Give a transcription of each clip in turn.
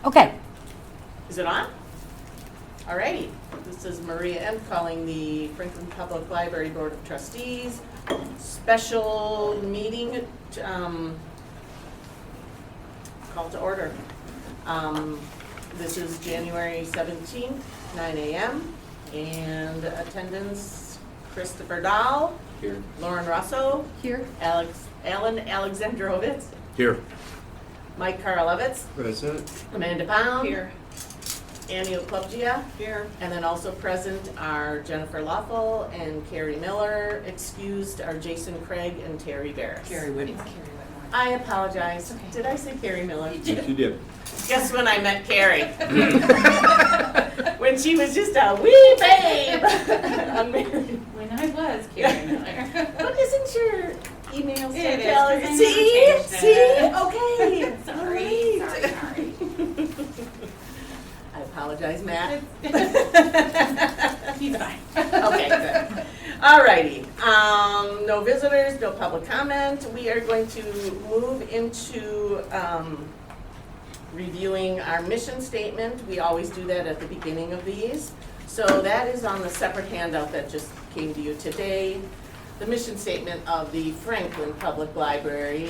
Okay. Is it on? Alrighty, this is Maria M. calling the Franklin Public Library Board of Trustees special meeting, call to order. This is January 17th, 9 a.m. and attendance, Christopher Dahl. Here. Lauren Russo. Here. Alan Alexandrovitz. Here. Mike Karlovitz. Present. Amanda Pound. Here. Annie Oklubgia. Here. And then also present are Jennifer Loeffel and Carrie Miller. Excused are Jason Craig and Terry Barris. Carrie Whitmore. I apologize. Did I say Carrie Miller? Yes, you did. Guess when I met Carrie? When she was just a wee babe. Unmarried. When I was Carrie Miller. What isn't your email It is, still? I never See? changed See? it. Okay. Sorry, All right. sorry. I apologize, Matt. He's fine. Okay, good. Alrighty, no visitors, no public comment. We are going to move into reviewing our mission statement. We always do that at the beginning of these. So that is on the separate handout that just came to you today. The mission statement of the Franklin Public Library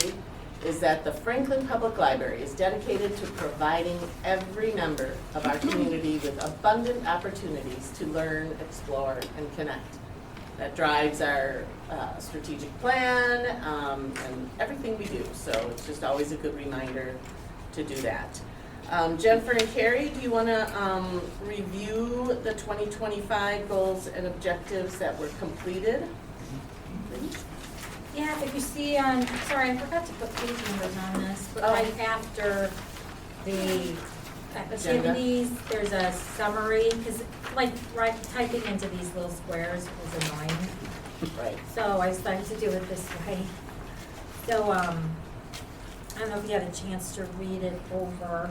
is that the Franklin Public Library is dedicated to providing every member of our community with abundant opportunities to learn, explore, and connect. That drives our strategic plan and everything we do. So it's just always a good reminder to do that. Jennifer and Carrie, do you want to review the 2025 goals and objectives that were completed? Please. Yeah, if you see on, sorry, I forgot to put page numbers on this, but Oh. right after the activities, there's a summary, because like typing into these little squares was annoying. Right. So I decided to do it this way. So, I don't know if you had a chance to read it over.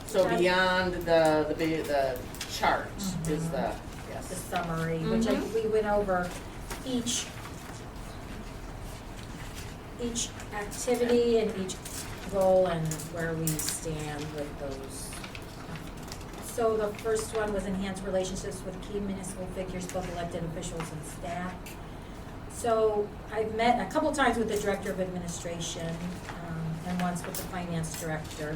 So beyond the chart is the, The yes. summary, which we went over each activity and each goal and where we stand with those. So the first one was enhance relationships with key municipal figures, both elected officials and staff. So I've met a couple times with the director of administration and once with the finance director.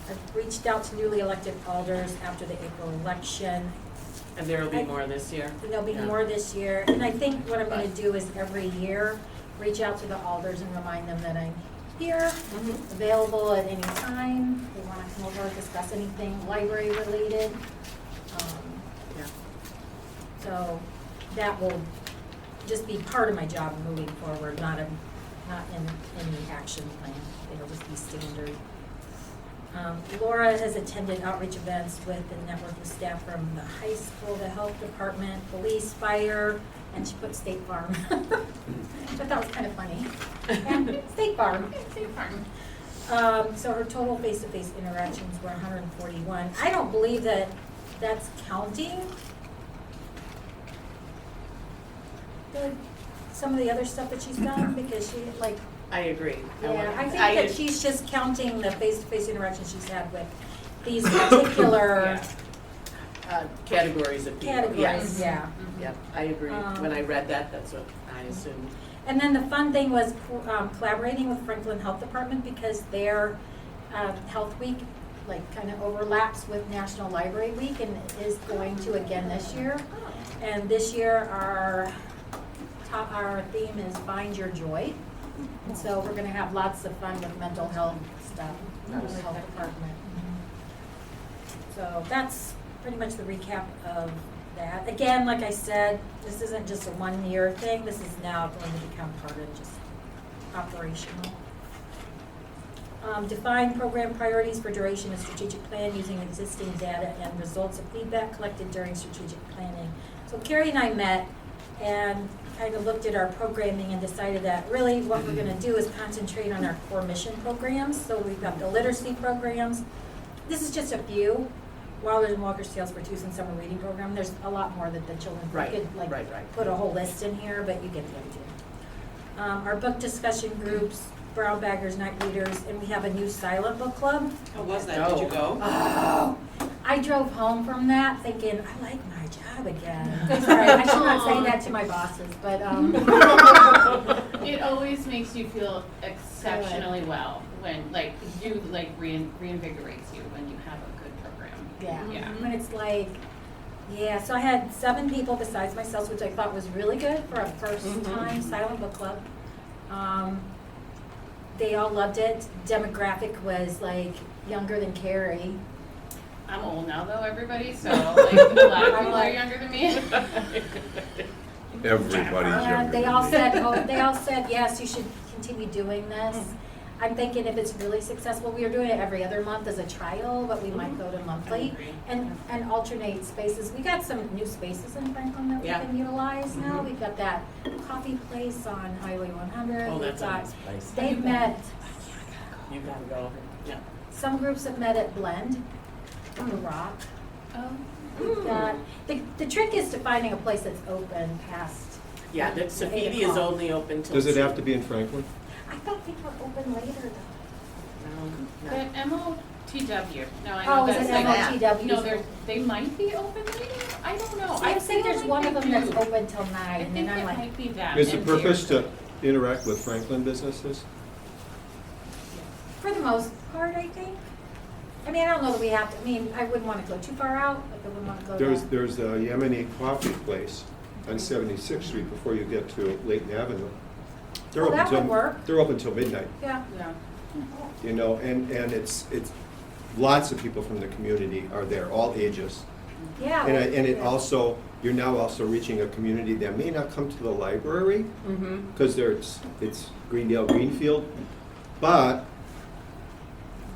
I've reached out to newly elected alders after the April election. And there will be more this year. And there'll be Yeah. more this year, and I think what I'm gonna do is every year, reach out to the alders and remind them that I'm here, available at any time. If they wanna come over and discuss anything library related. Yeah. So that will just be part of my job moving forward, not in the action plan. It'll just be standard. Laura has attended outreach events with the network of staff from the high school, the health department, police, fire, and she put State Farm. I thought that was kind of funny. Yeah, State Farm. State Farm. So her total face-to-face interactions were 141. I don't believe that that's counting some of the other stuff that she's done, because she, like, I agree. yeah, I think that she's just counting the face-to-face interactions she's had with these particular Categories of people. categories, Yes. yeah. Yep, I agree. When I read that, that's what I assumed. And then the fun thing was collaborating with Franklin Health Department, because their Health Week like kind of overlaps with National Library Week and is going to again this year. And this year our theme is Find Your Joy. And so we're gonna have lots of fun with mental health stuff from the health department. So that's pretty much the recap of that. Again, like I said, this isn't just a one-year thing, this is now going to become part of just operational. Define program priorities for duration of strategic plan using existing data and results of feedback collected during strategic planning. So Carrie and I met and kind of looked at our programming and decided that really what we're gonna do is concentrate on our core mission programs. So we've got the literacy programs. This is just a few. Wilders and Walker's Tales for Twos and Summer Reading Program. There's a lot more that the children Right, could like right. put a whole list in here, but you get the idea. our book discussion groups, Brown Baggers, Night Readers, and we have a new silent book club. How was that? Did you go? Oh, I drove home from that thinking, I like my job again. Sorry, I should not say that to my bosses, but, It always makes you feel exceptionally well when, like, reinvigorates you when you have a good program. yeah. Yeah. When it's like, yeah, so I had 7 people besides myself, which I thought was really good for a first time silent book club. They all loved it. Demographic was like younger than Carrie. I'm old now though, everybody, so like a lot of people are younger than me. Everybody's And younger. they all said, yes, you should continue doing this. I'm thinking if it's really successful, we are doing it every other month as a trial, but we might go to monthly and alternate spaces. We got some new spaces in Franklin that we Yeah. can utilize now. We've got that coffee place on Highway 100. Oh, We've that's a got- nice place. They've met, You gotta go. Yeah. some groups have met at Blend, on the Rock. Oh. We've got, the trick is to finding a place that's open past. Yeah, that 8 Safidi is o'clock. only open till. Does it have 2. to be in Franklin? I thought they were open later though. No. But MOTW, no, I Oh, know is that's it like. MOTW? No, they might be open later, I don't know. I think feel there's like one they of them that's do. open till 9, I and think then it I'm like, might be that. Is the and purpose they're- to interact with Franklin businesses? for the most part, I think. I mean, I don't know that we have to, I mean, I wouldn't want to go too far out, like I wouldn't want to go There's a Yemeni coffee place on 76th Street before you get to Layton Avenue. They're Oh, open that would till- work. They're open till midnight, Yeah. Yeah. you know, and it's, lots of people from the community are there, all ages. Yeah. And it yeah. also, you're now also reaching a community that may not come to the library, Mm-hmm. because it's Greendale, Greenfield, but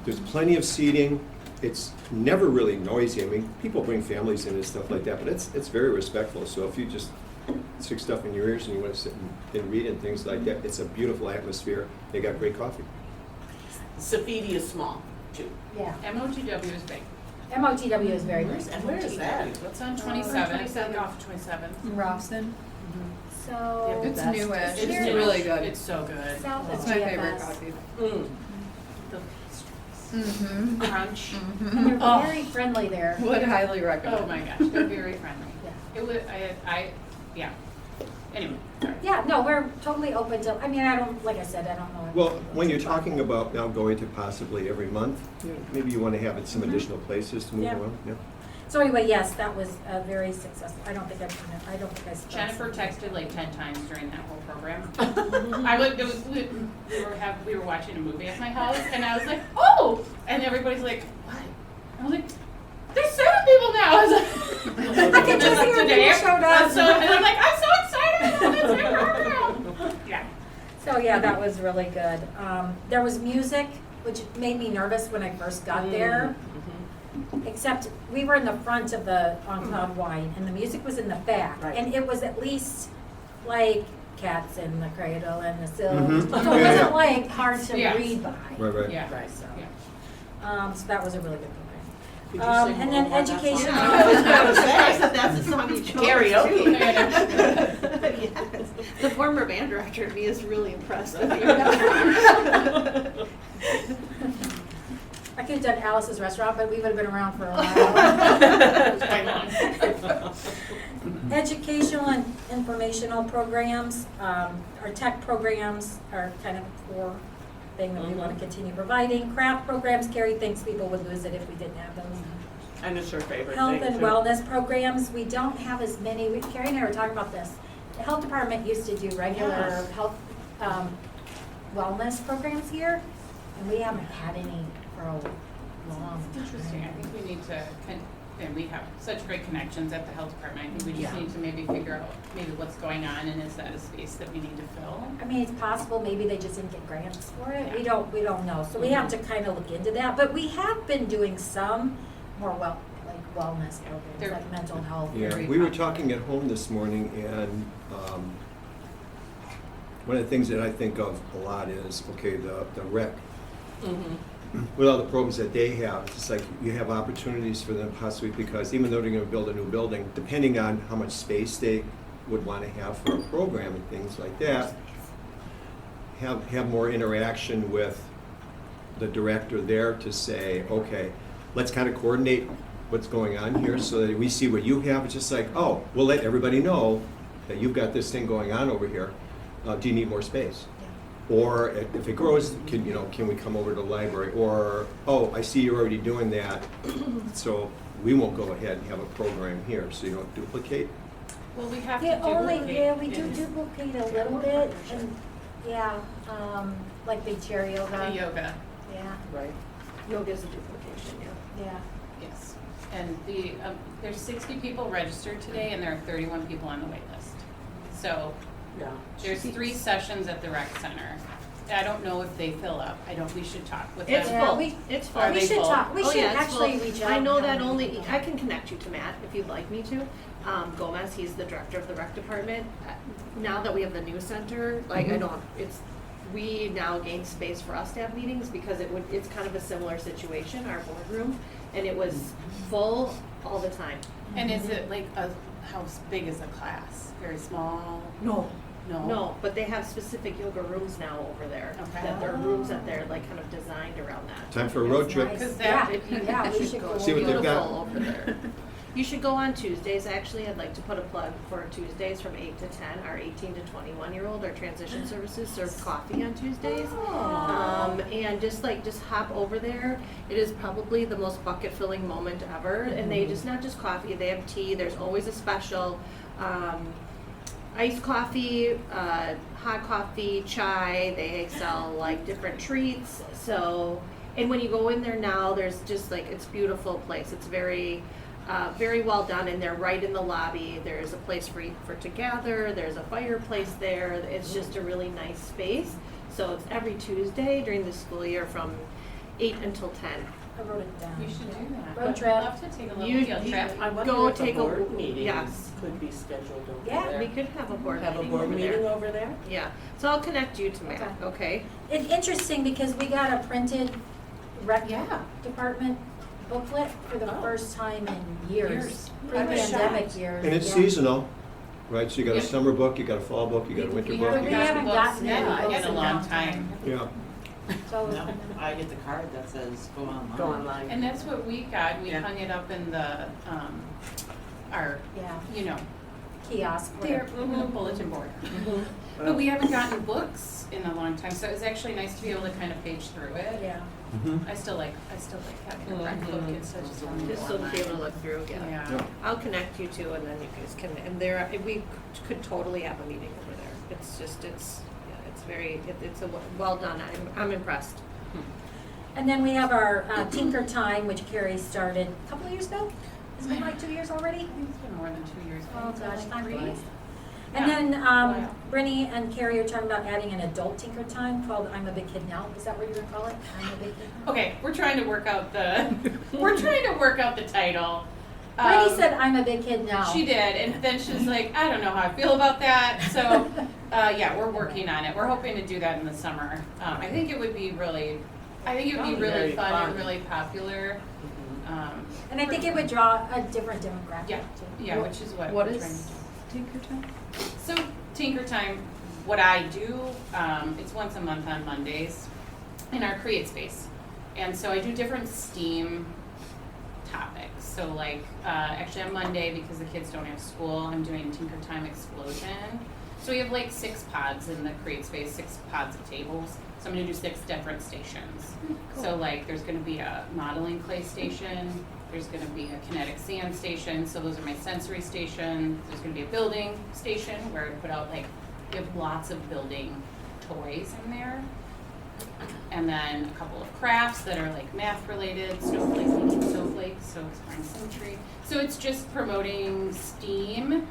there's plenty of seating. It's never really noisy. I mean, people bring families in and stuff like that, but it's very respectful. So if you just stick stuff in your ears and you want to sit and read and things like that, it's a beautiful atmosphere. They got great coffee. Safidi is small, too. Yeah. MOTW is big. MOTW is very Where's- big. and where is that? What's on 27th. 27th? Off 27th. Robson. So. It's Best. newish. It's It's new. really good. It's so good. South of It's my favorite GFS. coffee. Mm. Mm-hmm. Crunch. And they're Oh. very friendly there. Would highly recommend. Oh my gosh, they're very friendly. Yeah. It would, yeah. Anyway, sorry. Yeah, no, we're totally open to, I mean, I don't, like I said, I don't know. Well, when you're talking about now going to possibly every month, maybe you want to have it some additional places to move Yeah. around. Yeah. So anyway, yes, that was very successful. I don't think I spelled Jennifer something. texted like 10 times during that whole program. I would, we were watching a movie at my house and I was like, oh! And everybody's like, what? I was like, there's 7 people now. I was like, I can just hear people showed up. And I'm like, I'm so excited. It's my program. Yeah. So yeah, that was really good. There was music, which made me nervous when I first got there. Except we were in the front of the on Cloud Wine, and the music was in the back, Right. and it was at least like Cats in the Cradle and the Silk. Mhm. So it Yeah, yeah. wasn't like hard to Yes. read by. Right, right. Yeah. Right. So, Yeah. so that was a really good Could you program. sing And more then about that education. song? I was gonna say, I said that's the song you chose. Karaoke. Yes. The former band director of me is really impressed with you. I could have done Alice's Restaurant, but we would have been around for a while. Educational and informational programs, our tech programs are kind of the core thing that we want to continue providing. Craft programs, Carrie thinks people would lose it if we didn't have those. And it's her favorite thing, Health and too. wellness programs, we don't have as many, Carrie and I were talking about this. The health department used to do regular Yeah. health, wellness programs here, and we haven't had any for a long time. Interesting. I think we need to, and we have such great connections at the health department. I think we just Yeah. need to maybe figure out maybe what's going on and is that a space that we need to fill? I mean, it's possible, maybe they just didn't get grants for it, we Yeah. don't know, so we have to kind of look into that, but we have been doing some more wellness programs, They're- like mental health. Yeah, Very we were popular. talking at home this morning, and one of the things that I think of a lot is, okay, the rec. Mhm. With all the programs that they have, it's like you have opportunities for them possibly, because even though they're gonna build a new building, depending on how much space they would wanna have for a program and things like that, have more interaction with the director there to say, okay, let's kind of coordinate what's going on here so that we see what you have. It's just like, oh, we'll let everybody know that you've got this thing going on over here. Do you need more space? Or if it grows, can we come over to the library? Or, oh, I see you're already doing that, so we won't go ahead and have a program here, so you don't duplicate. Well, we have to Yeah, duplicate. we do in duplicate a little bit, and, like big chair The yoga. yoga, Yeah, Right. Yoga's a duplication, yeah. yeah. yes. And there's 60 people registered today, and there are 31 people on the wait list. So Yeah. there's 3 sessions at the rec center. I don't know if they fill up. We should talk with It's them. Yeah, full, we- it's full. Are We they should full? talk, we Oh, should yeah, it's actually full. reach out. I know and that have only, people. I can connect you to Matt if you'd like me to. Gomez, he's the director of the rec department. Now that we have the new center, like, I don't, we now gain space for us to have meetings because it's kind of a similar situation, our boardroom, and it was full all the time. And is it like how big is a class? Very small? No. No? No, but they have specific yoga rooms now over there. Okay. That there are rooms that they're like kind of designed around that. Time for a road That's trip. nice. Because Yeah, that- yeah, we You should go go. See what they've got. beautiful over there. You should go on Tuesdays, actually. I'd like to put a plug for Tuesdays from 8 to 10. Our 18 to 21-year-old, our transition services serve coffee on Tuesdays. And just hop over there. It is probably the most bucket filling moment ever. And they just, not just coffee, they have tea. There's always a special. Iced coffee, hot coffee, chai, they sell like different treats. So, and when you go in there now, there's just like, it's a beautiful place. It's very, very well done, and they're right in the lobby. There's a place for to gather, there's a fireplace there. It's just a really nice space. So it's every Tuesday during the school year from 8 until 10. I wrote it down. We should do that. Road I'd trip. love to take a little You- field you- trip. I wonder Go if take a- a board meeting yes. could be scheduled over Yeah, there. We could have a board Have a meeting board over meeting there. over there? Yeah, so I'll connect you to Matt, okay? It's interesting because we got a printed rec Yeah. department booklet for the Oh. first time in years. Years. I was Pre-pandemic shocked. years. And it's yeah. seasonal, right? So you got a Yep. summer book, you got a fall book, you got a winter We book. We haven't gotten any any books books in a in long long time. Yeah. So, No, I get the card that says go online. Go online. And that's what we got. We Yeah. hung it up in the, our, yeah, kiosk. there, whatever. the bulletin board. Mhm. But we haven't gotten books in a long time, so it was actually nice to be able to kind of page through it. Yeah. I still like having a rec book. It's such a fun to Just go so to be able to online. look through, yeah. Yeah. I'll connect you two and then you guys can, and there, we could totally have a meeting over there. It's just, it's very, it's a well done. I'm impressed. And then we have our Tinker Time, which Carrie started a couple of years ago. Has it been like 2 years already? I think it's been more than 2 years. Oh Is it gosh, like time 3? flies. Yeah. And then Wow. Brittany and Carrie are talking about adding an adult Tinker Time called I'm a Big Kid Now. Is that what you're gonna call it? I'm a Big Kid Now? Okay, we're trying to work out the title. Brittany said I'm a big kid now. She did, and then she was like, I don't know how I feel about that. So, yeah, we're working on it. We're hoping to do that in the summer. I think it would be really, Very really fun and fun. really popular. Mhm. And I think it would draw a different demographic Yeah. too. Yeah, which is what What we're is trying to do. Tinker Time? So Tinker Time, what I do, it's once a month on Mondays in our Create Space. And so I do different STEAM topics. So like, actually on Monday, because the kids don't have school, I'm doing Tinker Time Explosion. So we have like 6 pods in the Create Space, 6 pods of tables. So I'm gonna do 6 different stations. So like, there's gonna be a modeling clay station, there's gonna be a kinetic sand station, so those are my sensory stations. There's gonna be a building station where I put out like, we have lots of building toys in there. And then a couple of crafts that are like math related, snowflakes, making snowflakes, so exploring symmetry. So it's just promoting STEAM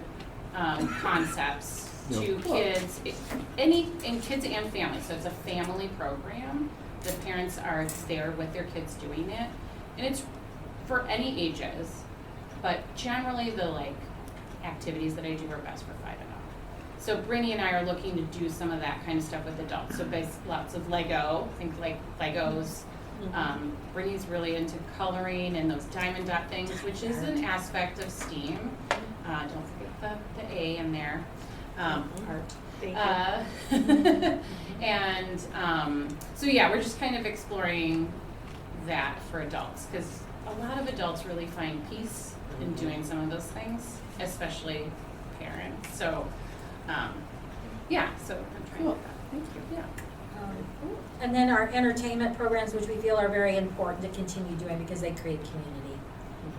concepts to Yeah. kids, kids and families. So it's a family program. The parents are there with their kids doing it. And it's for any ages, but generally the like activities that I do are best for 5 and up. So Brittany and I are looking to do some of that kind of stuff with adults. So lots of Lego, think like Legos. Brittany's really into coloring and those diamond dot things, which is an aspect of STEAM. Don't forget the A in there. Art. Thank you. And so yeah, we're just kind of exploring that for adults because a lot of adults really find peace in doing some of those things, especially parents. So yeah, so I'm trying Cool. to do that. Thank you. Yeah. And then our entertainment programs, which we feel are very important to continue doing because they create community.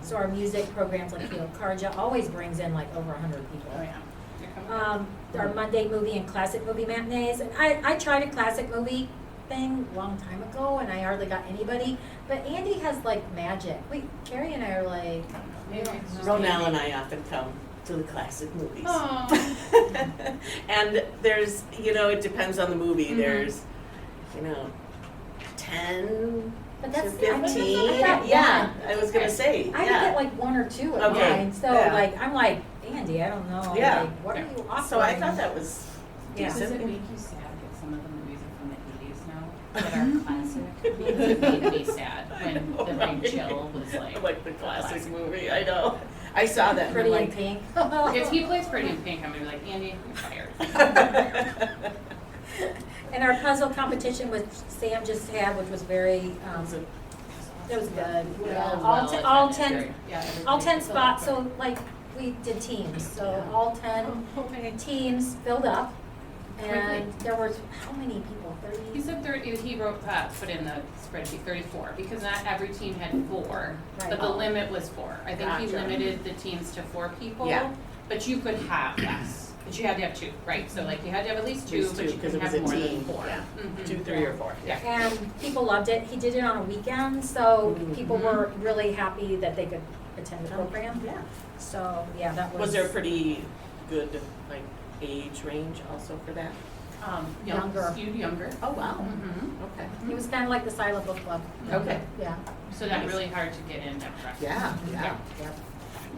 So our music programs like Field Karja always brings in like over 100 people. Oh yeah. You're coming. Our Monday movie and classic movie matinees, and I tried a classic movie thing a long time ago, and I hardly got anybody. But Andy has like magic. Carrie and I are like, Maybe it's just Ronell and maybe- I often come to the classic movies. Aw. And there's, it depends on the movie. Mm-hmm. Mhm. There's, 10 but to that's I mean, 15. that's Yeah, one. I was gonna say, I yeah. get like 1 or 2 at Okay, mine. So yeah. like I'm like Andy, I don't know. Yeah. Like, what are you offering? So I thought that was Yeah. Does it decent. make you sad that some of the movies are from the 80s now that are classic? It made me sad when The Big Chill was like the classic movie, I know. I saw that and Pretty I'm in Pink. If he plays Pretty in Pink, I'm gonna be like, Andy, you're fired. And our puzzle competition, which Sam just had, which was very, it was good. Yeah. All 10 all 10 spots, so like, we did teams, so all 10 teams filled up. And there was, how many people, He 30? said 30, he wrote, put in the spreadsheet 34, because not every team had 4, but Right. the limit was 4. I think he Gotcha. limited the teams to 4 people. Yeah. But you could have less, but you had to have 2, right? So like, you had to have at least 2, but you because couldn't it was have a more team. than 4. Yeah. Mhm. 2, 3, or 4. Yeah. And people loved it. He did it on a weekend, so Mhm. people were really happy that they could attend the program. Yeah. So, yeah, that was. Was there a pretty good, age range also for that? Younger. Skewed younger. Oh, wow. Mhm. Okay. It was kind of like the Silent Book Club. Okay. Yeah. So that really hard to get in that pressure. Yeah, yeah. Yep.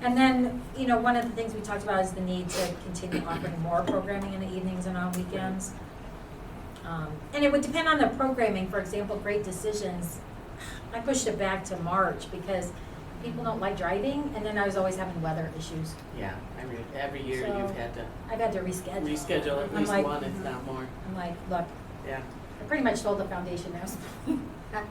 And then, one of the things we talked about is the need to continue offering more programming in the evenings and on weekends. And it would depend on the programming. For example, Great Decisions, I pushed it back to March because people don't like driving, and then I was always having weather issues. Yeah, every year So- you've had to I've had to reschedule. reschedule at I'm least like- one, if not more. I'm like, look, Yeah. I pretty much told the foundation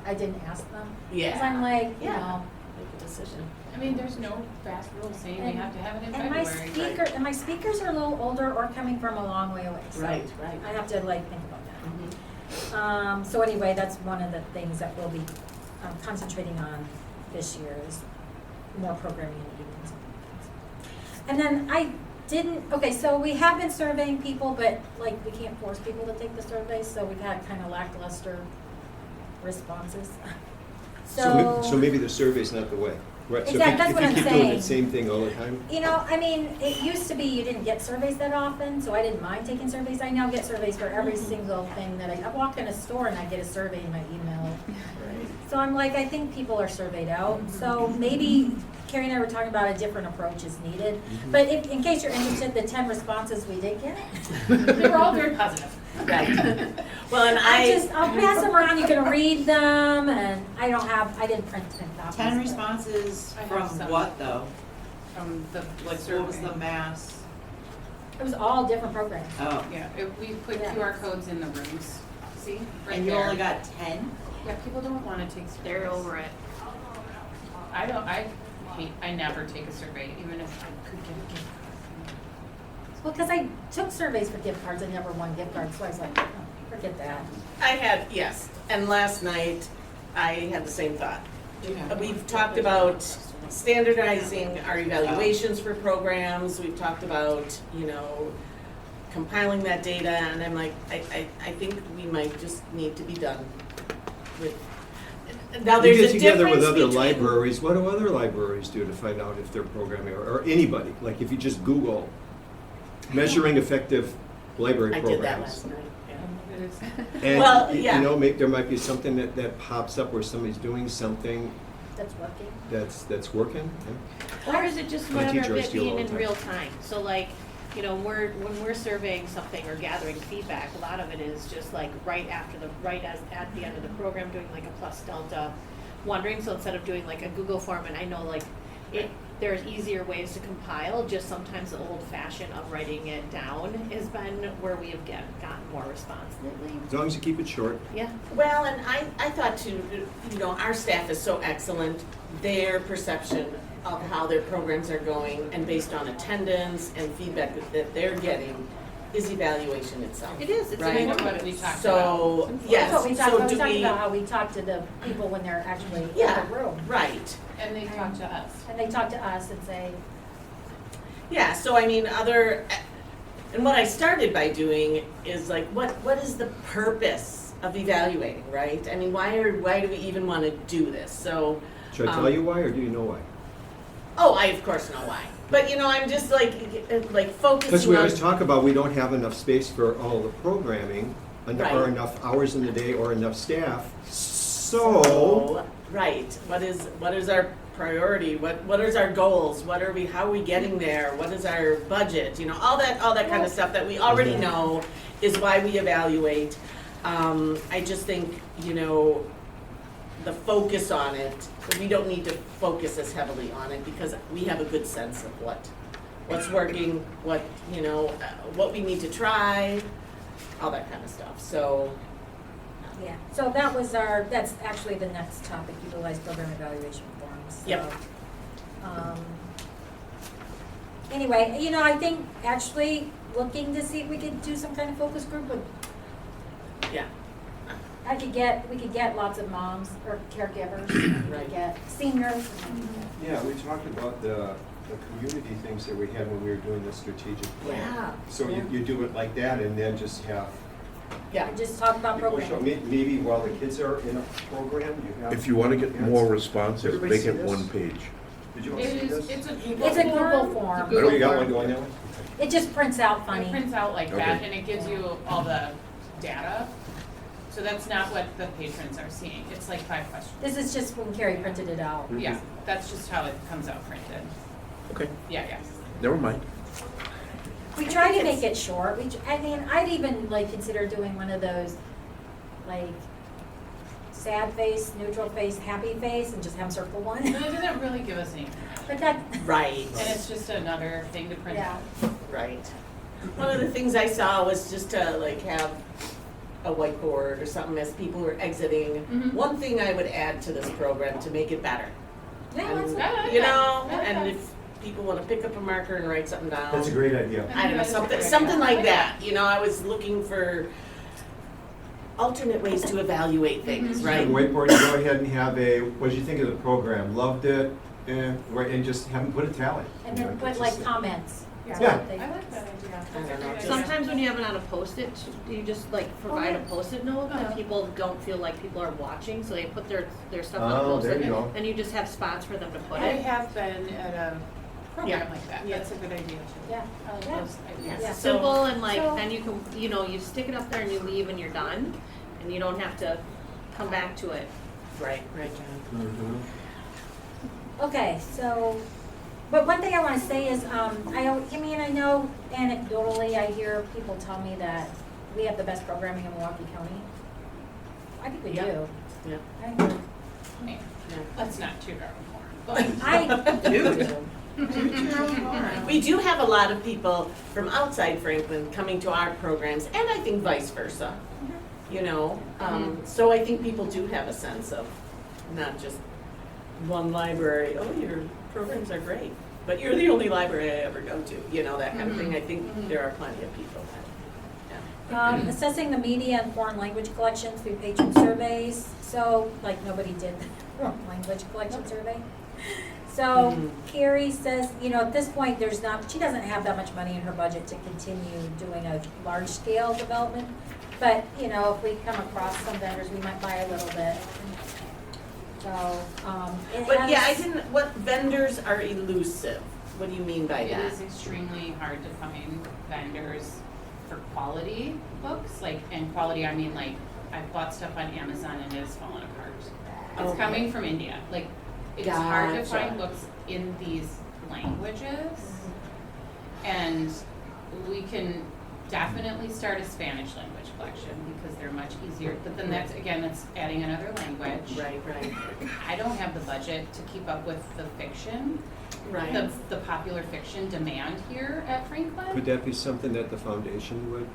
I didn't ask them. Yeah. Because I'm like, Yeah. Make a decision. I mean, there's no fast rule saying we And- have to have it in and my February. my speakers are a little older or coming from a long way away. So Right. I have to think about that. Mhm. So anyway, that's one of the things that we'll be concentrating on this year is more programming in the evenings. And then so we have been surveying people, but we can't force people to take the survey, so we've had kind of lackluster responses. So maybe the survey's not the way, right? So Exactly, that's if what you I'm keep doing saying. the same thing all the time, It used to be you didn't get surveys that often, so I didn't mind taking surveys. I now get surveys for every single thing that I walk in a store and I get a survey in my email. Right. So I'm like, I think people are surveyed out, so maybe Carrie and I were talking about a different approach is needed. But in case you're interested, the 10 responses we did get, They were all very positive. Right. Well, and I'll pass them around, you can read them, and I didn't print 10 copies. 10 but- responses I have from some. what though? From the Like, survey. what was the mass? It was all different programs. Oh, Yeah, we put Yeah. QR codes in the rooms. See? Right and you there. only got 10? Yeah, people don't want to take surveys. They're over it. I never take a survey, even if I could get a gift card. Well, because I took surveys for gift cards, I never won gift cards, so I was like, oh, forget that. yes, and last night I had the same thought. Yeah. We've talked about standardizing our evaluations for programs, we've talked about, compiling that data, and I'm like, I think we might just need to be done with. Now, you there's get a together with difference other between- libraries, what do other libraries do to find out if they're programming, or anybody? Like if you just Google measuring effective library I programs. did that last night, yeah. And, Well, y- yeah. there might be something that pops up where somebody's doing something That's working. that's working. Yeah. Or is it just a My matter teacher of I it steal all being the in time. real time? So when we're surveying something or gathering feedback, a lot of it is just like at the end of the program, doing like a plus delta wondering. So instead of doing like a Google form, and I know there's easier ways to compile, just sometimes the old fashion of writing it down has been where we have gotten more response lately. As long as you keep it short. Yeah. Well, and I thought too, you know, our staff is so excellent, their perception of how their programs are going and based on attendance and feedback that they're getting is evaluation itself. It is, it's Right. Kind of what we talked about. So, yes, That's what we talked so about, we do talked we, about how we talk to the people when they're actually in Yeah. the room. right. And they talk to us. And they talk to us and say, Yeah, so I mean, and what I started by doing is like, what is the purpose of evaluating, right? I mean, why do we even wanna do this? So, Should I tell you why, or do you know why? oh, I of course know why. But you know, I'm just like focusing Because we on, always talk about we don't have enough space for all the programming, or Right. enough hours in the day, or enough staff. So, right, what is our priority? What is our goals? How are we getting there? What is our budget? You know, all that kind of stuff that we already Mhm. know is why we evaluate. I just think, you know, the focus on it, we don't need to focus as heavily on it because we have a good sense of what's working, what, you know, what we need to try, all that kind of stuff, so. yeah. So that's actually the next topic, utilize program evaluation forms. So, Yep. Anyway, you know, I think actually looking to see if we could do some kind of focus group with, Yeah, we could get lots of moms or caregivers, we Right. could get seniors. yeah, we talked about the community things that we had when we were doing the strategic plan. yeah. So yeah. you do it like that, and then just have Yeah. And just talk about people show, programming. maybe while the kids are in a program, you have. If you want to get more responses, Everybody make see it this? one page. Did you all It see is, this? it's a Google It's a form. Google form. It's a Oh, Google you got form. one going that way? It just prints out It funny. prints out like that, Okay. and it gives you all the data. So that's not what the patrons are seeing. It's like 5 questions. This is just when Carrie printed it out. Yeah, that's just how it comes out printed. Okay, Yeah, yeah. never mind. We try to make it short. I mean, I'd even like consider doing one of those, like, sad face, neutral face, happy face, and just have circle But one. it doesn't really give us any information. But that, Right. And it's just another thing to print yeah. out. Right. One of the things I saw was just to like have a whiteboard or something as people were exiting. Mhm. One thing I would add to this program to make it better. Yeah, that's And, Yeah, you know, yeah, and yeah. if people wanna pick up a marker and write something down. That's a great idea. I don't know, That's a great something idea. like that, you know, I was looking for alternate ways to evaluate things, Mhm. right? On the whiteboard, you go ahead and have what did you think of the program? Loved it? And just have them put a tally. And You know, then put it's like just- comments. Yeah. I like that idea. That's a don't know. great idea. Sometimes when you have it on a Post-it, you just like provide a yeah. Post-it note Uh-huh. that people don't feel like people are watching, so they put their stuff on a Oh, there Post-it. you go. And you just have spots for them to put I it. have been at a program Yeah. like that. Yeah. That's a good idea too. Yeah. I like Yeah. those ideas. Yeah. Simple and like, so- then you can, you stick it up there and you leave and you're done, and you don't have to come back to it. Right, John. Mhm. Okay, so, but one thing I wanna say is, I know anecdotally, I hear people tell me that we have the best programming in Milwaukee County. I think we Yeah. do. Yeah. I think Man, Yeah. let's not toot our own horn. I do. We do have a lot of people from outside Franklin coming to our programs, and I think vice versa. You know, so I think people do have a sense of not just one library, oh, your programs are great, but you're the only library I ever go to, you know, that kind of thing. I think there are plenty of people that, yeah. Assessing the media and foreign language collections through patron surveys, so, like, nobody did the foreign language collection survey. So Mhm. Carrie says, at this point, she doesn't have that much money in her budget to continue doing a large-scale development. But, if we come across some vendors, we might buy a little bit. So, But yeah, what vendors are elusive? What do you mean by It that? is extremely hard to find vendors for quality books, and quality, I mean, I've bought stuff on Amazon and it has fallen apart. It's Okay. coming from India, it's hard to Gotcha. find books in these languages. And we can definitely start a Spanish language collection because they're much easier, but then that's adding another language. Right. I don't have the budget to keep up with the fiction. Right. the popular fiction demand here at Franklin. Could that be something that the foundation would?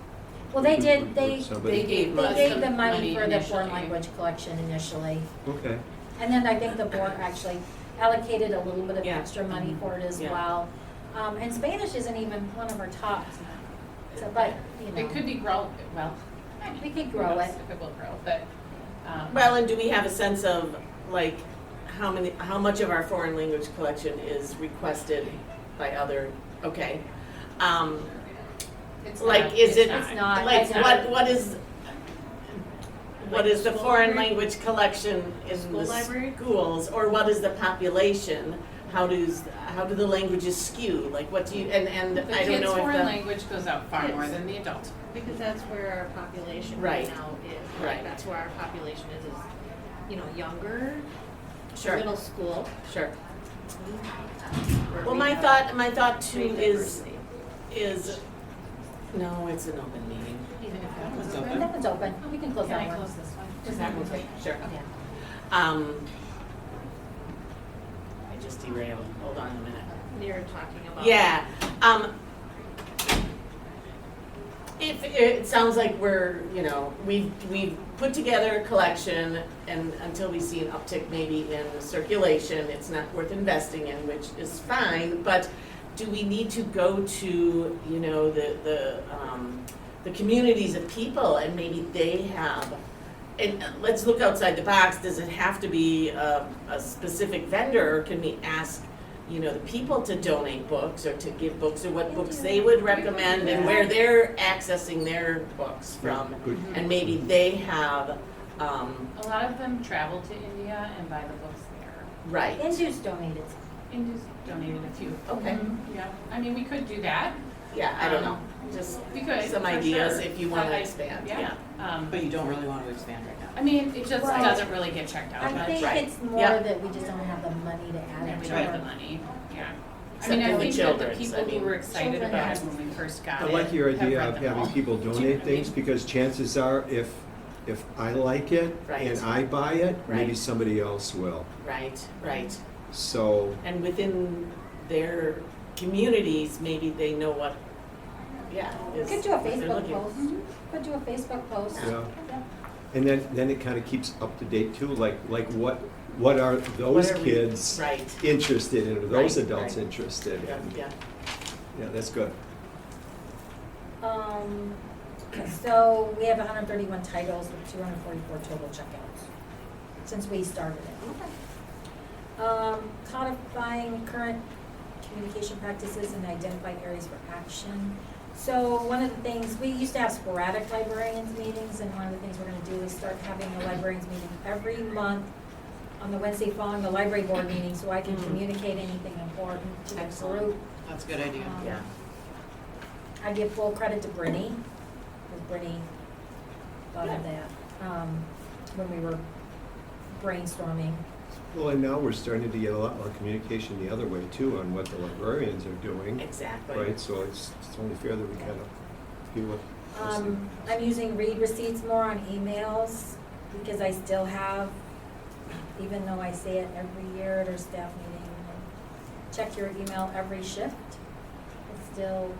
Well, they did, would they somebody- gave They us gave some the money for the initially. foreign language collection initially, Okay, and then I think the board actually allocated a little bit of Yeah. extra money for it as Yeah. well. And Spanish isn't even one of our top, so, but, you know. It could be grow, well. We could who grow knows it. If it will grow, but, Well, and do we have a sense of, like, how much of our foreign language collection is requested by other, okay? it's Like, not- is it, It's not. like, It's not. what is the School foreign library? language collection in School the library? schools? Or what is the population? How do the languages skew? Like, what do you, and The I don't kids' know if foreign the. language goes out far more Kids. than the adult. Because that's where our population Right. right now is. Right. That's where our population is, you know, younger, Sure, middle school. sure. where Well, we my have thought too great is, diversity. no, it's an open meeting. Even if that one's That open. one's open, we can close Can that I one. close this one? Just That that one's one's open. Sure. Yeah. I just derailed, hold on a minute. You're talking about. Yeah, it sounds like we're, you know, we've put together a collection, and until we see an uptick maybe in circulation, it's not worth investing in, which is fine, but do we need to go to, you know, the communities of people, and maybe they have, and let's look outside the box, does it have to be a specific vendor, or can we ask, you know, the people to donate books or to give books, or what books they would recommend and where they're accessing their books from? good. And maybe they have, A lot of them travel to India and buy the books there. right, Induce donated. India's donated a few. okay, Yeah, I mean, we could do that. yeah, I don't know, just We could, some for ideas sure. if you wanna I- expand, yeah. But you don't really want to expand right now. I mean, it just Right. doesn't really get checked out I much. think Right. it's more Yeah. that we just don't have the money to add And it we to don't have our. the money, yeah. I Except mean, I for the think that the children's, I people who mean. were excited Children about have- it when we first got I it. like your have idea read of them having all. people Do you know donate what I mean? things, because chances are, if I like it Right. and I buy it, maybe Right. somebody else will. Right, right. So, And within their communities, maybe they know what, yeah, is. Could do a what they're Facebook looking- post, could do a Facebook post. yeah. And then it kind of keeps up to date too, like what are those What are we- kids Right, interested in, or those Right, adults right. interested yeah, in? yeah. Yeah, that's good. So we have 131 titles with 244 total checkouts since we started it. Codifying current communication practices and identify areas for action. So one of the things, we used to have sporadic librarians meetings, and one of the things we're gonna do is start having a librarians meeting every month on the Wednesday following the library board meeting, so I can Mm. communicate anything important to the Excellent. group. That's a good idea. Yeah. I give full credit to Brittany, because Brittany thought of that, when we were brainstorming. Well, and now we're starting to get a lot more communication the other way too, on what the librarians are doing, Exactly. right? So it's only fair that we kind of hear what. I'm using read receipts more on emails, because I still have, even though I say it every year at our staff meeting, check your email every shift. I still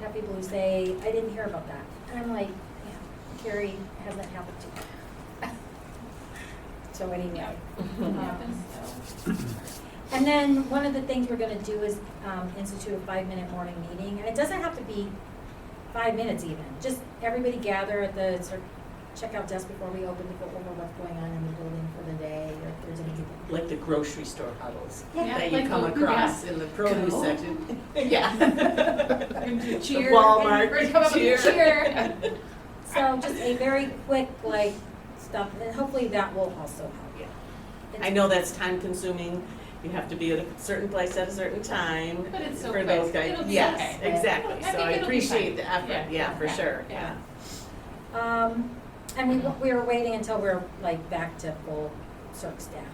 have people who say, I didn't hear about that. And I'm like, yeah, Carrie, hasn't happened to you. So anyway. It happens, so. And then one of the things we're gonna do is institute a 5-minute morning meeting, and it doesn't have to be 5 minutes even. Just everybody gather at the checkout desk before we open to go over what's going on in the building for the day, or if there's anything. Like the grocery store huddles Yeah, that you like come the- across in the produce Go. section. Yeah. And cheer. Walmart and come up and cheer. So just a very quick, like, stuff, and hopefully that will also help. Yeah. It's- I know that's time consuming. You have to be at a certain place at a certain time. But it's so for quick. those guys. It'll be Yes, okay. exactly. I So think I it'll be appreciate fine. the effort. Yeah, for sure. Yeah. And we were waiting until we're like back to full CERC staff.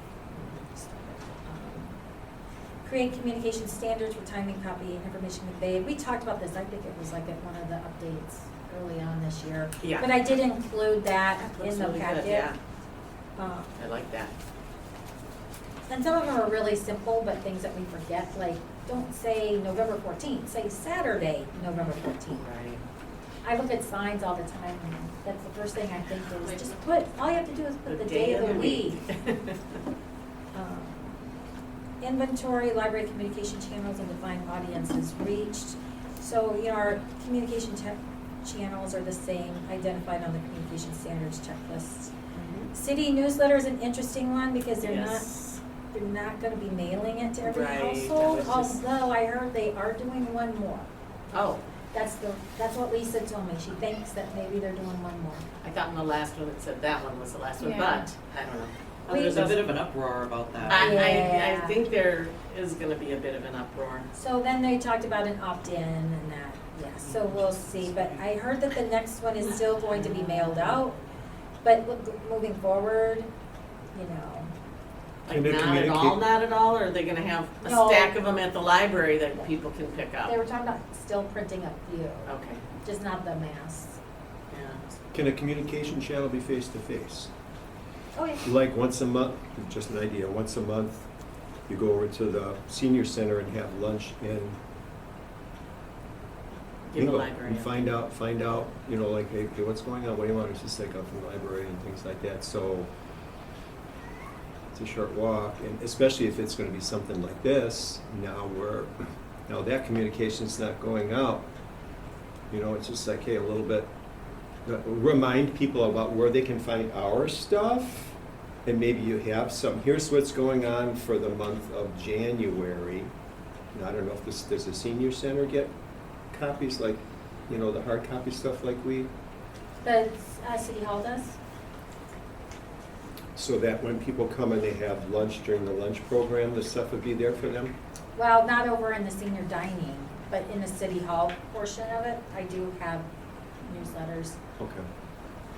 Create communication standards for timing, copy, and information conveyed. We talked about this, I think it was like at one of the updates early on this year. Yeah. But I did include that Looks in the really good, packet. yeah. Uh, I like that. And some of them are really simple, but things that we forget, like, don't say November 14th, say Saturday, November 14th. Right. I look at signs all the time, and that's the first thing I think is, just put, all you have to do is put the day of the week. Inventory, library communication channels, and define audiences reached. So, our communication channels are the same, identified on the communication standards checklist. City newsletter is an interesting one because they're not gonna be mailing it to every Right, that household, was just- although I heard they are doing one more. Oh, That's what Lisa told me. She thinks that maybe they're doing one more. I thought in the last one it said that one was the last one, Yeah. but I don't know. Oh, there's a bit of an uproar about that. I Yeah. think there is gonna be a bit of an uproar. So then they talked about an opt-in and that, yeah, so we'll see. But I heard that the next one is still going to be mailed out. But moving forward, Like Can they not communicate- at all, or are they gonna have a No. stack of them at the library that people can pick up? they were talking about still printing a few, Okay, just not the mass. yeah. Can a communication channel be face-to-face? Oh, yeah. Like once a month, just an idea, once a month, you go over to the senior center and have lunch in In the bingo, library. and find out, like, hey, what's going on, what do you want us to stick up from the library and things like that, so it's a short walk, and especially if it's gonna be something like this, now that communication's not going out, it's just like, hey, a little bit, remind people about where they can find our stuff, and maybe you have here's what's going on for the month of January. And I don't know if does the senior center get copies like, the hard copy stuff like we, The City Hall does? so that when people come and they have lunch during the lunch program, the stuff would be there for them? Well, not over in the senior dining, but in the City Hall portion of it, I do have newsletters. Okay.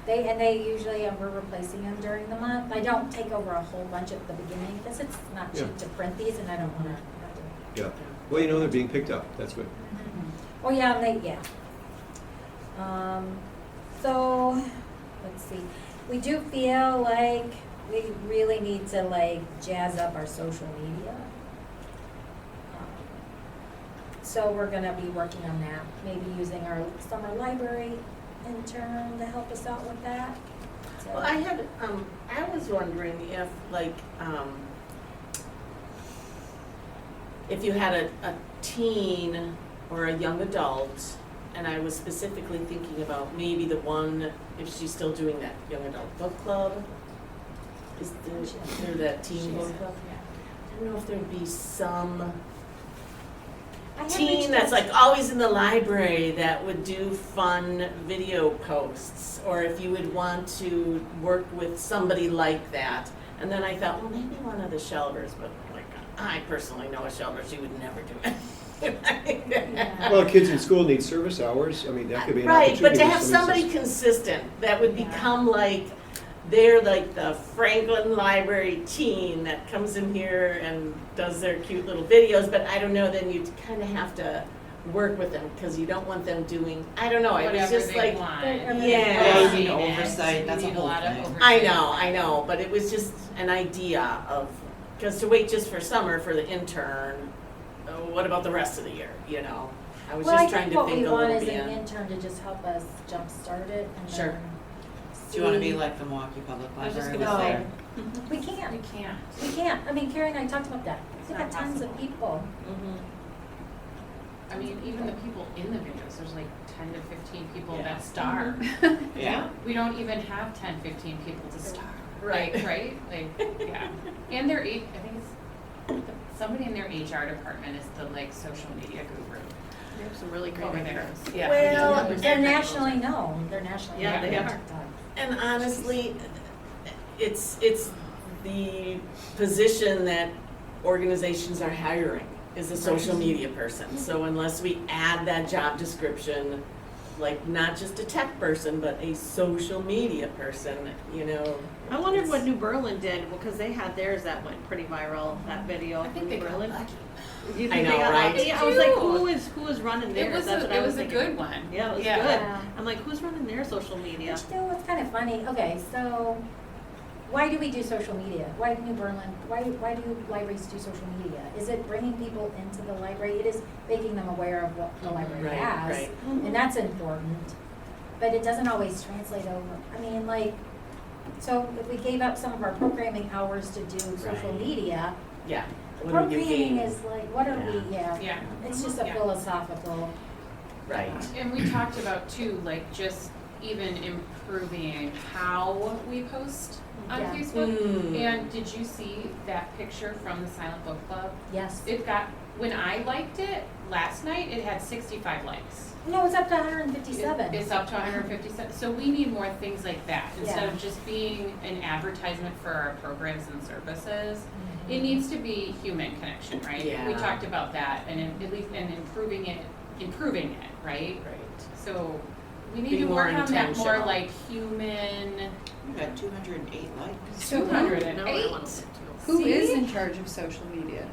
They usually, we're replacing them during the month. I don't take over a whole bunch at the beginning, because it's not cheap Yeah. to print these, and I don't wanna. Yeah. Well, they're being picked up. That's good. Oh, yeah, so, let's see. We do feel like we really need to jazz up our social media. So we're gonna be working on that, maybe using our summer library intern to help us out with that. So- Well, I was wondering if, if you had a teen or a young adult, and I was specifically thinking about maybe the one, if she's still doing that young adult book club, is there that teen book club? I don't know if there'd be some I have teen reached that's out- always in the library that would do fun video posts, or if you would want to work with somebody like that. And then I thought, well, maybe one of the shelvers, but I personally know a shelver, she would never do it. Yeah. Well, kids in school need service hours. I mean, that could be an Right, opportunity. but to if have somebody consistent that would Yeah. become they're like the Franklin Library teen that comes in here and does their cute little videos, but I don't know, then you'd kind of have to work with them, because you don't want them doing, I don't know, it was Whatever just they like, want. Yeah. Yeah, you need oversight, that's a You need whole lot of thing. oversight. I know, but it was just an idea of, because to wait just for summer for the intern, what about the rest of the year, I was Well, I just trying think to what think we a want little is an bit. intern to just help us jumpstart it and Sure. then Do you wanna be see- like the Milwaukee Public I was just Library? gonna No. say, We can't. you can't. We can't. I mean, Carrie and I talked about that. It's We've not got tons of possible. people. Mhm. I mean, even the people in the videos, there's 10 to 15 people Yeah. that star. Yeah. We don't even have 10, 15 people to star. Right. Right? Yeah. And their I think it's, somebody in their HR department is the social media guru. They have some really great Over there. ideas. Yeah. Well, Yeah. they're nationally known. They're nationally Yeah, known. they are. And honestly, it's the position that organizations are hiring is a social media person. So unless we add that job description, not just a tech person, but a social media person, I wondered what it's- New Berlin did, because they had theirs that went pretty viral, that video. I think from they New got Berlin. lucky. You I think they know, got right? lucky? I was like, Dude. who is running theirs? It was That's what I was a thinking. good one. Yeah, it was Yeah. good. Yeah. I'm like, who's running their social media? Which, it's kind of funny. Okay, so why do we do social media? Why do New Berlin, why do libraries do social media? Is it bringing people into the library? It is making them aware of what the library Right, has. right. And that's important, but it doesn't always translate over. I mean, like, so if we gave up some of our programming hours to do social Right. media, Yeah. the What are you programming gaining? is like, what are we, Yeah. It's just a Yeah. philosophical, Right. And we talked about too, like just even improving how we post on Yeah. Facebook. Mm. And did you see that picture from the Silent Book Club? yes. It got, when I liked it last night, it had 65 likes. No, it's up to 157. It's up to 157. So we need more things like that. Instead Yeah. of just being an advertisement for our programs and services, Mhm. it needs to be human connection, right? We Yeah. talked about that and at least, and improving it, right? Right. So we need Be to more work on that more intentional. like human, We got 208 likes. 208. Who See? is in charge of social media?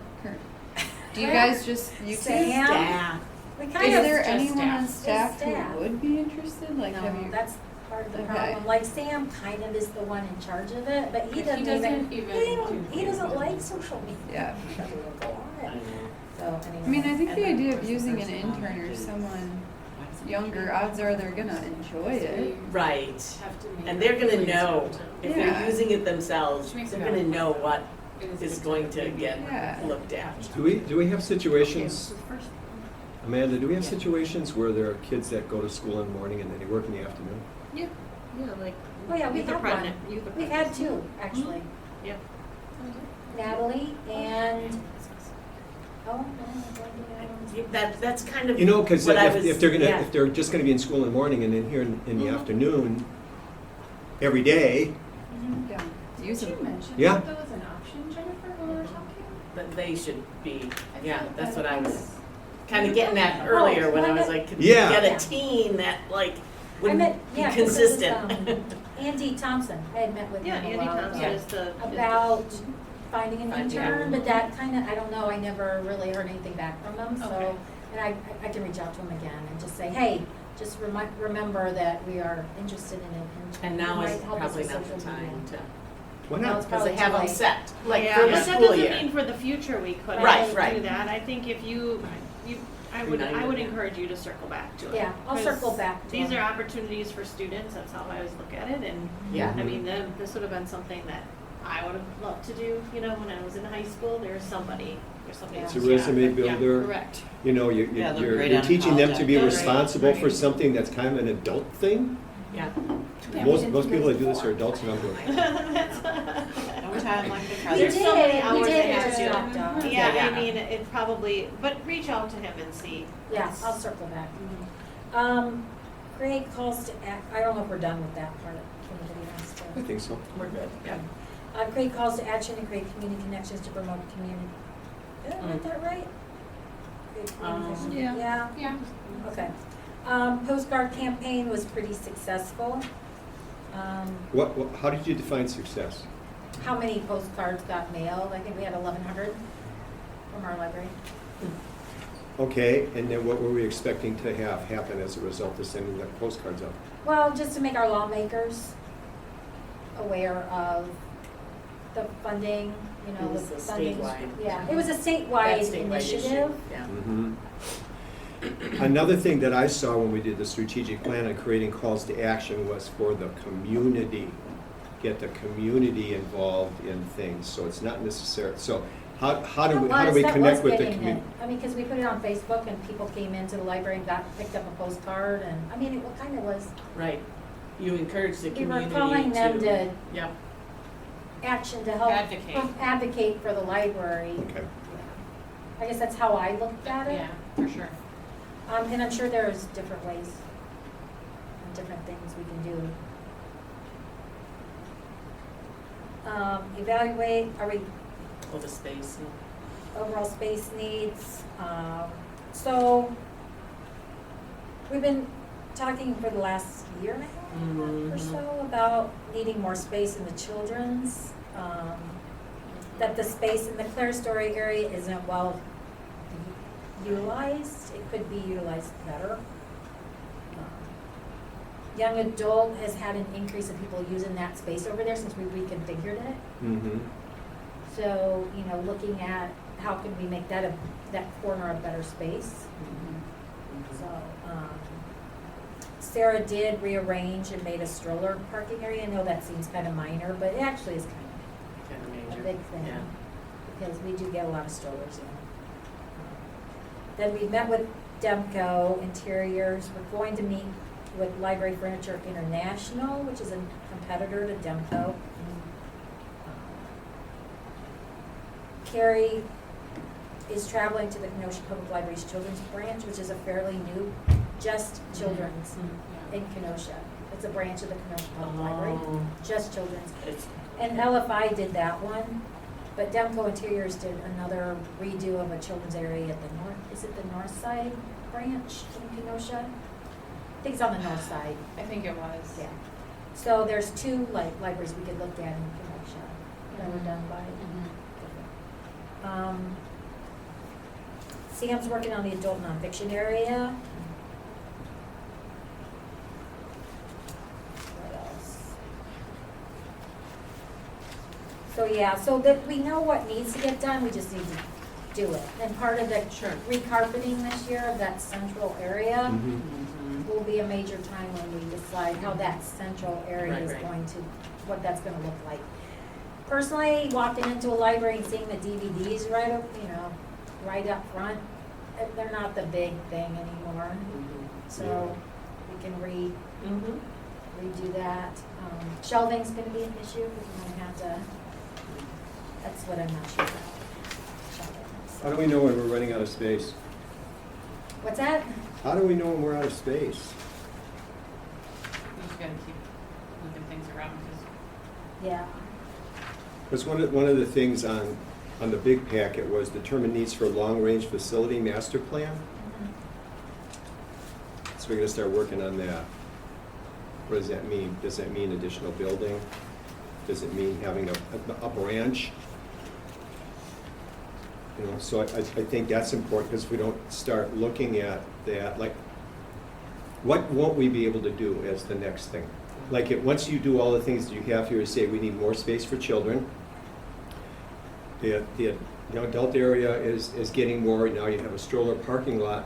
Do you Well, guys just YouTube? Sam, Staff. we Is kind of, there just anyone on staff. staff staff. who would be interested? Like, have no, you? that's part of the Okay. problem. Like Sam kind of is the one in charge of it, but he But doesn't even, he doesn't like social media. Yeah. He doesn't even go on I it. know. So anyway. I mean, I think And the then, idea of of course, using the an person on intern it or is- someone Why is it- younger, odds are they're gonna enjoy it. Right. Have to make And they're gonna it know, if Yeah. they're using it themselves, Which makes they're it gonna valuable. know what It is a going good to time. get Yeah. looked at. Do we have situations, First. Amanda, do we have Yeah. situations where there are kids that go to school in the morning and then they work in the afternoon? Yeah, like. Oh, yeah, we youth have apprentice- one. youth We've had apprentice. two, actually. Yep. Natalie and, oh, no, I'm blanking out. That's kind of You know, because what I was- if they're gonna, yeah. if they're just gonna be in school in the morning and then here in the Mhm. afternoon, every day, Yeah. Did Use you them. mention Yeah. that that was an option, Jennifer, when we were talking? That they should be, I yeah, felt that's that what I was was- kind of getting at earlier when I was like, could we Yeah. get Yeah. a team that like I would met, be yeah, 'cause it was, consistent? Andy Thompson, I had met with Yeah, him a Andy while Thompson ago. is the. About finding an Finding intern, out. but that kind of, I don't know, I never really heard anything back from them, so. Okay. And I can reach out to him again and just say, hey, just remember that we are interested in an intern. And You now might is help us probably with not the social media." time to, why No, not? it's because they probably have too them late. set, like Yeah, for the but that school doesn't year. mean for the future we couldn't Right, right. do that. I think if you, I would Remind them. encourage you to circle back to it. Yeah, I'll 'Cause circle back to These it. are opportunities for students, that's how I always look at it, and, Yeah. I mean, this would have been something that I would have loved to do, you know, when I was in high school, there's somebody It's a who's- resume yeah, builder. correct. You know, Yeah, look great you're on teaching them to be college. responsible for Right. something that's kind of an adult thing. Yeah. Most people that do this are adults, and I'm going, No time like the We present. There's so many did, we hours did, they it have just to do. dropped off. Yeah, Yeah. I mean, it probably, but reach out to him and see. Yeah, I'll circle back. Greg calls to act, I don't know if we're done with that part, if anybody wants to. I think so. We're good, yeah. Create calls to action and create community connections to promote community. Did I get that right? Create community Yeah. Yeah, Yeah. okay. Postcard campaign was pretty successful. What, how did you define success? How many postcards got mailed? I think we had 1,100 from our library. Okay, and then what were we expecting to have happen as a result of sending the postcards out? Well, just to make our lawmakers aware of the funding, you know, It was the a funding. statewide. Yeah, it was a That statewide statewide issue, initiative. Yeah. Mhm. Another thing that I saw when we did the strategic plan on creating calls to action was for the community. Get the community involved in things, so it's not necessary, so how do we That was connect with the getting community? it. I mean, because we put it on Facebook and people came into the library and picked up a postcard and, I mean, it kind of was, Right. You encourage the we were community to. calling them to Yep. action to help. Advocate. Advocate for the library. Okay. I guess that's how I looked at it. Yeah, for sure. And I'm sure there's different ways, and different things we can do. Evaluate, are we All the space. overall space needs? So, we've been talking for the last year and a half or Mhm. so about needing more space in the children's, that the space in the Claire Story area isn't well utilized. It could be utilized better. Young adult has had an increase of people using that space over there since we reconfigured it. Mm-hmm. So, you know, looking at how can we make that that corner a better space. So, Sarah did rearrange and made a stroller parking area. I know that seems kind of minor, but it actually is Kind of a major. big thing. Yeah. Because we do get a lot of strollers in. Then we met with Demco Interiors. We're going to meet with Library Furniture International, which is a competitor to Demco. Carrie is traveling to the Kenosha Public Library's Children's Branch, which is a fairly new, just children's in Kenosha. It's a branch of the Kenosha Public Library, Oh. just children's. It's, And LFI did that one, but Demco Interiors did another redo of a children's area at the north, is it the north side branch in Kenosha? I think it's on the north side, I think it was. yeah. So there's two libraries we could look at in Kenosha that were done by. Sam's working on the adult nonfiction area. What else? So yeah, so that we know what needs to get done, we just need to do it. And part of the Sure. recarpeting this year of that central area Mm-hmm. will be a major time when we decide how that central area Right, is right. going to, what that's gonna look like. Personally, walking into a library and seeing the DVDs right up, right up front, they're not the big thing anymore. So we can redo that. Shelving's gonna be an issue, because we're gonna have to, that's what I'm not sure about. Shelving. How do we know when we're running out of space? What's that? How do we know when we're out of space? We just gotta keep moving things around, because Yeah. Because one of the things on the big packet was determine needs for long-range facility master plan. So we're gonna start working on that. What does that mean? Does that mean additional building? Does it mean having a branch? So I think that's important, because if we don't start looking at that, like, what won't we be able to do as the next thing? Like, once you do all the things that you have here to say, we need more space for children. The adult area is getting more, now you have a stroller parking lot,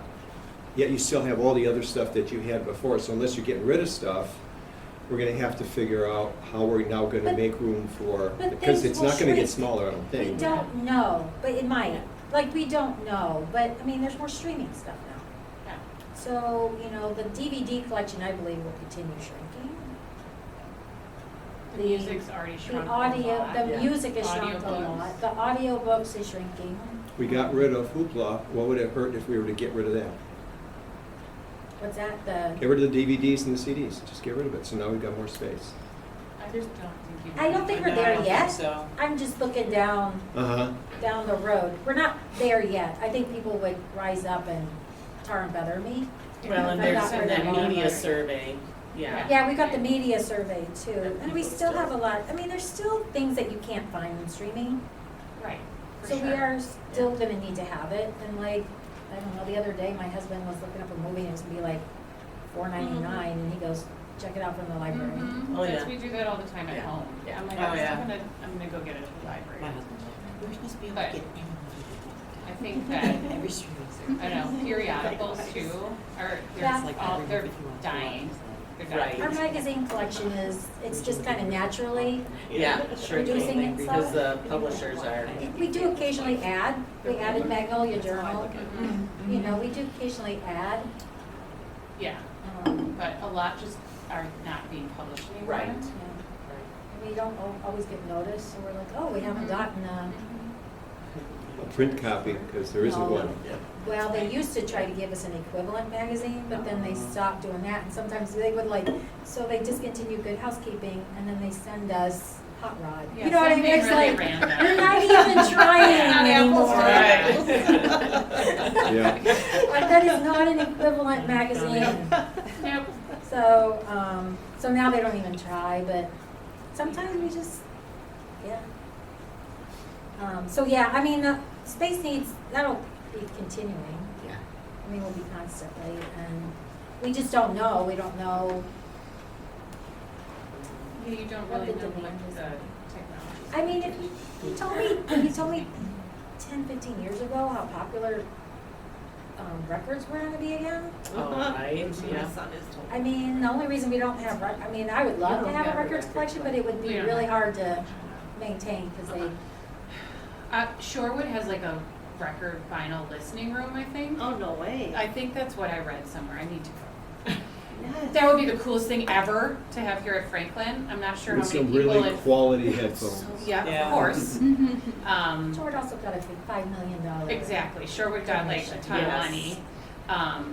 yet you still have all the other stuff that you had before. So unless you're getting rid of stuff, we're gonna have to figure out how we're now gonna But- make room for, but because things it's will not gonna get shrink. smaller, I don't We think. don't know, but it might. Like, we don't know, but, I mean, there's more streaming stuff now. yeah. So, the DVD collection, I believe, will continue shrinking. The music's already shrunk The a audio, lot. the Yeah. music has shrunk a Audiobooks. lot. The audiobooks is shrinking. We got rid of Hoopla, what would it hurt if we were to get rid of that? What's that, Get rid of the DVDs and the CDs, just get rid of it, so now we've got more space. I just don't think you. I don't think No, we're I there don't think yet. so. I'm just looking down Uh-huh. the road. We're not there yet. I think people would rise up and tar and feather me. well, and I'm there's not that really media on. survey, yeah. Yeah, we got the media survey too, And and we people still still- have a lot, I mean, there's still things that you can't find in streaming. Right, for So we sure. are still gonna need to have it, and like, I don't know, the other day, my husband was looking up a movie and it was gonna be like $4.99, and he goes, check it out from the library. Mhm. Oh, That's- yeah. we do that all the time at Yeah. home. Yeah. I'm like, Oh, yeah. I'm gonna go get it at the library. My husband's like, we're supposed to be able But- to get I think that, every streaming service. I don't know, periodicals too, are, Yeah. they're dying. They're dying. Right. Our magazine collection it's just kinda naturally, Yeah, Reducing shrinking, it because some. the publishers are, we do occasionally add, we added Magnolia Journal, Mhm. we do occasionally add. Yeah, but a lot just are not being published anymore. Right. Yeah. We don't always get noticed, so we're like, oh, we haven't gotten A print copy, because there isn't No. one. well, they used to try to give us an equivalent magazine, but then they stopped doing that, and sometimes they would so they discontinued Good Housekeeping, and then they send us Hot Rod. Yeah, You know what I mean? something It's really like, random. you're not even trying Not apples anymore. to Yeah. That is not an equivalent magazine. Nope. So now they don't even try, but sometimes we just, yeah. So yeah, I mean, the space needs, that'll be continuing. yeah. I mean, we'll be constantly, and we just don't know. We don't know Yeah, you don't what really the know what demand is. the technology is. I mean, if you told me 10, 15 years ago how popular records were gonna be again, Oh, right, My yeah. son is told. I mean, the only reason we don't have, I mean, I would love to have a records collection, but it would be We don't really have- hard to maintain, cause they, Shorewood has like a record vinyl listening room, I think. Oh, no way. I think that's what I read somewhere. I need to go. Yes. That would be the coolest thing ever to have here at Franklin. I'm not sure With how many some people really it. quality headphones. Yeah, Yeah. of course. George also got a $5 million. Exactly. Shorewood got like a ton of Yes. money. Wow.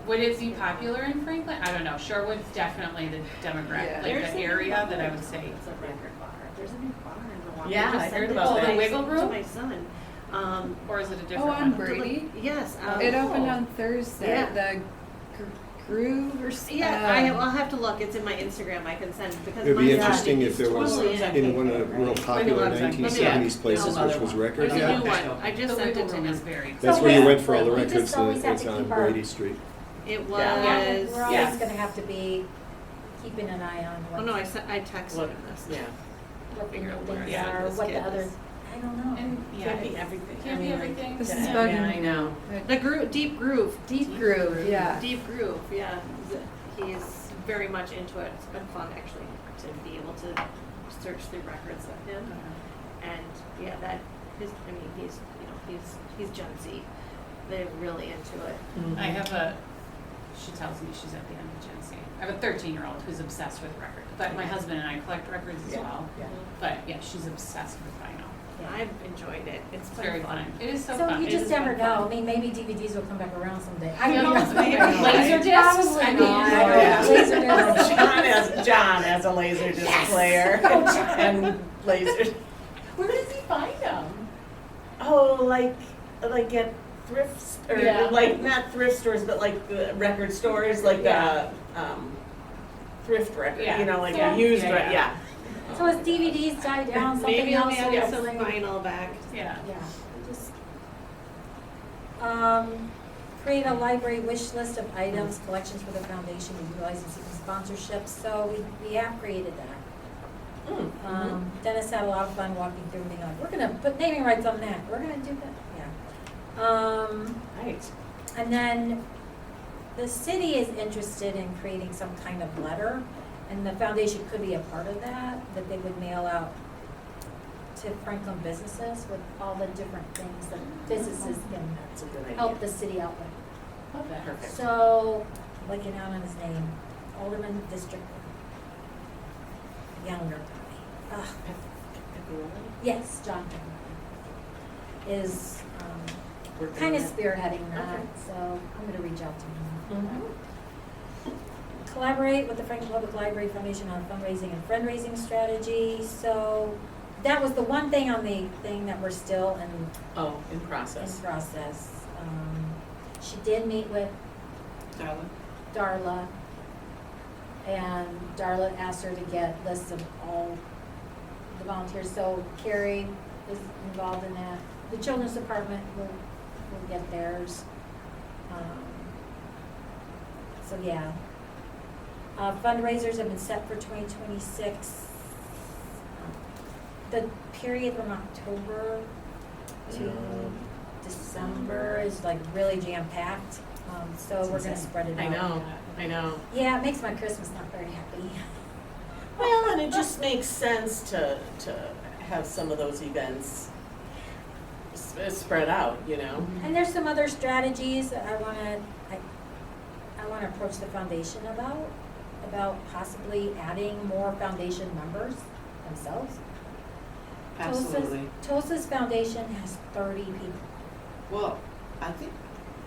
Would it be popular in Franklin? I don't know. Shorewood's definitely the demographic, Yeah. like There's the a area new that I bar. would say. It's a record bar. There's a new bar in Milwaukee. Yeah, just I sent heard it about to that. my- The Wiggle Room? To my son. Or is it a different Oh, on one? Brady? Yes. It opened on Thursday, Yeah. the Groove or something. Yeah, I'll have to look. It's in my Instagram. I can send because It'd my be son interesting is if there was totally into in one of the real popular Wiggle Room's 1970s like- places, Yeah. which was record. There's a Yeah. new one. I just The sent Wiggle it to Room him. is very. That's So where you yeah, went for all the we records just always have that's to on keep our- Brady Street. It was. Yeah. We're always Yes. gonna have to be keeping an eye on Oh no, I what texted What- him this. Yeah. the figure new out where things it's are, at, this what the kid other, is. I don't know. And yeah, Can't be it's- everything. Can't be I mean, everything. This is Yeah, bugging I me. know. The Deep Groove. Deep Groove, yeah. Deep Groove, yeah. He's very much into it. It's been fun actually to be able to search through records with him. And yeah, he's Gen Z. They're really into it. I have she tells me she's at the end of Gen Z. I have a 13-year-old who's obsessed with records. But my husband and I collect records as Yeah. well. Yeah. But yeah, she's obsessed with vinyl. I've enjoyed it. It's It's been very fun. fun. It is so So fun. you It just is never fun. know, I mean, maybe DVDs will come back around someday. I You don't know, know. laser discs? Probably I mean, not. yeah. Laser discs. John has a laser disc player and laser. Where does he find them? Oh, like at thrifts or Yeah. like not thrift stores, but like the record stores, like Yeah. the thrift record. Yeah. You know, like Yeah. a used Yeah, record. yeah. Yeah. So as DVDs die down, something Maybe else I'll will get some bring- vinyl back. Yeah. Yeah, we just, create a library wish list of items, collections for the foundation, we utilize and seeking sponsorships, so we have created that. Mm. Dennis had a lot of fun walking through, being like, we're gonna put naming rights on that, we're gonna do that, yeah. Right. And then the city is interested in creating some kind of letter, and the foundation could be a part of that they would mail out to Franklin businesses with all the different things that businesses can That's a good idea. help the city out with. Love that. Perfect. So, like it out on his name, Alderman District Younger guy. Yes, John Pepperell is Working kind of on that. spearheading that, Okay. so I'm gonna reach out to him. Mhm. Collaborate with the Franklin Public Library Foundation on fundraising and fundraising strategy. So that was the one thing on the thing that we're still in Oh, in process. process. She did meet with Darla, and Darla asked her to get lists of all the volunteers. So Carrie is involved in that. The Children's Department will get theirs. So yeah. Fundraisers have been set for 2026. The period from October to December is like really jam-packed, so we're gonna spread it out. I know. Yeah, it makes my Christmas not very happy. Well, and it just makes sense to have some of those events spread out, you know? And there's some other strategies that I wanna approach the foundation about possibly adding more foundation members themselves. Tosa's foundation has 30 people. Well, I think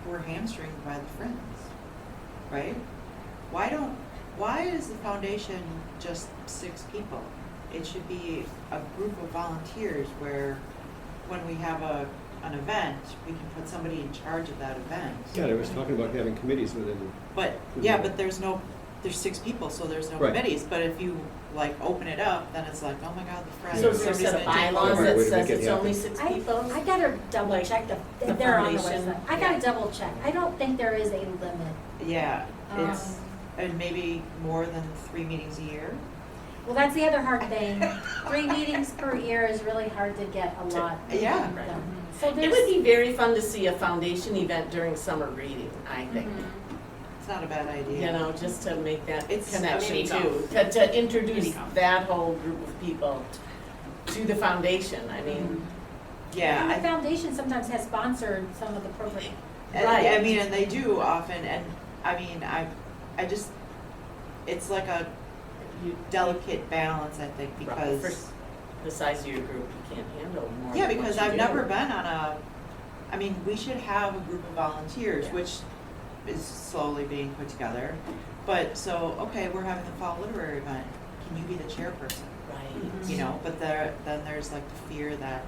we're hamstringed by the Friends, right? Why is the foundation just 6 people? It should be a group of volunteers where when we have an event, we can put somebody in charge of that event. Yeah, they was talking about having committees within. But, but there's 6 people, so there's no Right. committees, but if you like open it up, then it's like, oh my God, the Friends. So is there a set of somebody's gonna take bylaws over. that Way to says make it it's only happen. 6 people? I gotta double Like check the they're on the foundation? website. I gotta double check. I don't think there is a limit. Yeah, it's, Um, and maybe more than 3 meetings a year. Well, that's the other hard thing. 3 meetings per year is really hard to get a lot Yeah. done. So It would there's, be very fun to see a foundation event during summer reading, I think. It's not a bad idea. You know, just to make that It's- connection There you go. too, to There introduce you go. that whole group of people to the foundation, I mean, Yeah, the foundation sometimes has sponsored some of the programs. I mean, and they do often, and I mean, I just, it's like a delicate balance, I think, because. for the size of your group, you can't handle more Yeah, than what because you I've do. never been on I mean, we should have a group of volunteers, Yeah. which is slowly being put together. But, so, okay, we're having the fall literary event, can you be the chairperson? Right. You know, but then there's like the fear that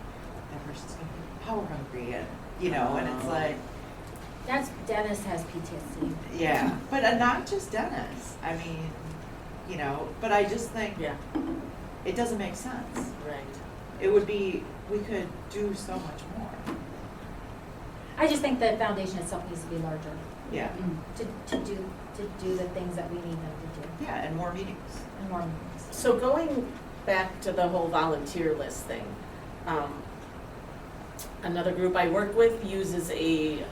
that person's gonna be power hungry and, you know, and it's Oh. like, That's, Dennis has PTSD. yeah, but not just Dennis, I mean, you know, but I just think Yeah, it doesn't make sense. right. It would be, we could do so much more, I just think the foundation itself needs to be larger yeah, to do the things that we need them to do yeah, and more meetings. and more meetings. So going back to the whole volunteer list thing, another group I work with uses a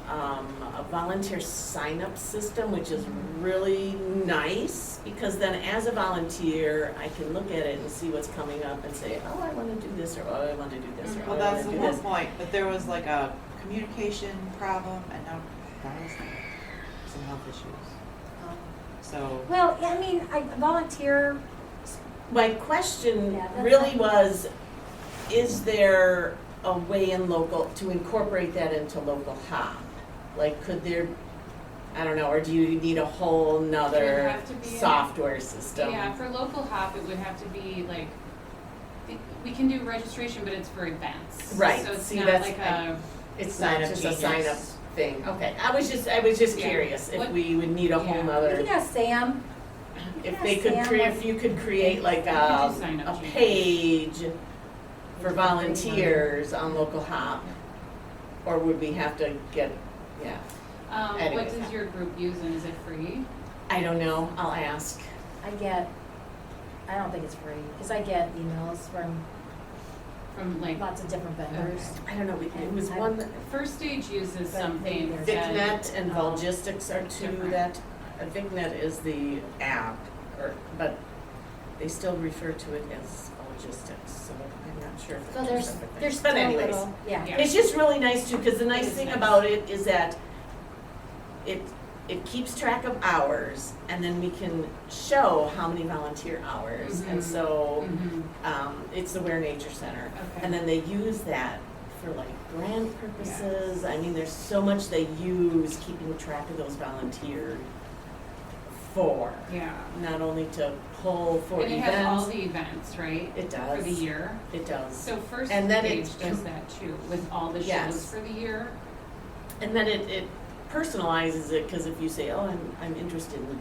volunteer sign-up system, which is really nice, because then as a volunteer, I can look at it and see what's coming up and say, oh, I wanna do this, or oh, I wanna do this, or oh, Well, I that's wanna the do whole this. point, but there was like a communication problem and now that is some health issues, so. Well, I mean, I volunteer, My question Yeah, that's really not- was, is there a way in local, to incorporate that into local hop? Like, could there, I don't know, or do you need a whole It nother would have to be- software system? Yeah, for local hop, it would have to be like, we can do registration, but it's for events. Right, So it's see, not that's- like a, It's not Sign-up just a genius. sign-up thing, okay, I was just Yeah. curious if What- we would need a whole Yeah. you nother, can ask Sam. if Yeah, they could Sam, create, like- if you could create like We could do sign-up a genius. page for volunteers on local hop, or would we have to get, yeah, what Anyways. does your group use and is it free? I don't know, I'll ask. I don't think it's free, because I get emails from From like, lots of different vendors. I don't know, it was And one, First Stage uses But something maybe that. VicNet and Volgistics are two Different. that, VicNet is the app, but they still refer to it as Volgistics, so I'm not sure if So it's there's separate things. there's But still a anyways, little, yeah. Yeah. it's just really nice too, because the nice It is thing nice. about it is that it keeps track of hours, and then we can show how many volunteer hours, and Mhm. so, Mhm. it's the Ware Nature Center. Okay. And then they use that for like grant purposes, I mean, there's so much they use keeping track of those volunteers for, Yeah. not only to pull for And it has all events, the events, right? it does. For the year. It does. So First And then Stage it- does that too, with all the Yes. shows for the year. And then it personalizes it, because if you say, oh, I'm interested in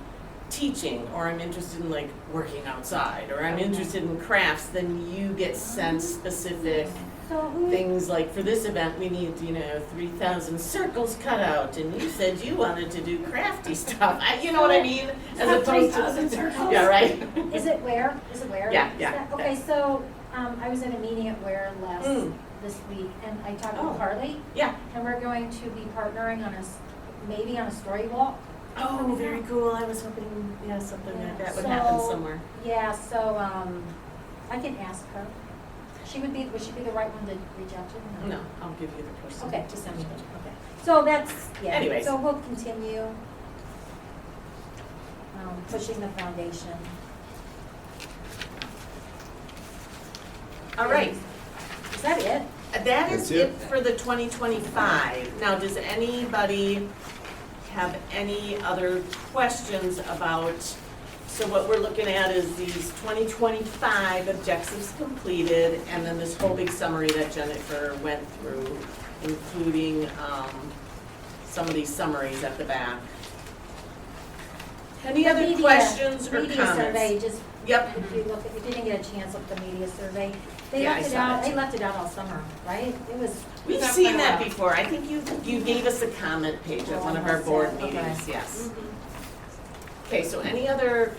teaching, or I'm interested in like working outside, or I'm Okay. interested in crafts, then you get sent specific So who, things like, for this event, we need, 3,000 circles cut out, and you said you wanted to do crafty stuff, you know what I mean? As Have opposed to 3,000 circles? Yeah, right? is it where? Is it where? Yeah, Is yeah, that- Okay, so, I was at a meeting at Ware Mm. this week, and I talked Oh. with Harley, Yeah. and we're going to be partnering on maybe on a story walk. Oh, very cool, I was hoping, yeah, something like Yeah, that would happen so- somewhere. Yeah, so, I can ask her. Would she be the right one to reach out to? No, I'll give you the person. Okay, just send me the, okay. So that's, yeah, Anyways. so we'll continue, pushing the foundation. All right. Is that it? That is That's it. it for the 2025. Now, does anybody have any other questions about, so what we're looking at is these 2025 objectives completed, and then this whole big summary that Jennifer went through, including some of these summaries at the back. Any The other media- questions or Media survey, comments? just, Yep. if you look, if you didn't get a chance, look at the media survey. They Yeah, I left it saw out, it. they left it out all summer, right? It was, We've That's seen been that a while. before. I think you gave us a comment page at one of our board Okay. meetings, yes. Okay, so any other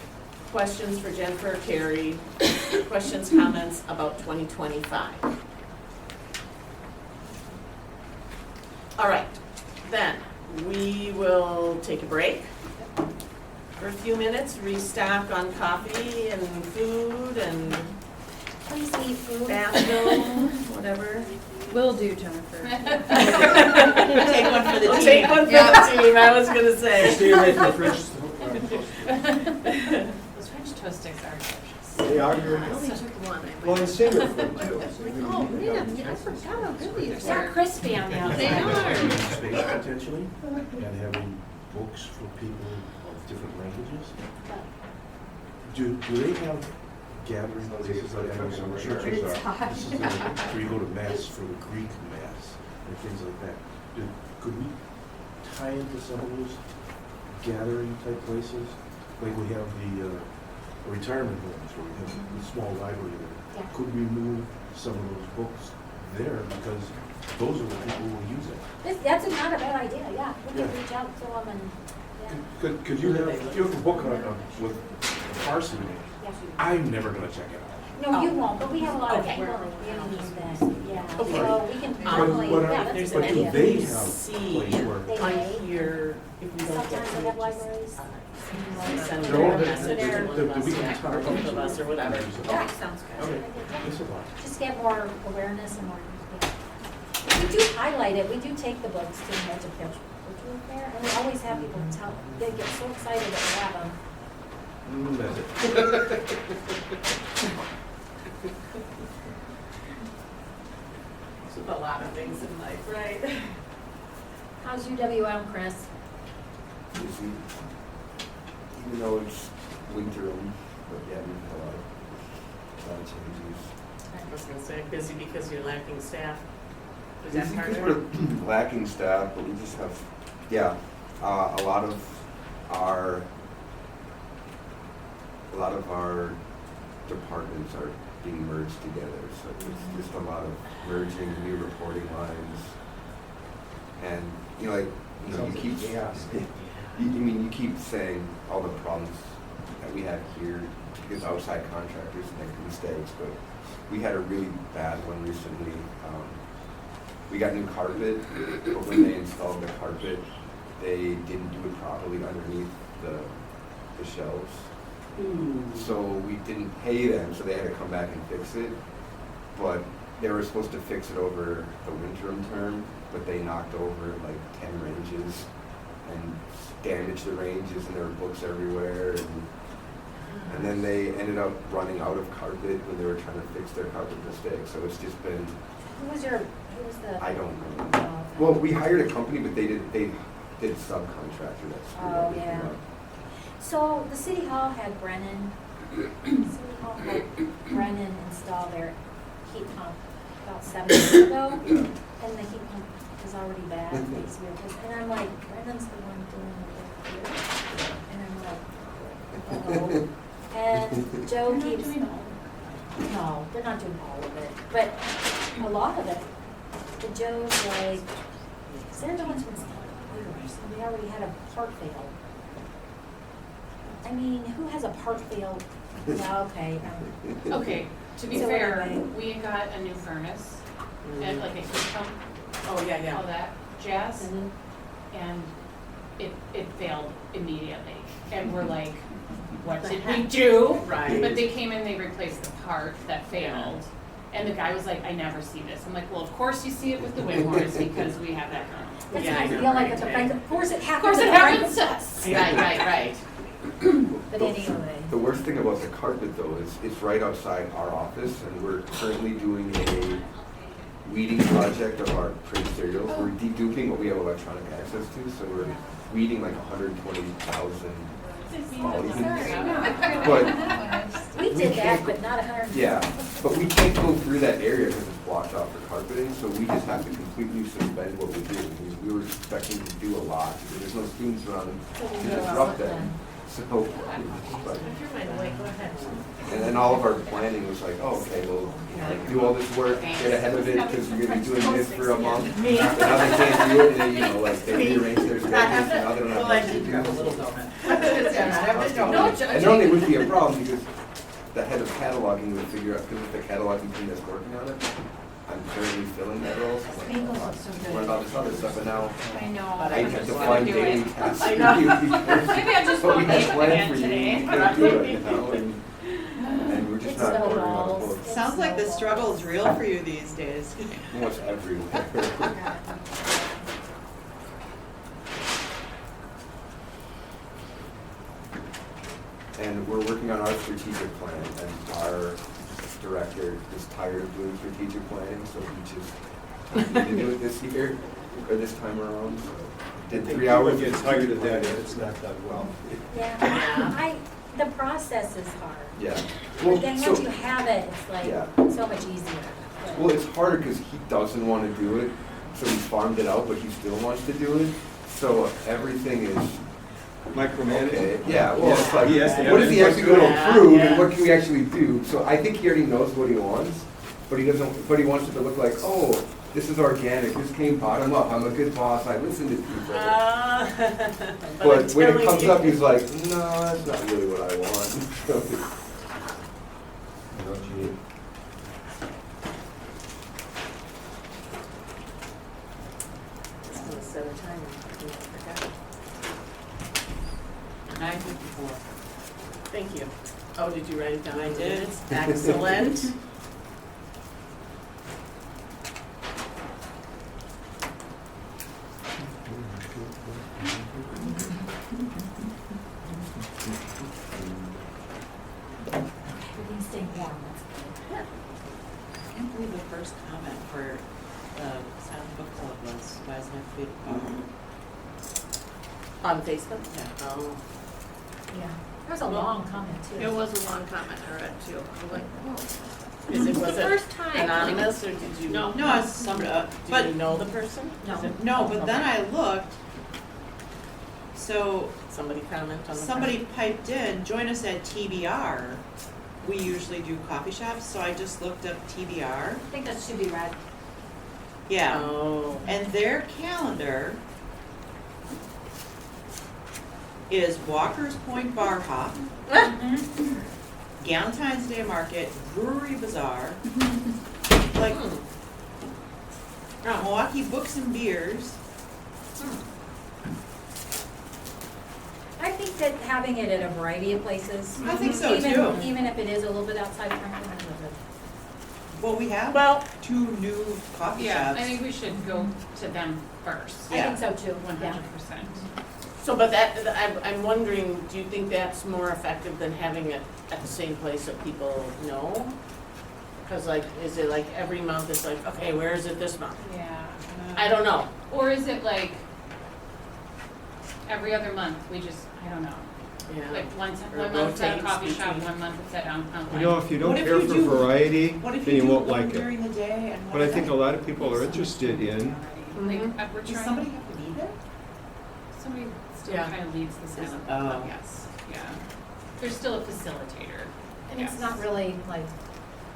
questions for Jennifer or Carrie? Questions, comments about 2025? All right, then, we will take a break for a few minutes, restock on coffee and food and Please eat food. bath bill, whatever. Will do, Jennifer. Take one for the We'll team. take one for the team, I was gonna say. Stay away from the fridge. Those French toast sticks are delicious. They are I good. only took one. Well, and similar food too. Oh, man, I forgot how good these They're were. crispy on the outside. They are. Space potentially, and having books for people of different languages. Do they have gathering places like I know some churches It's are? hot. This is where you go to mass for the Greek mass and things like that. Could we tie into some of those gathering type places? Like we have the retirement homes where we have the small library there. Yeah. Could we move some of those books there because those are the people who use it? That's not a bad idea, yeah. We Yeah. can reach out to them and, yeah. Could you have a book on with Farsi? Yeah. I'm never gonna check it out. No, you won't, but we have a lot of Okay. people that really need that, yeah. Okay. So we can But- probably, but yeah, that's There's a an good do idea. they have NBC place where? They on may. here, if we don't get Sometimes they to have it, libraries. just send They're them all a the- message to one the- of the us, weekend or both of us, or whatever. Yeah. Sounds good. Okay, that's a lot. Just get more awareness and more, yeah. We do highlight it, we do take the books to the Cultural Fair, and we always have people tell, they get so excited that we have them. That's it. It's a lot of things in life, right? How's UWM, Chris? Busy. Even though it's winter, but yeah, we've had a lot of changes. I was gonna say, busy because you're lacking staff. Is that Busy part of because it? we're lacking staff, but we just have, yeah, a lot of our departments are being merged together, so it's just a lot of merging new reporting lines. And, you know, like, you keep, you keep saying all the problems that we have here because outside contractors make mistakes, but we had a really bad one recently. We got new carpet, but when they installed the carpet, they didn't do it properly underneath the shelves. So we didn't pay them, so they had to come back and fix it. But they were supposed to fix it over the winter term, but they knocked over like 10 ranges and damaged the ranges, and there were books everywhere. And then they ended up running out of carpet when they were trying to fix their carpet mistake. So it's just been, Who was the? I don't know. Oh, okay. Well, we hired a company, but they did subcontractor that screwed Oh, everything yeah. up. So the city hall had Brennan install their heat pump about 7 years ago. And the heat pump was already bad, basically. And I'm like, Brennan's the one doing the work here. And I'm like, uh-oh. And Joe You're not keeps, doing all no, they're not doing all of it, but a lot of it. And Joe's like, Sarah wants to install boilers, and we already had a part fail. I mean, who has a part fail? Yeah, okay. Okay, to be So fair, anyway. we got a new furnace and like a heat pump, Oh, yeah, all yeah. that jazz, Mhm. and it failed immediately. And we're like, what did we do? Right. But they came in, they replaced the part that failed. And the guy was like, I never see this. I'm like, well, of course you see it with the Whitmores because we have that going. That's Yeah, I nice, know, feel like right, it's a right. Frank, of course it Of happens. course it at a Frank- happens to us. Right, right. But anyway, The worst thing about the carpet though is it's right outside our office, and we're currently doing a weeding project of our print serials. We're deduping what we have electronic access to, so we're weeding like 120,000 But we did that, but not 100. yeah, but we can't go through that area because it's blocked off for carpeting, so we just have to completely suspend what we do. We were expecting to do a lot because there's no students around So we to do a lot disrupt then. them. So, but, If you're mind away, go ahead. and then all of our planning was like, oh, okay, we'll like, do all this work, get ahead of it, because we're gonna be doing this for a month. And now they can't do it, and then, you know, like, they rearrange their schedules, and now they don't have Well, much I to did do. grab a little donut. don't. No I judging. don't think it would be a problem because the head of cataloging would figure out, because it's the cataloging team that's working on it. I'm currently filling that role. So I'm Bagels like, look so good. what about this other stuff? And now I know. But I I have just to wanna find do daily it. tasks I for know. you. because Maybe I just what we won't had eat planned again for you, today. we couldn't do it, you know, and we're just It's not ordering on the snowballs. books. Sounds like the struggle is real for you these days. Almost everywhere. And we're working on our strategic plan, and our director is tired of doing strategic planning, so he just told me to do it this year, or this time around, so. Did I think 3 hours. people get tired of that if it's not done well. Yeah, the process is hard. Yeah. But then so- once you have it, it's like Yeah. so much easier. But- Well, it's harder because he doesn't want to do it, so he farmed it out, but he still wants to do it. So everything is, Micromanaging. okay, yeah, well, it's like, He has to have what is he input actually to going it. to approve Yeah. and what can we actually do? So I think he already knows what he wants, but he doesn't, but he wants it to look like, oh, this is organic, this came bottom up, I'm a good boss, I listen to people. But But when it until comes you- up, he's like, no, that's not really what I want. So, You know what you need? I'll set a timer. I forgot. 9:54. Thank you. Oh, did you write it down? I did. Excellent. Everything's staying warm, that's good. I can't believe the first comment for the Silent Book Club was, why doesn't it have to be On Facebook? Yeah. Oh. Yeah, that was a long comment too. It was a long comment I read too. I was like, oh. Is it, It's was the it first time. anonymous or did you? No. No, it's some, Do but, you know the person? No. Is it- no, but then Okay. I looked, so Somebody comment on the. somebody piped in, join us at TBR. We usually do coffee shops, so I just looked up TBR. I think that should be read. Yeah, Oh. and their calendar is Walker's Point Bar Hop, Galentine's Day Market, Brewery Bazaar, like, Milwaukee Books and Beers. I think that having it at a variety of places. I think so, even- too. Even if it is a little bit outside of Franklin, I love it. Well, we have Well, 2 new coffee Yeah, shops. I think we should go to them first, I Yeah. think so too, one yeah. hundred percent. so but I'm wondering, do you think that's more effective than having it at the same place that people know? Cause like, is it like every month it's like, okay, where is it this month? Yeah. I don't know. Or is it like every other month, we just, I don't know, Yeah. like one Or month it's at a rotates coffee shop, between- one month it's at downtown. You know, if you don't What if care you for do- variety, What if then you you do won't one like it. during the day and one But I at think a night? lot of people are interested in, Like, Mhm. we're Does trying, somebody have to be there? somebody still Yeah. kind of leads the silent Oh. club, yes, yeah. There's still a facilitator. And it's Yes. not really like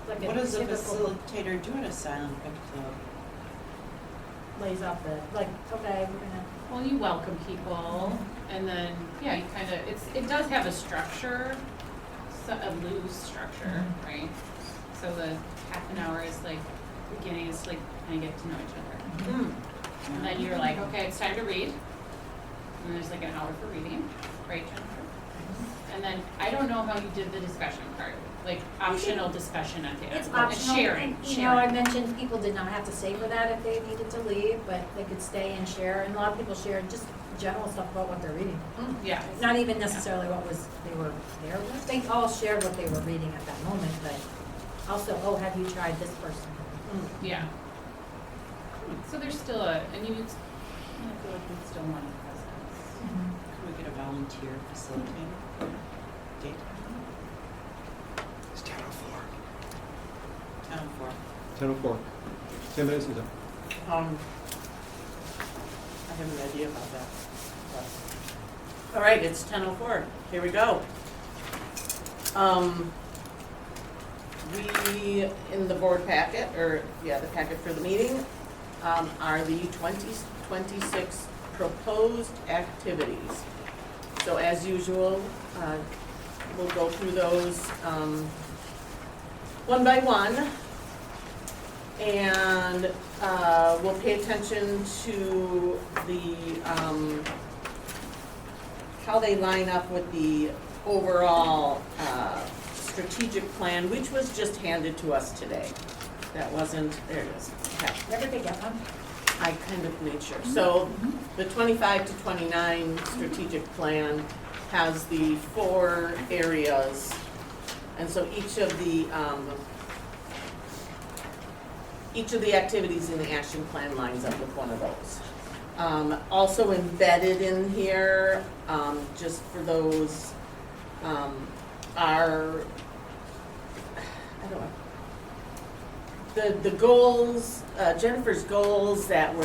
a What does a typical facilitator do at a silent book club? lays out the, like, okay, we're gonna. Well, you welcome people, and then, yeah, you kind of, it does have a structure, a loose structure, right? So the half an hour is like, beginning is like, kind of get to know each other. Mm. And then you're like, okay, it's time to read. And there's like an hour for reading, right, Jennifer? And then, I don't know how you did the discussion part, like optional discussion at the end. It's And optional, sharing, and, you know, I sharing. mentioned people did not have to stay for that if they needed to leave, but they could stay and share, and a lot of people shared just general stuff about what they're reading. Yeah, Not even necessarily what they were there with, they all shared what they were reading at that moment, but also, oh, have you tried this person? yeah. So there's still and you, I feel like we still want a presence. Could we get a volunteer facilitator? Daytime? it's 10:04. 10:04. 10:04. 10 minutes is up. I have an idea about that. but- All right, it's 10:04. Here we go. We, in the board packet, or, yeah, the packet for the meeting, are the 2026 proposed activities. So as usual, we'll go through those one by one. And we'll pay attention to the, how they line up with the overall strategic plan, which was just handed to us today. That wasn't, there it is. Okay. Never did get one. I kind of made sure. So the 25 to 29 strategic plan has the 4 areas. And so each of the activities in the action plan lines up with one of those. Also embedded in here, just for those, are, I don't know, the goals, Jennifer's goals that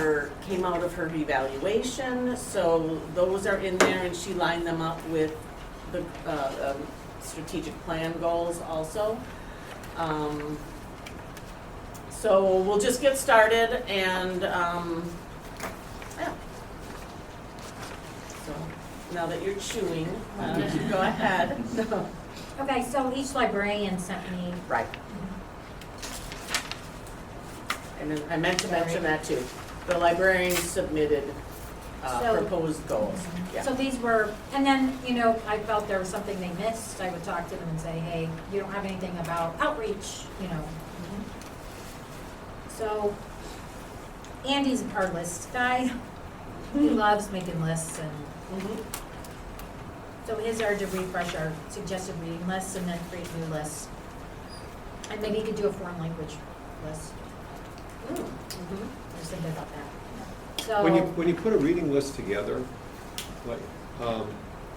came out of her evaluation, so those are in there, and she lined them up with the strategic plan goals also. So we'll just get started, and yeah. So now that you're chewing, go ahead. Okay, so each librarian sent me. Right. And then I meant to mention that too. The librarians submitted So- proposed goals. Yeah. So these were, and then, you know, I felt there was something they missed, I would talk to them and say, hey, you don't have anything about outreach, you know. So Andy's our list guy. He loves making lists, and Mhm. so his are to refresh our suggested reading lists and then create new lists. And maybe you could do a foreign language list. Mhm. I was thinking about that. So. When you put a reading list together, like, are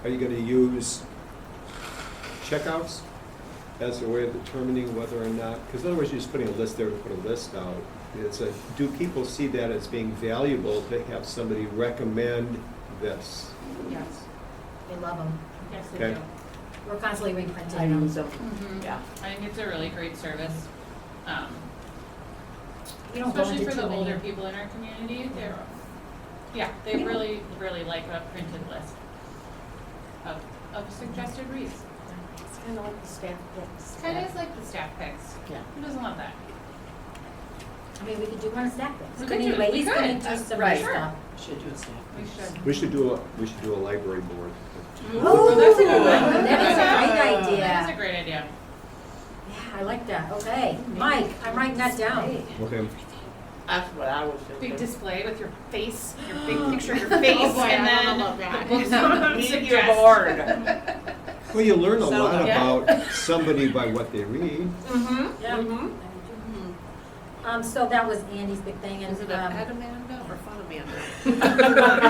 you gonna use checkouts as a way of determining whether or not, because otherwise you're just putting a list there to put a list out. Do people see that as being valuable to have somebody recommend this? Yes. They love them. Yes, they Okay. do. We're constantly reprinting I them. use them, Mhm. yeah. I think it's a really great service. You don't go Especially into for too the older many. people in our community, they really, really like a printed list of suggested reads. It's kind of like the staff picks. It's kind of like the staff picks. Yeah. Who doesn't love that? I mean, we could do one of stack We picks. could do- Anyway, we he's gonna could. do some Right. new stuff. Should do a staff. We should. We should do a library board. Oh, that's a good one. that is a great idea. That is a great idea. Yeah, I like that. Okay, Mike, I'm writing that down. Okay. That's what I was Big thinking. display with your face, your big picture of your face, Oh boy, and I then love that. the books Need your suggest. board. Well, you learn a So, lot yeah. about somebody by what they read. Mm-hmm. Yeah. Mm-hmm. So that was Andy's big thing, and Is it a Ed Amanda or Fun Amanda?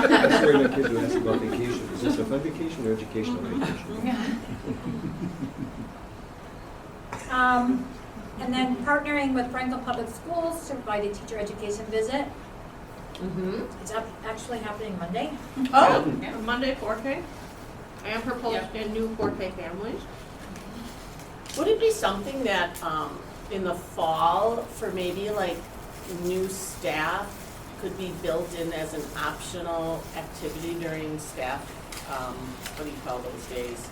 That's where my kids would ask about vacation. Is this a fun vacation or educational vacation? and then partnering with Franklin Public Schools to provide a teacher education visit. Mm-hmm. It's actually happening Monday. Oh, Yeah. Monday, 4K. I am proposing new 4K families. would it be something that, in the fall, for maybe like new staff, could be built in as an optional activity during staff, what do you call those days?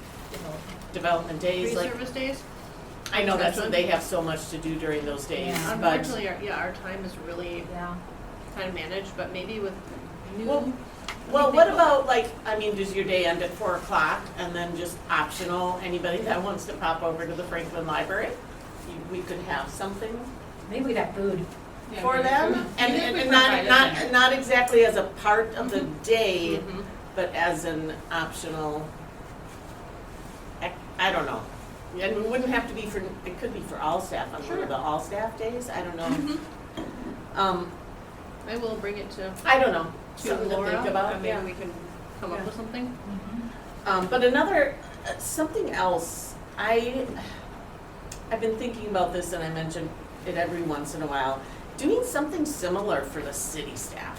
Development days, like, Pre-service days. I know that's, they have so much to do during those days, Yeah. but. Unfortunately, our time is really Yeah. kind of managed, but maybe with new. Well, what about like, I mean, does your day end at 4 o'clock and then just optional, anybody that wants to pop over to the Franklin Library? We could have something Maybe we'd have food. Yeah, for we- them? And, even if we and provided not dinner. not exactly as a part of the day, Mhm. but as an optional, I don't know. And it wouldn't have to be for, it could be for all staff, on one of the all staff days, I don't know. I will bring it to I don't know, something to Laura, think about, and yeah. maybe we can come up Yeah. with something. But another, something else, I've been thinking about this and I mention it every once in a while, doing something similar for the city staff.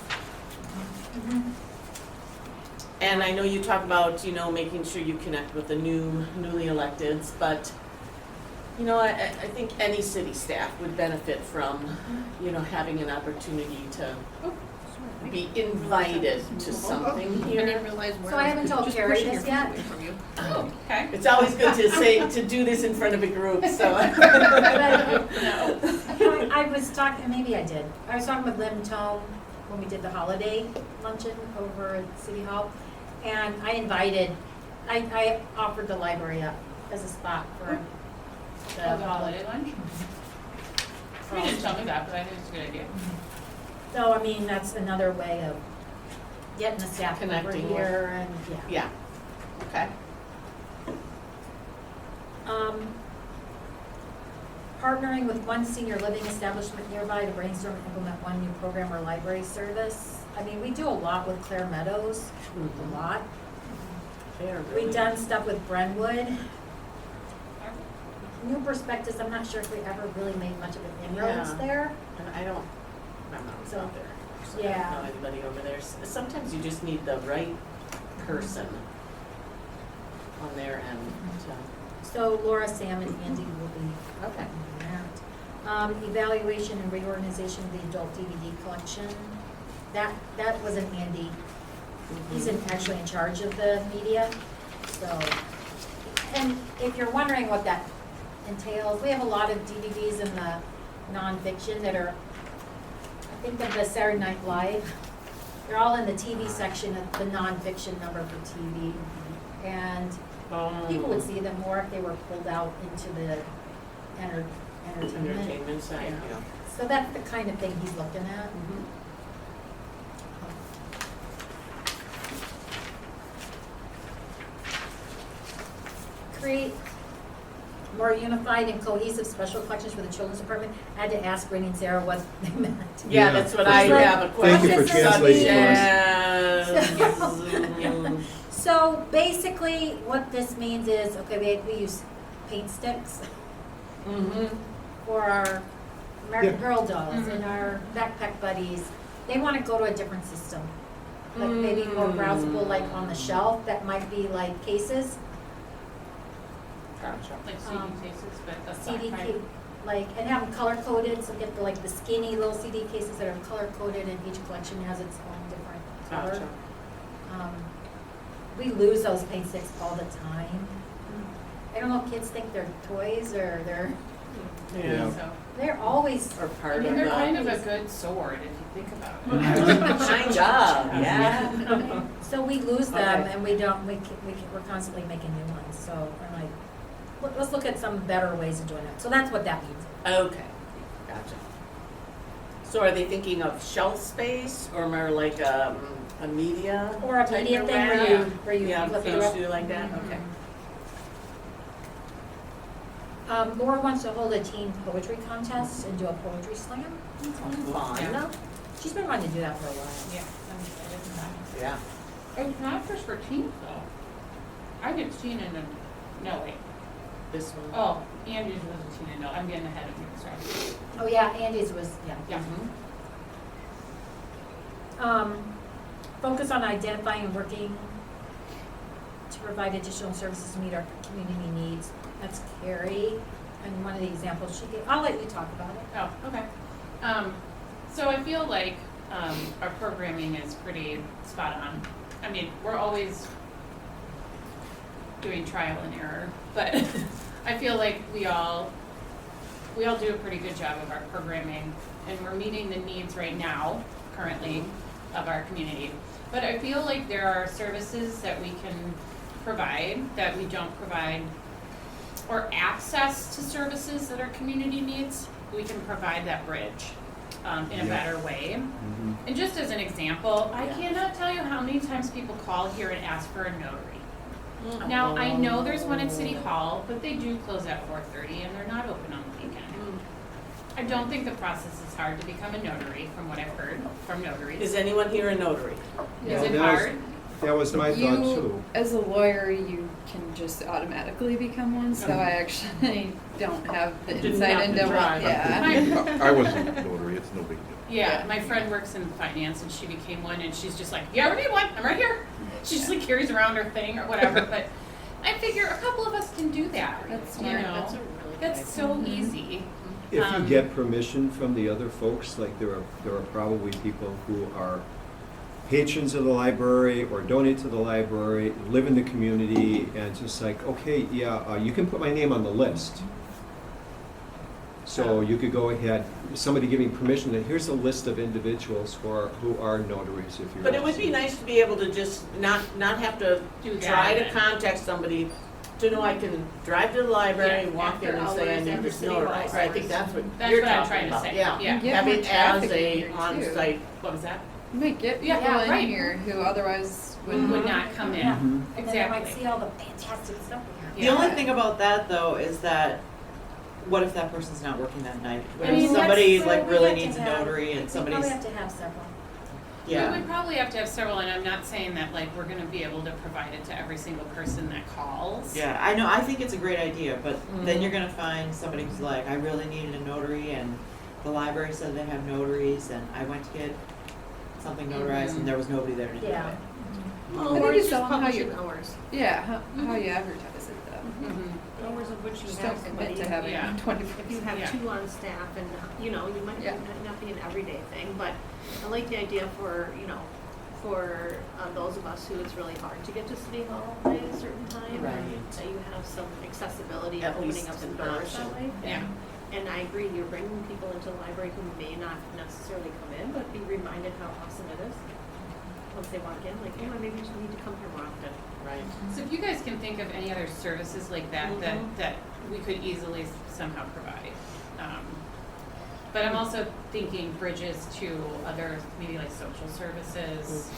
And I know you talk about, making sure you connect with the newly electeds, but, I think any city staff would benefit from, having an opportunity to be invited to something I here. didn't realize where. So I haven't told just Carrie pushing this your yet. phone away from you. Oh, okay. It's always good to say, to do this in front of a group, so. No. I was talking, maybe I did. I was talking with Lynn Tome when we did the holiday luncheon over at City Hall. And I offered the library up as a spot for the Oh, the holiday lunch? You didn't tell me that, but I think it's a good idea. So, I mean, that's another way of getting the staff over Connecting with- here and, yeah. Yeah, okay. Partnering with one senior living establishment nearby to brainstorm and implement one new program or library service. I mean, we do a lot with Claire Meadows, a lot. They're We've really- done stuff with Brentwood. New Perspectives, I'm not sure if we ever really made much of an inroads Yeah. there. And I don't, my mom's So, not there, so I yeah. don't know anybody over there. Sometimes you just need the right person on their end to. So Laura, Sam, and Andy will be Okay. doing that. Evaluation and reorganization of the adult DVD collection. That was an Andy. He's actually in charge of the media, so. And if you're wondering what that entails, we have a lot of DVDs in the nonfiction that are, I think of the Saturday Night Live. They're all in the TV section of the nonfiction number for TV. And people would see them more if they were pulled out into the entertainment. Entertainment side, Yeah. yeah. So that's the kind of thing he's looking at. Create more unified and cohesive special collections for the children's department. I had to ask Brittany and Sarah what they meant. Yeah, Yeah. that's what I It's like, have a Thank you question. for translating for us. Yes. So basically, what this means is, okay, we use paint sticks Mhm. for our American Yeah. Girl dolls and our backpack buddies. They want to go to a different system, like maybe more browsable, like on the shelf, that might be like cases. Gotcha. Like CD cases, but that's not CD fine. case, like, and have them color coded, so get the, like, the skinny little CD cases that are color coded, and each collection has its own different color. Gotcha. We lose those paint sticks all the time. I don't know if kids think they're toys or Yeah. So, they're always, Or I part mean, of they're the. kind of a good sword if you think about it. Kind of, yeah. so we lose them Okay. and we're constantly making new ones, so I'm like, let's look at some better ways of doing it. So that's what that means. Okay, gotcha. So are they thinking of shelf space or more like a media? Or a type media of thing rack? where you Yeah, flip it things up. do like that, okay. Laura wants to hold a teen poetry contest and do a poetry slam. Fun. Yeah. She's been wanting to do that for a while. Yeah, I'm excited for that. Yeah, It's not just for teens though. I get teen and no wait. this one. Oh, Andy's was a teen and no. I'm getting ahead of you. Sorry. Oh, yeah, Andy's was, yeah. Yeah. Focus on identifying and working to provide additional services to meet our community needs. That's Carrie, and one of the examples she gave, I'll let you talk about it. Oh, okay. So I feel like our programming is pretty spot on. I mean, we're always doing trial and error, but I feel like we all do a pretty good job of our programming, and we're meeting the needs right now, currently, of our community. But I feel like there are services that we can provide that we don't provide, or access to services that our community needs. We can provide that bridge in a Yeah. better way. Mhm. And just as an example, I Yeah. cannot tell you how many times people call here and ask for a notary. Now, I know there's one at City Hall, but they do close at 4:30 and they're not open on the weekend. I don't think the process is hard to become a notary, from what I've heard from notaries. Is anyone here a notary? Is it That was- hard? That was my thought You, too. as a lawyer, you can just automatically become one, so I actually don't have the Didn't insight have to into try. what, yeah. I wasn't a notary, it's no big deal. Yeah, my friend works in finance and she became one and she's just like, you ever need one? I'm right here. She just like carries around her thing or whatever, but I figure a couple of us can do that. That's you smart. know? That's a really good That's idea. so easy. If you Um, get permission from the other folks, like there are probably people who are patrons of the library or donate to the library, live in the community, and just like, okay, yeah, you can put my name on the list. So you could go ahead, somebody giving permission that here's a list of individuals who are notaries if you're. But it would be interested. nice to be able to just not have to Do that try to then. contact somebody, to know I can drive to the library, Yeah, walk in after and say I hours, need after this city hall notarized. I think hours. that's what That's you're what I'm talking trying to about, say. yeah. Yeah. You get Have more it as traffic in a here, too. on-site. What was that? You might get Yeah, people in right. here who otherwise wouldn't. Would not come in. Yeah. Mhm. And then I might Exactly. see all the fantastic stuff we The have. only thing about that though is that, what if that person's not working that night? What I if mean, somebody that's- like we really have to needs a have- notary and We somebody's, probably have to have several. We yeah. would probably have to have several, and I'm not saying that like we're gonna be able to provide it to every single person that calls. Yeah, I know, I think it's a great idea, but then Mhm. you're gonna find somebody who's like, I really needed a notary and the library said they have notaries and I went to get something notarized Mhm. and there was nobody there to do it. Yeah. Well, I think or it's just all how publishing you- hours. Yeah, how you advertise it though. Mhm. Hours of which you Just have don't somebody. commit to having Yeah. 24. If you have Yeah. 2 on staff and, you know, you might Yeah. not be an everyday thing, but I like the idea for, you know, for those of us who it's really hard to get to City Hall by a certain time. Right. That you have some accessibility, At opening least up some an doors that option. way. Yeah. And I agree, you're bringing people into the library who may not necessarily come in, but be reminded how awesome it is. Once they walk in, like, oh, I maybe just need to come here more often. Right. So if you guys can think of any other services like that, Mhm. that we could easily somehow provide. But I'm also thinking bridges to other, maybe like social services,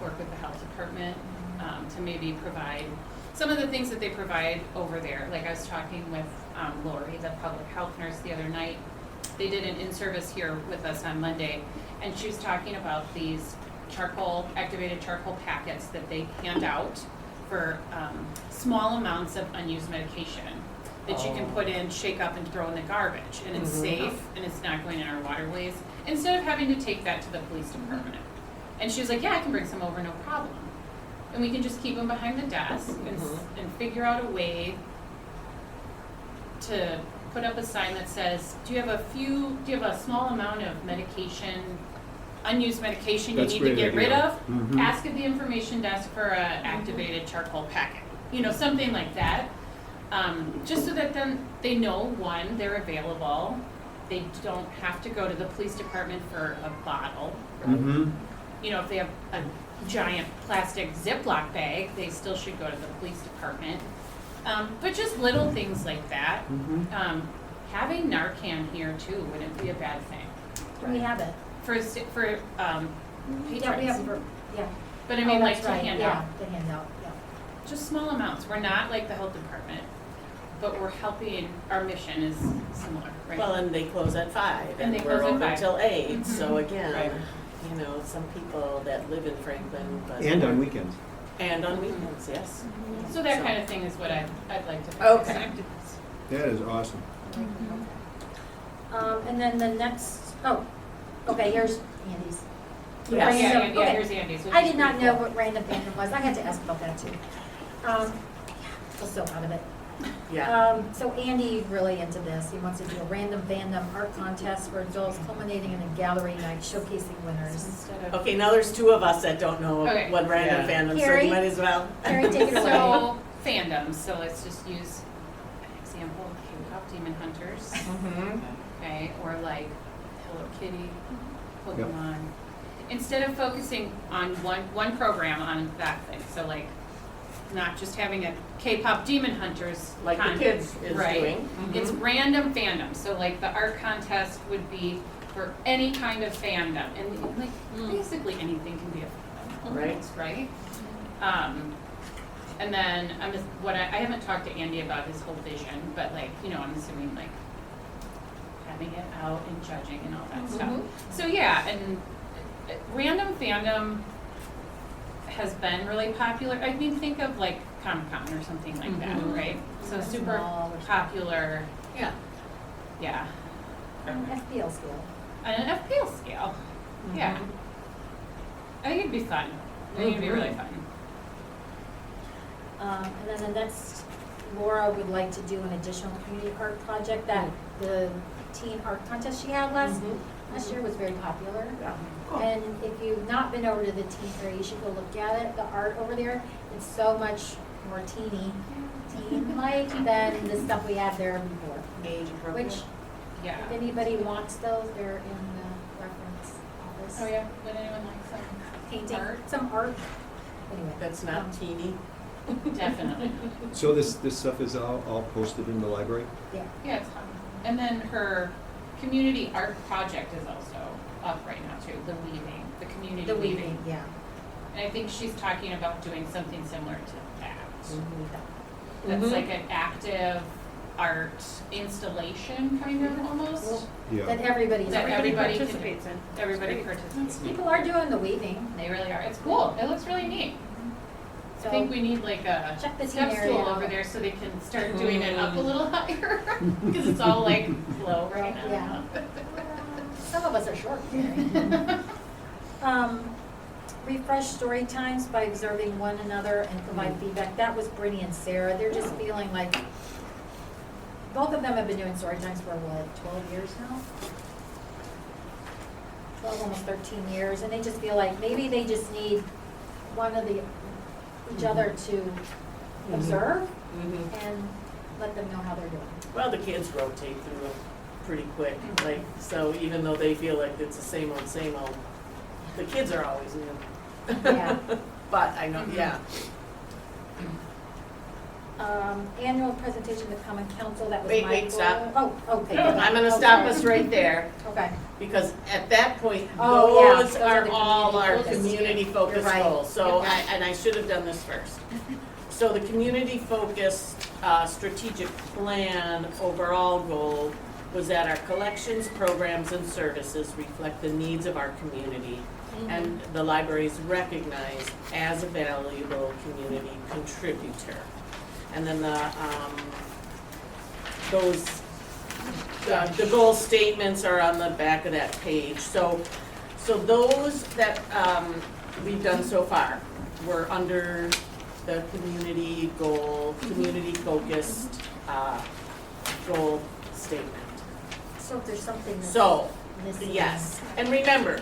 work with the health department, to maybe provide some of the things that they provide over there. Like I was talking with, Lori, the public health nurse, the other night. They did an in-service here with us on Monday, and she was talking about these activated charcoal packets that they hand out for small amounts of unused medication that you can put in, shake up, and throw in the garbage, and it's Mhm. safe, and it's not going in our waterways, instead of having to take that to the police department. And she was like, yeah, I can bring some over, no problem. And we can just keep them behind the desk and figure out a way to put up a sign that says, do you have a small amount of medication, unused medication you That's need a to great get rid idea. of? Mhm. Ask at the information desk for a activated charcoal packet, something like that. Just so that then they know, one, they're available, they don't have to go to the police department for a bottle. Mhm. If they have a giant plastic Ziploc bag, they still should go to the police department. But just little things like that. Mhm. Having Narcan here too wouldn't be a bad thing We have it. for Yeah, we have, patrons. yeah. But I mean, Oh, like that's to right, hand yeah, out, the handout, yeah. just small amounts. We're not like the health department, but we're helping, our mission is similar, right? Well, and they close at 5 And they we're close at open 5. till 8, Mhm. so again, Right. some people that live in Franklin, but. And on weekends. And on weekends, yes. So that So- kind of thing is what I'd like to focus Okay. on. That is awesome. And then the next, okay, here's Andy's. Yes. Yeah, Random- yeah, okay. here's Andy's, which I is did not pretty know cool. what random fandom was, I had to ask about that too. I was so out of it. Yeah. So Andy really into this, he wants to do a random fandom art contest for adults culminating in a gallery night showcasing winners. Instead of. Okay, now there's 2 of us that don't know Okay. what random Yeah. fandom, so Carrie? you might as well. Carrie, take it away. So, fandoms, so let's just use an example, K-pop Demon Hunters, Mhm. okay, or like Hello Kitty, Pokemon. Instead of focusing on one program on that thing, so like, not just having a K-pop Demon Hunters Like the contest, kids is right. doing. It's Mhm. random fandom, so like the art contest would be for any kind of fandom, and like, basically anything can be a fandom, Right. almost, right? And then I haven't talked to Andy about his whole vision, but like, I'm assuming like having it out and judging and all that stuff. So yeah, and random fandom has been really popular. I mean, think of like Comic-Con or something like that, Mhm. right? So That's super small or- popular, Yeah. yeah, On an FPL scale. on an FPL scale, yeah. I think it'd be fun. I think it'd be really fun. And then the next, Laura would like to do an additional community art project that the teen art contest she had last last year was very popular. Yeah. And if you've not been over to the teen fair, you should go look at it, the art over there, it's so much more teen-like than the stuff we had there before. Age appropriate. Which, Yeah. if anybody wants those, they're in the reference office. Oh, yeah, would anyone like some Painting, art? some art, anyway. That's not teeny. Definitely. So this stuff is all posted in the library? Yeah. Yeah, it's fun. And then her community art project is also up right now too, the weaving, the community The weaving. weaving, yeah. And I think she's talking about doing something similar to that. Mm-hmm. That's Mhm. like an active art installation, kind of almost. Yeah. That everybody's. That everybody can- participates in. Everybody participates. People are doing the weaving, They really are. It's cool. It looks really neat. I so. think we need like a Check the teen step area stool out. over there so they can start doing it up a little higher. Because it's all like low right now. Yeah. Some of us are short. Refresh story times by observing one another and provide feedback. That was Brittany and Sarah. They're just feeling like, both of them have been doing story times for what, 12 years now? 12, almost 13 years, and they just feel like maybe they just need each other to observe Mhm. and let them know how they're doing. Well, the kids rotate through them pretty quick, like, so even though they feel like it's the same old, the kids are always new. Yeah. But I know, yeah. Annual presentation to common council, that was Wait, Michael. stop. Oh, okay. I'm gonna Oh, stop sorry. us right there, Okay. because at that point, Oh, yeah, those those are are the all our community-focused. community-focused You're right. goals. So, Yep. and I should have done this first. So the community-focused strategic plan overall goal was that our collections, programs, and services reflect the needs of our community, and the library is recognized as a valuable community contributor. And then the goal statements are on the back of that page. So those that we've done so far were under the community goal, community-focused goal statement. So if there's something that's So, missing. yes, and remember,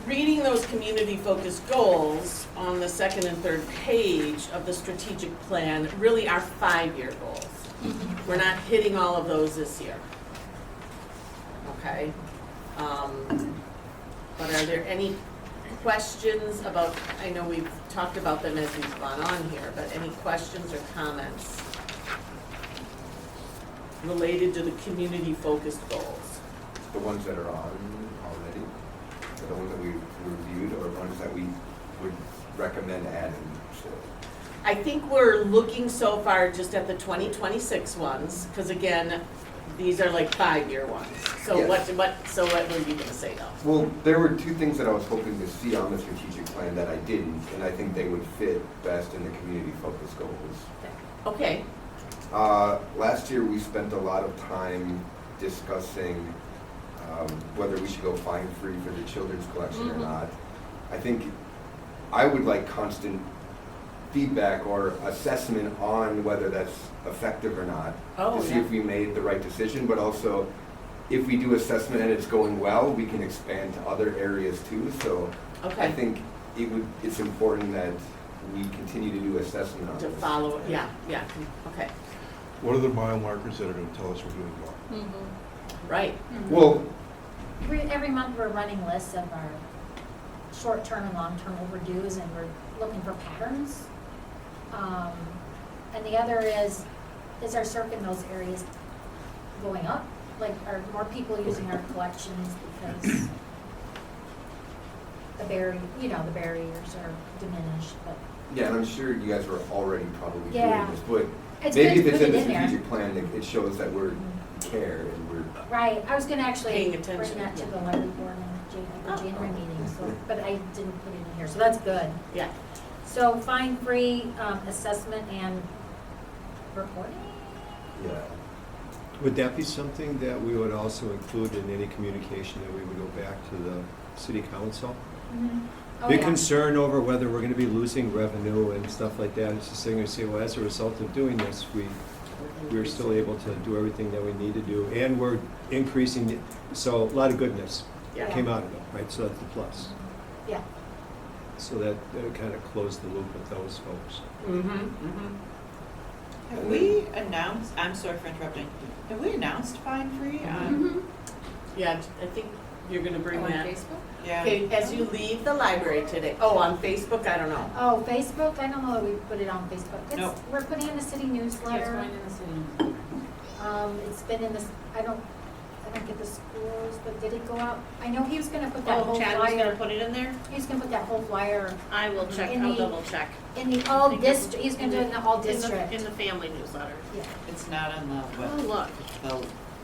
reading those community-focused goals on the second and third page of the strategic plan really are 5-year goals. We're not hitting all of those this year. Okay? But are there any questions about, I know we've talked about them as we've gone on here, but any questions or comments related to the community-focused goals? The ones that are on already, the ones that we reviewed, or ones that we would recommend adding to? I think we're looking so far just at the 2026 ones, because again, these are like 5-year ones. So Yes. what were you gonna say though? Well, there were two things that I was hoping to see on the strategic plan that I didn't, and I think they would fit best in the community-focused goals. Okay, Last year, we spent a lot of time discussing whether we should go fine-free for the children's collection or Mhm. not. I think I would like constant feedback or assessment on whether that's effective or not. Oh, To see yeah. if we made the right decision, but also if we do assessment and it's going well, we can expand to other areas too. So I okay, think it's important that we continue to do assessment on to this. follow, yeah, okay, What are the mile markers that are gonna tell us we're doing well? right. Well, Every month, we're running lists of our short-term and long-term overdues, and we're looking for patterns. And the other is our surf in those areas going up? Like, are more people using our collections because the barriers are diminished, but yeah, and I'm sure you guys were already probably Yeah. doing this, but it's maybe good if to it's put in it the in there. strategic plan, it shows that we're care and we're. Right, I was gonna actually Paying bring attention, that to yeah. the library board in the Oh. January meeting, so, but I didn't put it in here, so that's good. Yeah, So fine-free assessment and reporting? Yeah. Would that be something that we would also include in any communication that we would go back to the city council? Oh, Big yeah. concern over whether we're gonna be losing revenue and stuff like that. It's just saying, well, as a result of doing this, we we're still able to do everything that we need to do, and we're increasing, so a lot of goodness Yeah. came out of it, right, so that's the plus. Yeah. So that kind of closed the loop with those folks. Have we announced, I'm sorry for interrupting, have we announced Fine Free on? Yeah, I think you're gonna bring On that. Facebook? Yeah. Okay, as you leave the library today, oh, on Facebook, I don't know. Oh, Facebook, I don't know that we put it on Facebook. No. We're putting it in the city Yeah, it's newsletter. going in the city. It's been in this, I don't get the schools, but did it go out? I know he was gonna put that Oh, whole Chad was gonna flyer, put it in there? he's gonna put that whole flyer I will check, In I'll the- double check. in the all think it was district, he's gonna do it in the all In the- district. In the family newsletter. Yeah. It's not on the Oh, web, look.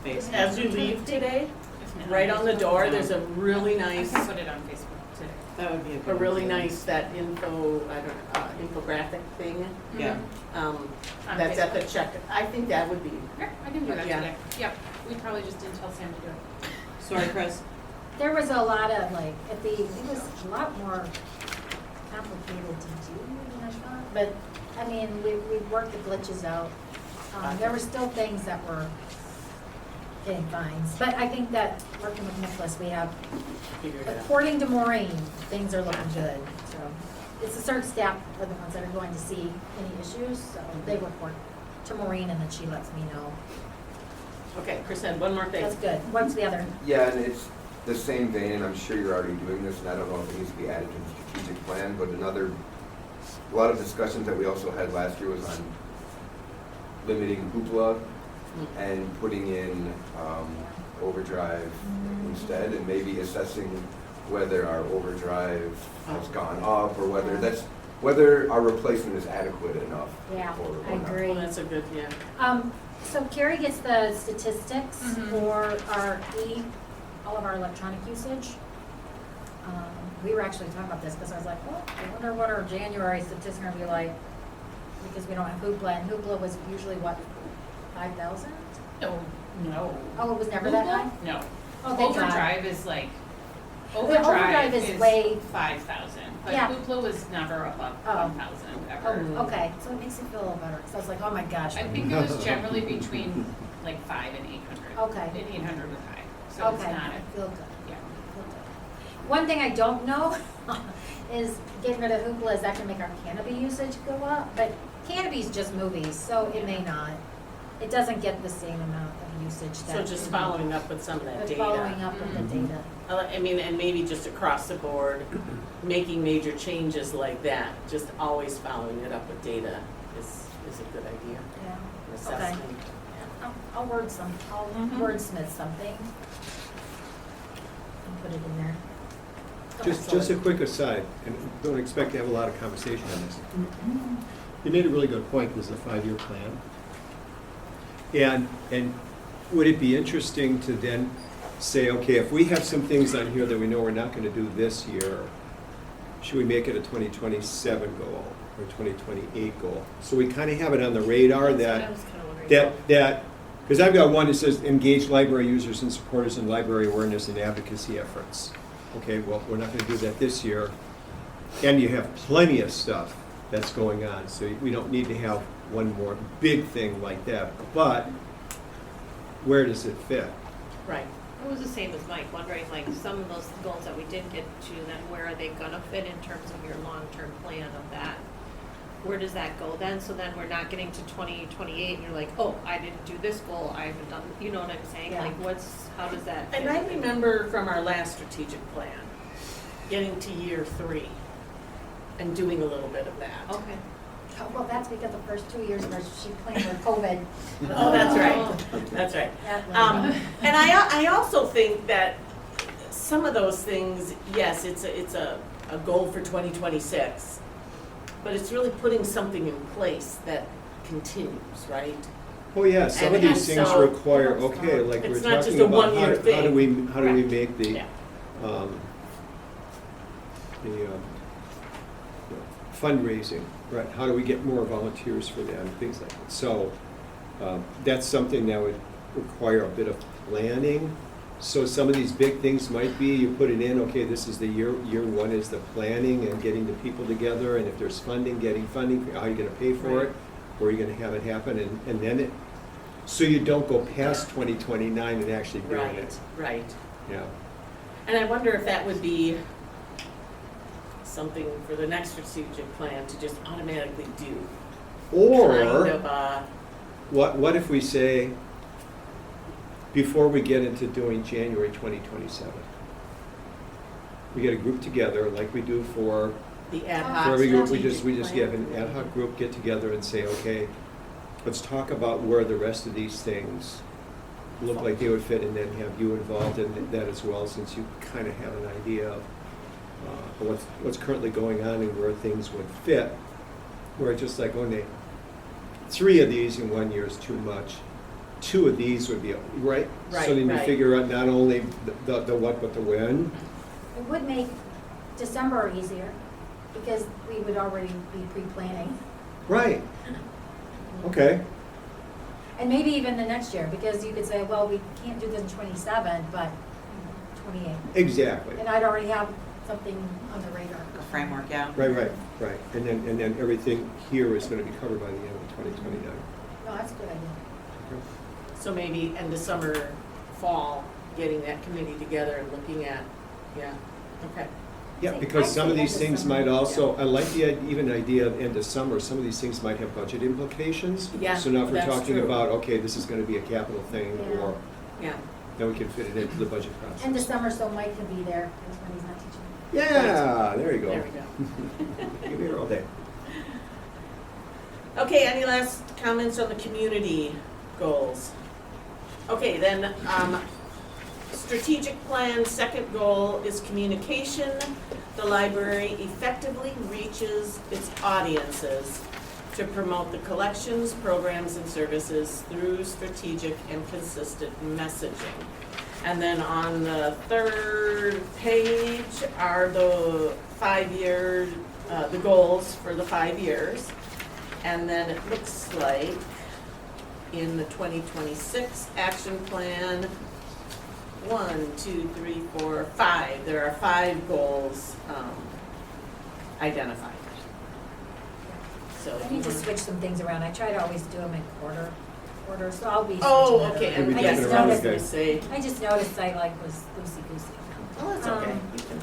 the Facebook. As you leave today, If not right on the Facebook, door, no. there's a really I nice, can put it on Facebook today. That would be a good. a really idea. nice, that infographic thing, Yeah. On that's at the Facebook. check. I think that would be, Okay, I can do that Yeah. today. Yep, we probably just didn't tell Sam to do it. Sorry, Chris. There was a lot of like, it was a lot more complicated to do than I thought, but, I mean, we worked the glitches out. There were still things that were getting fines, but I think that working with Nicholas, we have, figured it out. according to Maureen, things are looking good, so. It's the search staff are the ones that are going to see any issues, so they report to Maureen and then she lets me know. Okay, Chris had one more thing. That's good. What's the other? Yeah, and it's the same vein, and I'm sure you're already doing this, and I don't know if it needs to be added to the strategic plan, but a lot of discussions that we also had last year was on limiting hoopla and putting in overdrive instead, and maybe assessing whether our overdrive has gone up, or whether our replacement is adequate enough. Yeah, or I not. agree. Well, that's a good, yeah. So Carrie gets the statistics Mhm. for all of our electronic usage. We were actually talking about this, because I was like, well, I wonder what our January statistics are gonna be like, because we don't have Hoopla, and Hoopla was usually what, 5,000? No, no. Oh, it was never that high? No. Oh, thank God. Overdrive is like, Overdrive overdrive is is way- 5,000, but Yeah. Hoopla was never above Oh. 1,000 ever. Oh, okay, so it makes me feel a little better, because I was like, oh my gosh. I think it was generally between like 5 and 800. Okay. And 800 was high, so it's Okay, not, I feel good. yeah. One thing I don't know is getting rid of Hoopla, is that gonna make our Canopy usage go up? But Canopy's just movies, so it may not. It doesn't get the same amount of usage that. So just following up with some of that But data. following up with the data. I mean, and maybe just across the board, making major changes like that, just always following it up with data is a good idea. Yeah. Assessment. I'll wordsmith something. And put it in there. Just a quick aside, and don't expect to have a lot of conversation on this. You made a really good point, this is a 5-year plan. And would it be interesting to then say, okay, if we have some things on here that we know we're not gonna do this year, should we make it a 2027 goal or 2028 goal? So we kinda have it on the radar That's what I that, was kinda wondering. because I've got one that says engage library users and supporters in library awareness and advocacy efforts. Okay, well, we're not gonna do that this year. And you have plenty of stuff that's going on, so we don't need to have one more big thing like that. But where does it fit? Right. It was the same as Mike, wondering like some of those goals that we did get to, then where are they gonna fit in terms of your long-term plan of that? Where does that go then? So then we're not getting to 2028 and you're like, oh, I didn't do this goal, I haven't done, you know what I'm saying? Yeah. Like how does that fit? And I remember from our last strategic plan, getting to year 3 and doing a little bit of that. Okay. Oh, well, that's because the first 2 years of our sheet plan were COVID. Oh, that's right, that's right. That And I also think that some of those things, yes, it's a goal for 2026, but it's really putting something in place that continues, right? Oh, yeah, some of And these things so- require, okay, like we're It's not just talking a about one-year how do thing. we make the, Yeah. the fundraising, right? How do we get more volunteers for that and things like that? So that's something that would require a bit of planning. So some of these big things might be, you put it in, okay, this is the year one is the planning and getting the people together, and if there's funding, getting funding, how are you gonna pay for it? where you're gonna have it happen, and then it, so you don't go past 2029 and actually doing Right, it. right. Yeah. And I wonder if that would be something for the next strategic plan to just automatically do. Kind Or, of what if we say, before we get into doing January 2027? We get a group together, like we do for the ad For hoc every group, we strategic just plan. have an ad hoc group get together and say, okay, let's talk about where the rest of these things look like they would fit, and then have you involved in that as well, since you kind of have an idea of what's currently going on and where things would fit. Where just like, okay, 3 of these in 1 year is too much. 2 of these would be, right? So Right, then you right. figure out not only the what, but the when. It would make December easier, because we would already be pre-planning. Right. Okay. And maybe even the next year, because you could say, well, we can't do this in 27, but 28. Exactly. And I'd already have something on the radar. A framework, yeah. Right. And then everything here is gonna be covered by the end of 2029. No, that's a good idea. So maybe end of summer, fall, getting that committee together and looking at, yeah, okay. Yeah, See, because I some of see these end of things summer, might also, yeah. I like the even idea of end of summer, some of these things might have budget implications. Yeah, So now if we're that's talking true. about, okay, this is gonna be a capital thing, Yeah. or Yeah, then we can fit it into the budget process. End of summer, so Mike can be there, that's when he's not teaching. Yeah, there you go. there we go. You'll be here all day. Okay, any last comments on the community goals? Okay, then, strategic plan, second goal is communication. The library effectively reaches its audiences to promote the collections, programs, and services through strategic and consistent messaging. And then on the third page are the 5-year, the goals for the 5 years. And then it looks like in the 2026 action plan, 1, 2, 3, 4, 5, there are 5 goals identified. So. I need to switch some things around, I try to always do them in order, so I'll be switching Oh, that okay, around. and You'll be I yes, just flipping around, I was noticed, gonna okay. say, I just noticed I like was loosey-goosey. oh, that's okay. Um, You can-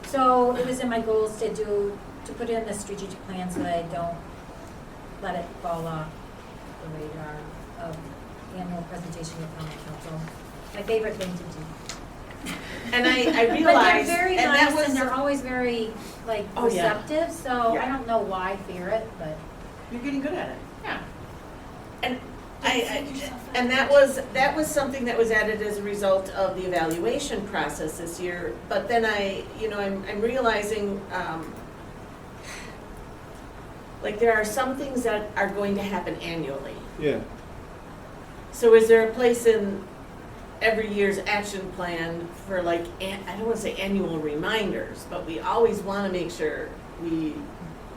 So it was in my goals to put in the strategic plan so that I don't let it fall off the radar of annual presentation with common council. My favorite thing to do. And I But they're realized, very and that nice was. and they're always very like Oh, yeah. receptive, so Yeah. I don't know why I fear it, but. You're getting good at it. Yeah. And and that was something that was added as a result of the evaluation process this year. But then I'm realizing, like there are some things that are going to happen annually. Yeah. So is there a place in every year's action plan for like, I don't want to say annual reminders, but we always want to make sure we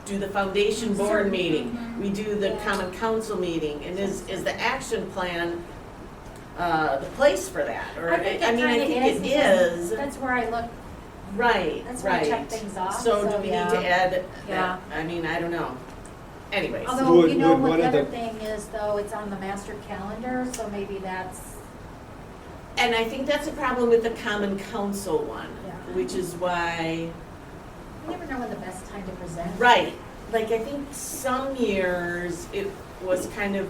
do the foundation board meeting, we do the common council meeting, and is the action plan the place for that? Or, I think it I kinda think it because is, That's where I look, right, that's where I check right. things off, So do so we need yeah. to add Yeah. that? I mean, I don't know. Anyways, although Would- you know would what one the of other the- thing is though, it's on the master calendar, so maybe that's, and I think that's a problem with the common council one, Yeah. which is why. you never know when the best time to present. Right, like I think some years it was kind of,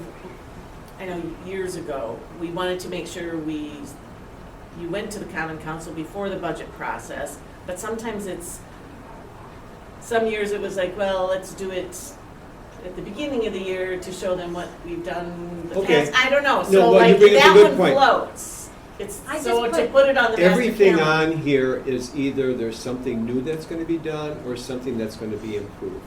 I know years ago, we wanted to make sure you went to the common council before the budget process, but sometimes some years it was like, well, let's do it at the beginning of the year to show them what we've done the Okay. past, I don't know, No, so well, you like bring up a that good one point. floats. It's, I so just to put- put it on the master Everything calendar. on here is either there's something new that's gonna be done, or something that's gonna be improved.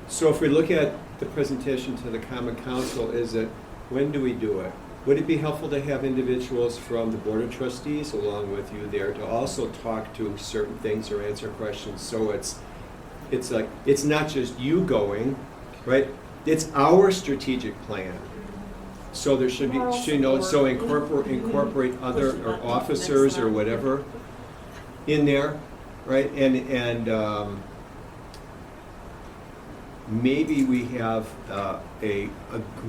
So if we look at the presentation to the common council, is it, when do we do it? Would it be helpful to have individuals from the board of trustees along with you there to also talk to certain things or answer questions? So it's like, it's not just you going, right? It's our strategic plan. So there should be, Moral so support. incorporate other, Push the or button, officers next or slide. whatever in there, right? And maybe we have a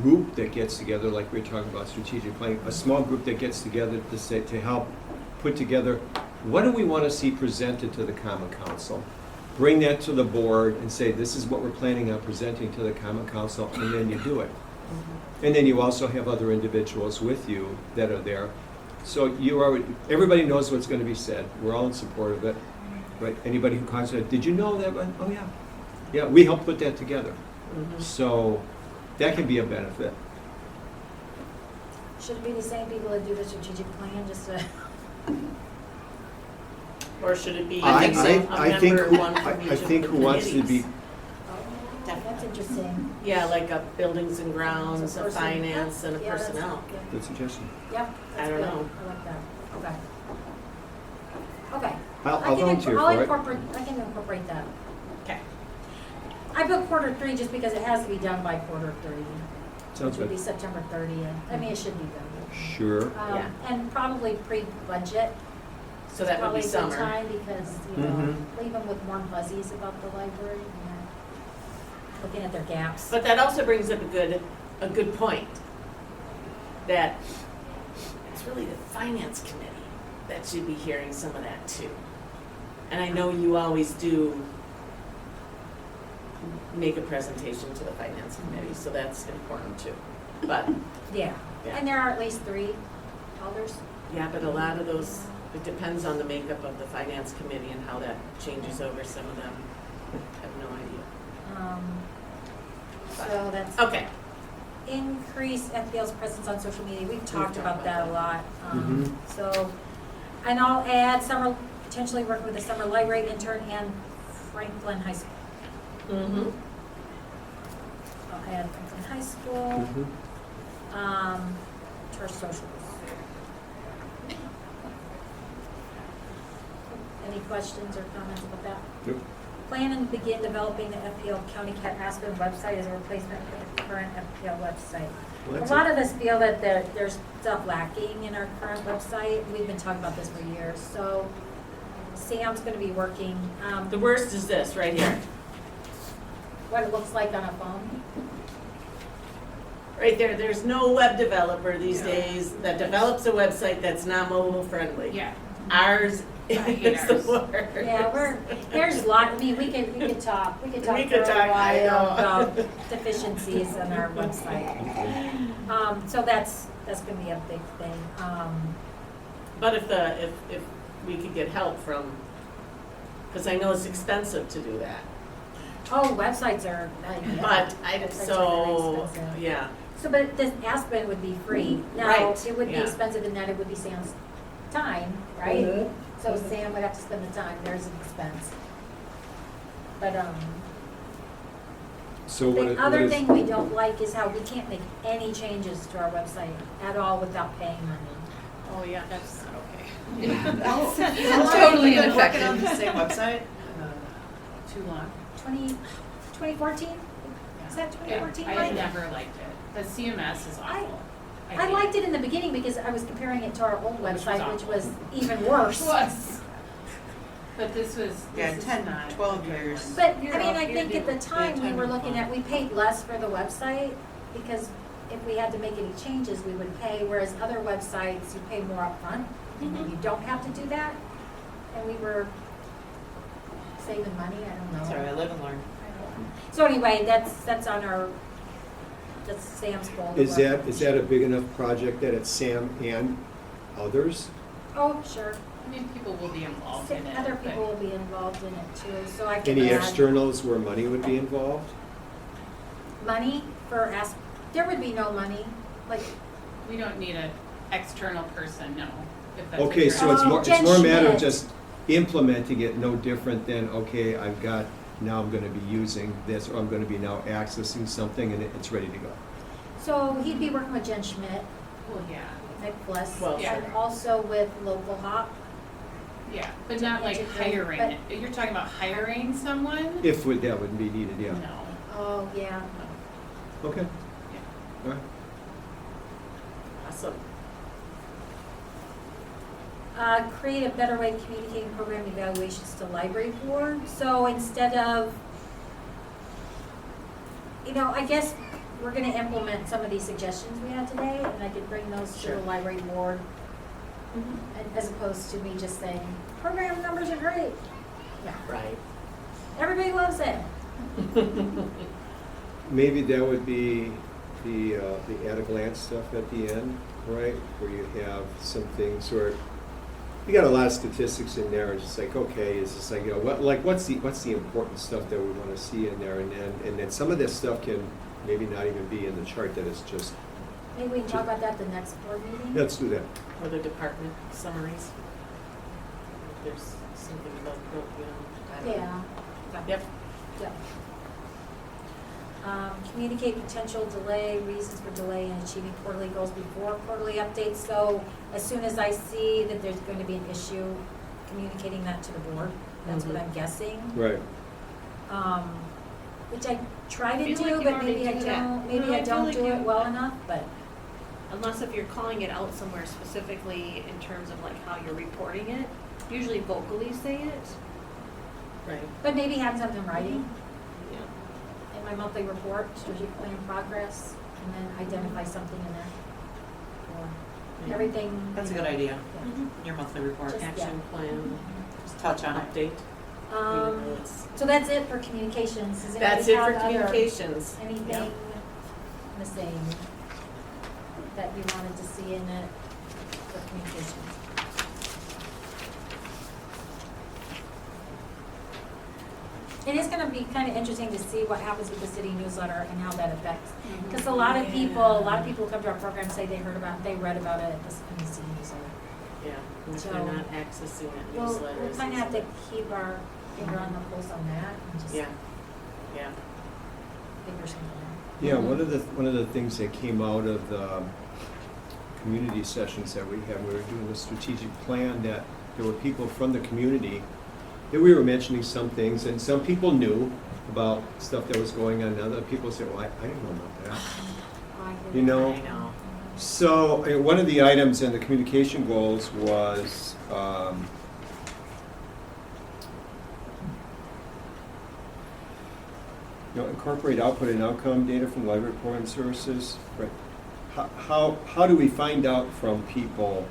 group that gets together, like we were talking about strategic planning, a small group that gets together to say, to help put together, what do we want to see presented to the Common Council? Bring that to the board and say, this is what we're planning on presenting to the Common Council, and then you do it. And then you also have other individuals with you that are there. So you are, everybody knows what's going to be said. We're all in support of it. Right? Anybody who comes in, did you know that one? Oh, yeah. Yeah, we helped put that together. So that can be a benefit. Should it be the same people that do the strategic plan, just to? Or should it be I a think member, who- one from each I of think the who wants to be, committees? That's interesting. Yeah, like a buildings and grounds, a Person. finance, and a Yeah, that's- personnel. yeah. good suggestion. Yep, I that's don't good. know. I like that. Okay. Okay. I'll volunteer I'll for it. incorporate, I can incorporate that. Okay. I put Q3 just because it has to be done by Q3. Sounds Which would be good. September 30th. I mean, it should be done. Sure. Yeah. And probably pre-budget. So that would be Probably a good summer. time because, you know, Mhm. leave them with warm fuzzies about the library, you know, looking at their gaps. But that also brings up a good point, that it's really the finance committee that should be hearing some of that too. And I know you always do make a presentation to the finance committee, so that's important too. But, Yeah, Yeah. and there are at least 3 elders. yeah, but a lot of those, it depends on the makeup of the finance committee and how that changes over. Some of them have no idea. So that's Okay. increase FPL's presence on social media. We've talked about that a lot. Mhm. So, and I'll add potentially work with a summer library intern and Franklin High School. Mm-hmm. I'll add Franklin High School, Mhm. to our socials. Any questions or comments about that? Nope. Plan and begin developing the FPL County Cat Aspen website as a replacement for the current FPL website. Well, A that's lot of us feel that there's stuff lacking in our current website. We've been talking about this for years, so Sam's gonna be working, The worst is this right here. what it looks like on a phone. Right there, there's no web developer these days that develops a website that's not mobile friendly. Yeah. Ours hate is the ours. worst. Yeah, there's a lot, I mean, we could talk for We a could talk, I know. while about deficiencies in our website. So that's gonna be a big thing. But if we could get help from, because I know it's expensive to do that. Oh, websites are, yeah. But Websites are so, very expensive. yeah, So, but this Aspen would be free. Now, Right, it would be yeah. expensive in that it would be Sam's time, right? Mhm. So Sam would have to spend the time, there's an expense. But, So what the other is, thing we don't like is how we can't make any changes to our website at all without paying money. oh yeah, that's not okay. Totally You've been working ineffective. on the same website? Too long. 2014? Is that 2014, I Mike? never liked it. The CMS is awful. I hate liked it in the beginning because I was comparing it to our old Which was website, which awful. was even worse. It was. But this was, Yeah, this is 10, not 12 a good years. one. But, You're I mean, off- I you're think at the doing- time, we time were to looking fund. at, we paid less for the website, because if we had to make any changes, we would pay, whereas other websites, you pay more upfront, and then you don't have to do that. And we were saving money, I don't know. Sorry, I live and learn. So anyway, that's on our, that's Sam's goal. to is work. that a big enough project that it's Sam and others? Oh, sure. I mean, people will be involved in it. Other but people will be involved in it too, so I can Any add externals where money would be involved? money for there would be no money, like, We don't need an external person, no. If that's what Okay, you're so it's Oh, more, it's Jen more a matter of Schmidt. just implementing it, no different than, okay, now I'm gonna be using this, or I'm gonna be now accessing something, and it's ready to go. so he'd be working with Jen Schmidt, Well, yeah, Nick Bliss, Well, yeah. and also with Local Hop. yeah, but not like Integrate, hiring but- it. You're talking about hiring someone? That would be needed, yeah. No. Oh, yeah. Okay. All right. Awesome. Create a better way of communicating program evaluations to library board. So instead of you know, I guess we're gonna implement some of these suggestions we had today, and I could bring those to Sure. the library board, as opposed to me just saying, program numbers are great. Yeah, Right. everybody loves it. Maybe that would be the at-a-glance stuff at the end, right? Where you have some things where, you got a lot of statistics in there, and just like, okay, it's just like, you know, what's the important stuff that we wanna see in there? And then some of this stuff can maybe not even be in the chart, that it's just, Maybe we can talk about that the next board meeting? let's do that. Or the department summaries. If there's something about, you know. Yeah, Yep. yeah. Communicate potential delay, reasons for delay in achieving quarterly goals before quarterly updates. So as soon as I see that there's going to be an issue, communicating that to the board. That's what Mhm. I'm guessing. Right. Which I try to I feel do, like you but already maybe I do that. don't, maybe No, I I feel don't like do you- it well enough, but, Unless if you're calling it out somewhere specifically in terms of like how you're reporting it, usually vocally say it. Right. but maybe have something in writing Yeah. in my monthly report, strategic plan progress, and then identify something in there. Or Yeah. everything. That's a you good know, idea, yeah. your monthly report. Just- Action plan, Just touch on it. update. So that's it for communications. Does That's anybody it for have other- communications. anything missing that you wanted to see in it for communications? It is gonna be kind of interesting to see what happens with the city newsletter and how that affects. Because a lot of people who come to our program say they read about it in the city newsletter. Yeah, and if So- they're not accessing that We'll newsletters. kind of have to keep our finger on the pulse on that and just Yeah, yeah. figure something out. Yeah, one of the things that came out of the community sessions that we had, we were doing the strategic plan, that there were people from the community, that we were mentioning some things, and some people knew about stuff that was going on, and other people said, well, I didn't know about that. Oh, I hear You you. know, I know. So, one of the items in the communication goals was, incorporate output and outcome data from library program services. Right. How do we find out from people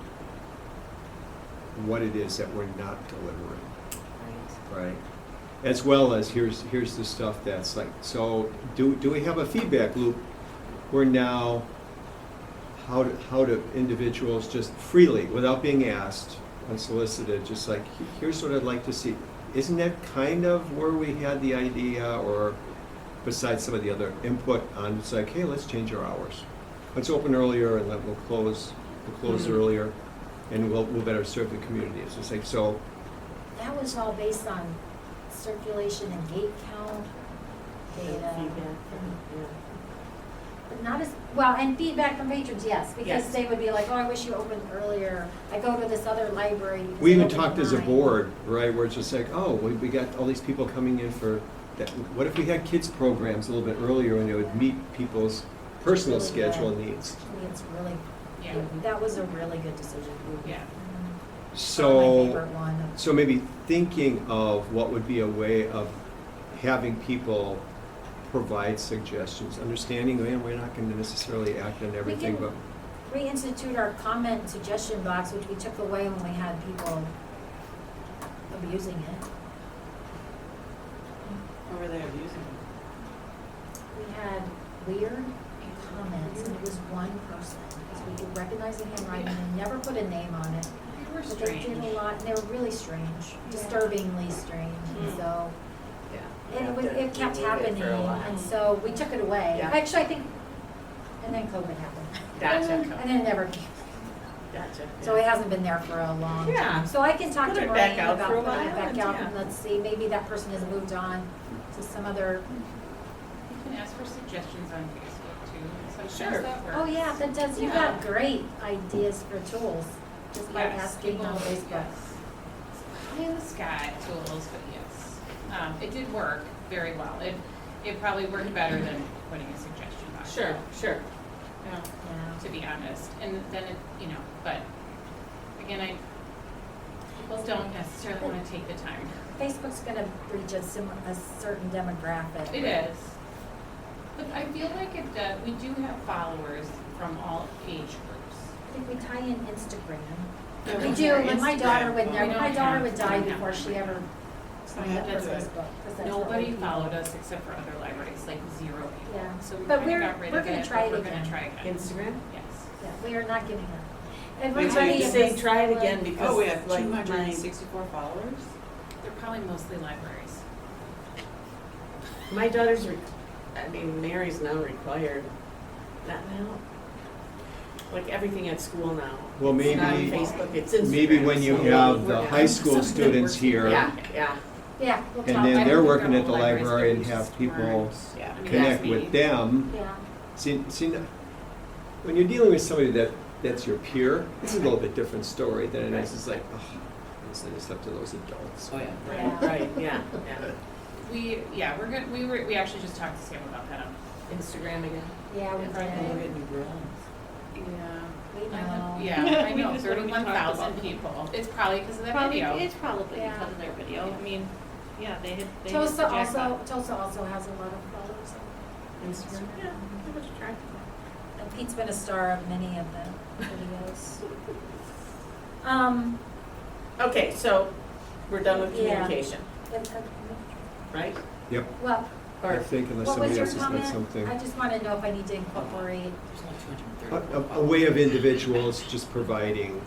what it is that we're not delivering, Right. right? As well as here's the stuff that's like, so do we have a feedback loop where now how do individuals just freely, without being asked, unsolicited, just like, here's what I'd like to see. Isn't that kind of where we had the idea, or besides some of the other input on, it's like, hey, let's change our hours. Let's open earlier and we'll close Mhm. earlier, and we'll better serve the community. It's just like, so, That was all based on circulation and gate count data. Feedback, But not as, well, and feedback from patrons, yes, because Yes. they would be like, oh, I wish you opened earlier. I go to this other library. because we they even open at talked as a 9." board, right, where it's just like, oh, we got all these people coming in for that. What if we had kids programs a little bit earlier, and it would meet people's personal Really schedule good. and needs? I mean, it's really, Yeah. that was a really good decision. Yeah. My So, favorite one. so maybe thinking of what would be a way of having people provide suggestions, understanding, man, we're not going to necessarily act on everything, can- but Reinstitute our comment and suggestion box, which we took away when we had people abusing it. What were they abusing? We had weird comments, and it was one person, because we could recognize the handwriting and never put a name on it. They were But they did a lot, and they were really strange, disturbingly strange, and Mm. so, Yeah. and it kept happening, For a while. and so we took it away. Yeah. Actually, I think, and then COVID happened. Gotcha. And then it never came, Gotcha. so it hasn't been there for a long Yeah. time. So I can talk Put to it back Maureen out about for a putting it while, back and out, yeah. and let's see, maybe that person has moved on to some other, You can ask for suggestions on Facebook too, and sometimes Sure. that works. oh yeah, that does, you've Yeah. got great ideas for tools, just by Yes, asking on people- Facebook. yes. Pie in the sky tools, but yes. It did work very well. It probably worked better than putting a suggestion box. Sure, sure. Yeah. Yeah. To be honest, and then it, but again, people don't necessarily want to take the time. Facebook's gonna reach a certain demographic. It is. But I feel like it does, we do have followers from all age groups. I think we tie in Instagram. Yeah, We what's do, our and my daughter would Instagram? never, We my don't daughter have- would die we don't before have- she ever signed up for That's right. Facebook, 'cause that's Nobody what we followed us except for other libraries, like 0 people. Yeah. So we But kinda we're- got rid we're of gonna it, try but it we're again. gonna try again. Instagram? Yes. Yeah, we are not giving up. Wait, Everybody so you in say this try it school- again because Oh, we have like 264 followers? They're probably mostly libraries. my daughter's, I mean, Mary's now required, not now. Like everything at school now. Well, It's not maybe- Facebook, it's Instagram. Maybe when you so have we're- the high school students here, Yeah, yeah. Yeah, we'll talk. and I then don't they're think working they're at the all libraries, library but and we have just people weren't- Yeah. I mean, connect that's with me. them. Yeah, See, when you're dealing with somebody that's your peer, it's a little bit different story than it is. It's like, oh, it's up to those adults. Oh, yeah. Yeah. Right, yeah, yeah. We're good, we actually just talked to Sam about that. Instagram again. yeah, we Look at did. New Braunfels. Yeah. We know. Yeah, I We know, just wanted to talk 31,000 about- people. It's probably because of that Probably, video. it's probably Yeah. because of their video. I mean, yeah, they hit the Tulsa jackpot. Tulsa also has a lot of followers on Instagram. Yeah, give it a try. And Pete's been a star of many of the videos. Okay, so we're done with Yeah. communication, right? Yep, Well, I think unless what was somebody your else has got comment? something. I just wanna know if I need to incorporate, A way of individuals just providing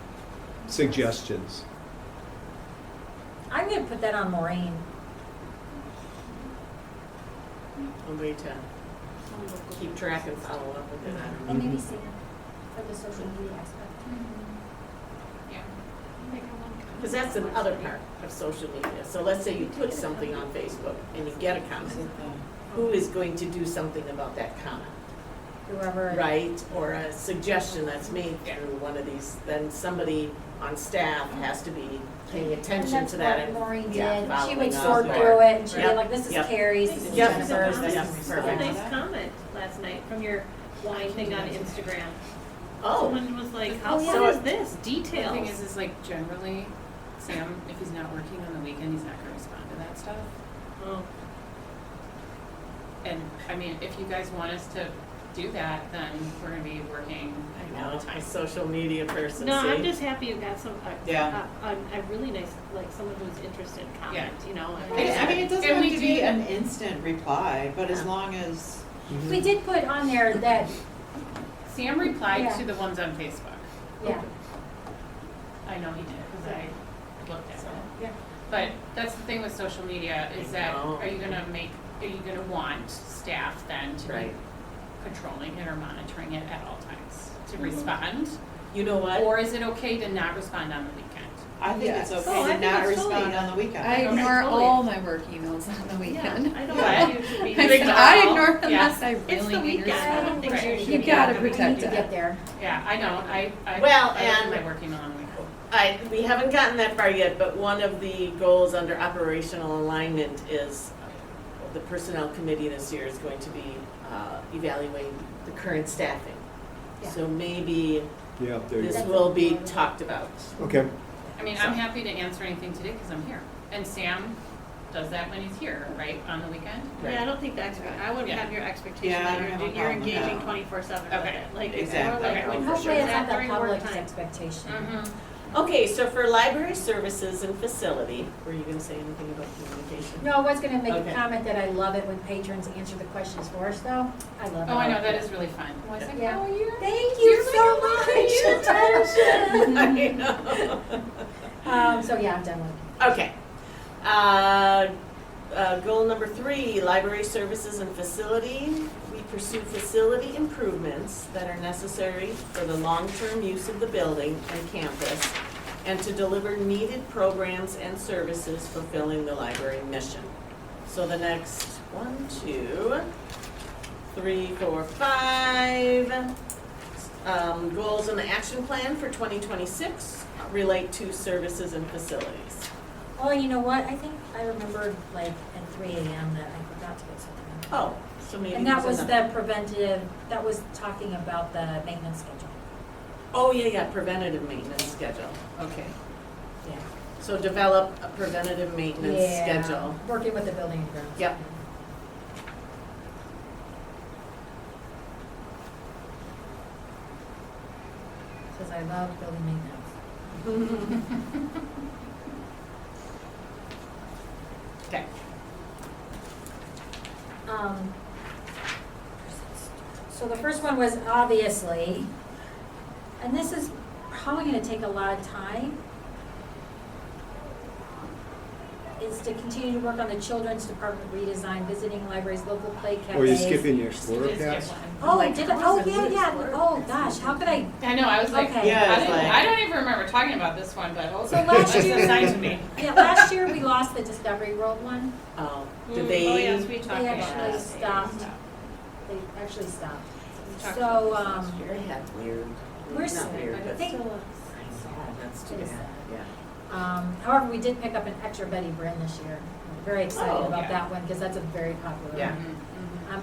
suggestions. I'm gonna put that on Maureen. A way to keep track and follow up with it. And maybe Sam for the social media aspect. Yeah. Because that's another part of social media. So let's say you put something on Facebook and you get a comment. Who is going to do something about that comment? Whoever. Right? Or a suggestion that's made through one of these, then somebody on staff has to be paying attention to that. And that's what Maureen yeah, did. She following would up sort or- through it and she'd be Yep, like, this is yep. Carrie's, this is Yep. Jennifer's, this Yep, is. perfect. Nice comment last night from your wine thing on Instagram. Oh, Someone was like, how Oh, yeah. fun is this? The Details. thing is like generally, Sam, if he's not working on the weekend, he's not gonna respond to that stuff. Oh. And, I mean, if you guys want us to do that, then we're gonna be working I all know, the time. a social media person, No, I'm see? just happy you got some, Yeah. a really nice, like someone who's interested comment, you know. I mean, it doesn't And have we to be do- an instant reply, but as Yeah. long as, We did put on there that, Sam replied Yeah. to the ones on Facebook. yeah, I know he did, because I looked at it. yeah. But that's the thing with social media, is that, know. are you gonna want staff then to be Right. controlling it or monitoring it at all times to Mm-hmm. respond? You know what? Or is it okay to not respond on the weekend? I think it's Yes. Oh, I okay to think not it's totally- respond on the weekend. I Okay, ignore totally. all my work emails on the weekend. Yeah, I don't Yeah. want you to be. I said, I ignore them Yeah. unless I It's really the need to weekend, I don't think Right. you should You be gotta having- protect We need to it. get there. Yeah, I don't, I Well, I look at and- my work email on the weekend. We haven't gotten that far yet, but one of the goals under operational alignment is the personnel committee this year is going to be evaluating the current staffing. Yeah. So maybe Yeah, there you this go. will be talked about. Okay, I mean, I'm happy to answer anything today because I'm here. And Sam does that when he's here, right, on the weekend? Yeah, I don't think that's, I wouldn't Yeah. have your expectation Yeah, I that don't have a you're problem with engaging that. 24/7 with Okay. it. Like, Exactly. more like Okay. when And for hopefully sure it's that not the during work public's time. expectation. Mm-hmm. Okay, so for library services and facility, were you gonna say anything about communication? No, I was gonna make Okay. a comment that I love it when patrons answer the questions for us though. I love it. Oh, I know, that is really fun. Oh, I was like, Yeah. oh, you're. Thank you You're so like much. I know. So yeah, I'm done with it. Okay. Goal number 3, library services and facility. We pursue facility improvements that are necessary for the long-term use of the building and campus and to deliver needed programs and services fulfilling the library mission. So the next 1, 2, 3, 4, 5 goals in the action plan for 2026 relate to services and facilities. Oh, you know what? I think I remembered like at 3 a.m. that I forgot to put something in. Oh, so maybe. And that there's was another- the preventative, that was talking about the maintenance schedule. Oh, yeah, preventative maintenance schedule, okay. Yeah. So develop a preventative maintenance schedule. Working with the building and grounds. Yep. I love building maintenance. Okay. So the first one was obviously, and this is probably gonna take a lot of time, is to continue to work on the children's department redesign, visiting libraries, local play cafes. Or you're skipping the Explorer Just skip pass? one. Oh, Like, did it? how Oh, is it yeah, yeah. work? Oh, gosh, how could I? I know, I was like, Okay. Yeah, it's I like- don't even remember talking about this one, but So last it's year- assigned to me. Yeah, last year we lost the Discovery World one. Oh, Oh, did they? yes, we talked They about actually that. stopped. They actually stopped. We talked So, about this last year. They had weird. We're not s- weird, I but think- sad. That's too It is bad. sad. Yeah. However, we did pick up an extra Betty Bryn this year. I'm very excited Oh, about yeah. that one because that's a very popular Yeah. one.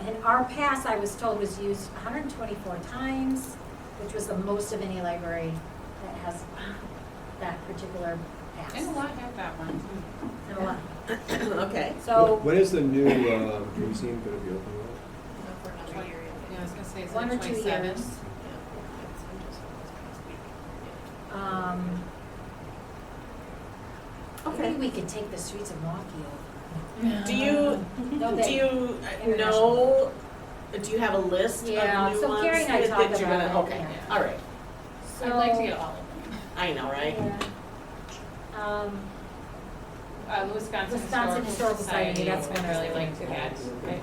And our pass, I was told, was used 124 times, which was the most of any library that has that particular pass. And a lot have that one. And a lot. Okay. So, When is the new museum gonna be open? Not for another year yet. Yeah, I was gonna say, it's one or like two 27. years. Okay. Maybe we could take the streets of Milwaukee Do you, over. do you know, do you have a list of new Yeah, ones? so Carrie and I that talked you're about gonna- it, Okay, yeah. all right. I'd like to get all of them. I know, right? Yeah. Wisconsin Wisconsin Historical Society, that's I'd one really of like the to get.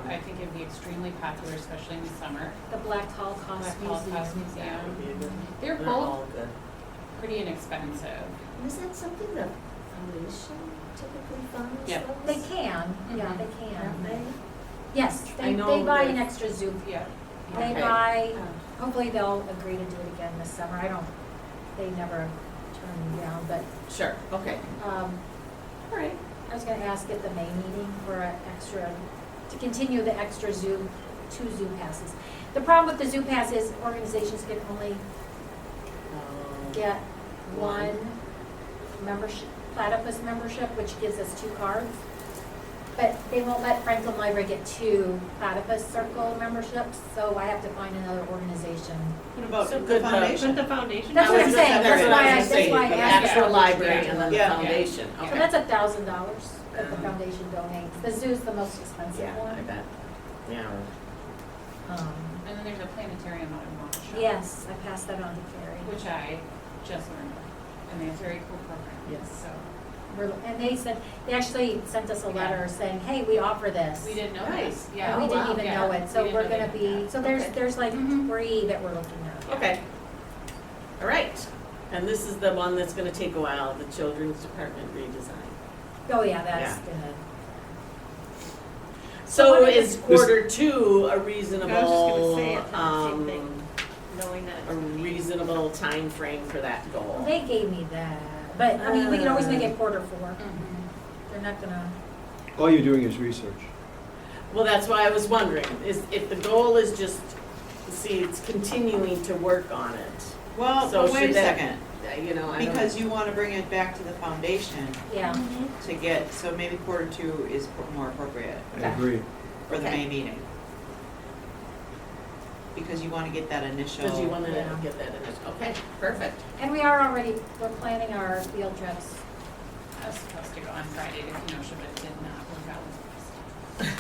I think it'd be extremely popular, especially in the summer. The Black Holocaust Black Holocaust Museum. That would be a Museum. good- They're They're both all good. pretty inexpensive. Is that something the foundation typically funds? Yeah. They can, yeah, Mhm. they can. Don't they? Yes, I they know buy that- an extra zoo. Yeah. They Okay. buy, Oh. hopefully they'll agree to do it again this summer. They never turn me down, but, Sure, okay. all right. I was gonna ask at the May meeting for an extra, to continue the extra two zoo passes. The problem with the zoo pass is organizations can only get one membership, platypus membership, which gives us 2 cards. But they won't let Franklin Library get 2 platypus circle memberships, so I have to find another organization. What about So the good, foundation? But the foundation. That's what I'm saying. That's why I- was gonna say, that's why I the asked actual that. library and then the Yeah. foundation, So okay. that's $1,000 that the foundation donates. The zoo's the most expensive Yeah, I one. bet. Yeah. And then there's a planetarium out in Waukesha. Yes, I passed that on to Carrie. Which I just learned of. And they have a very cool program. Yes. So, And they actually sent us a letter saying, hey, we offer this. we didn't know Nice. that. Yeah. And we Oh, didn't wow. even Yeah, know it, so we didn't we're know they gonna did be, that. so there's, Okay. there's like Mhm. 3 that we're looking at. Okay. All right. And this is the one that's gonna take a while, the children's department redesign. Oh, yeah, that's Yeah. gonna, So what is is- quarter 2 a I was just reasonable, gonna say, I thought the same thing, knowing that a it's. reasonable timeframe for that goal? they gave me that, but, I mean, we can always make it quarter 4. Mhm. They're not gonna, All you're doing is research. Well, that's why I was wondering, is if the goal is just, see, it's continuing to work on it. Well, So but wait a should that- second, You know, I don't. because you wanna bring it back to the foundation yeah. to get, so maybe quarter 2 is more appropriate I Okay. agree. for the Okay. May meeting. Because you wanna get that initial. Because you want to Yeah. get that in it. Okay, perfect. And we're planning our field trips. I was supposed to go on Friday to Kenosha, but it did not work out.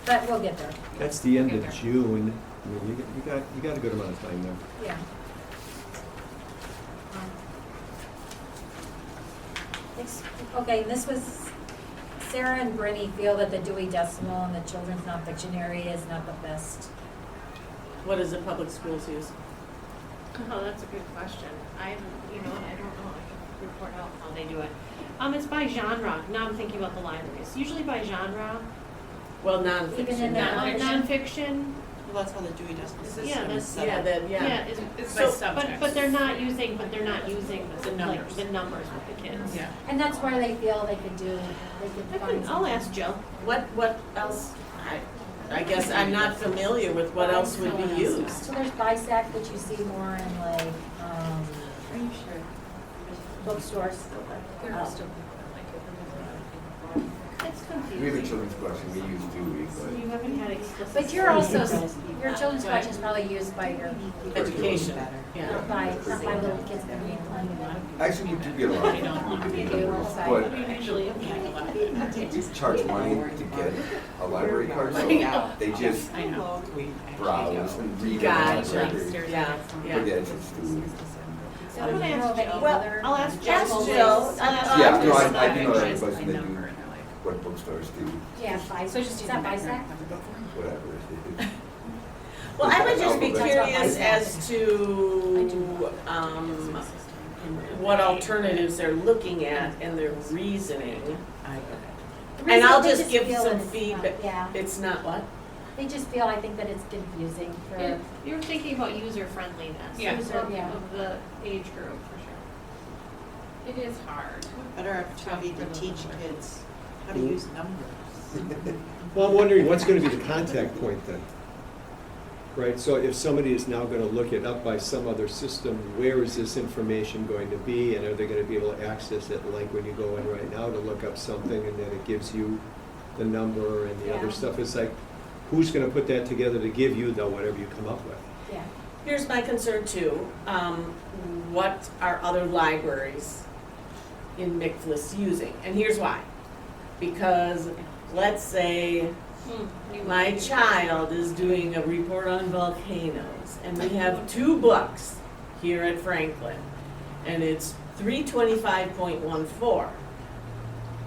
But we'll get there, That's the end Get of there. June. I mean, you got a good amount of time there. yeah. Okay, and this was, Sarah and Brittany feel that the Dewey Decimal and the Children's Nonfiction Area is not the best. What does the public schools use? Oh, that's a good question. I don't know, I can report out how they do it. It's by genre. Now I'm thinking about the libraries. Usually by genre. Well, Even nonfiction. in that Nonfiction. Well, that's how the Dewey Decimal System Yeah, is that's- set Yeah, up. that, yeah. It's So- by subject. But they're not using the The like, numbers. the numbers with the kids. Yeah. And that's why they feel they could find I'll something. ask Jill. What else? I guess I'm not familiar with what else would be used. So there's BISAC, which you see more in like, Are you sure? bookstores. It's confusing. We have a children's collection, we use Dewey, You haven't had explicit. But you're also, your children's collection is probably used by your, Education, yeah. not by little kids. actually, we do get a lot I don't want to be but usually charge money to get a library card, so they just I know. browse and read it. Gotcha. For Yeah, yeah. the entrance to. So I'm do gonna you know ask of any Jill. other? I'll ask Jill. Ask Jill. Jill. Yeah, no, just- I do know that Just because my they number, do and they're like, what bookstores do, Yeah, So just is that BISAC? whatever. Well, I would just be Alphabet. curious as to, what alternatives they're looking at and their reasoning. And I'll They just give feel some that it's not- feedback. Yeah, It's not what? they just feel, I think that it's confusing for, You're thinking about user friendliness. Yeah. Yeah. Of the age group, for sure. It is hard. Better opportunity to teach kids how to use numbers. Well, I'm wondering what's gonna be the contact point then? Right, so if somebody is now gonna look it up by some other system, where is this information going to be? And are they gonna be able to access it like when you go in right now to look up something and then it gives you the number and the Yeah. other stuff? It's like, who's gonna put that together to give you the whatever you come up with? yeah. Here's my concern too. What are other libraries in Mictlis using? And here's why. Because let's say my child is doing a report on volcanoes and we have 2 books here at Franklin and it's 325.14.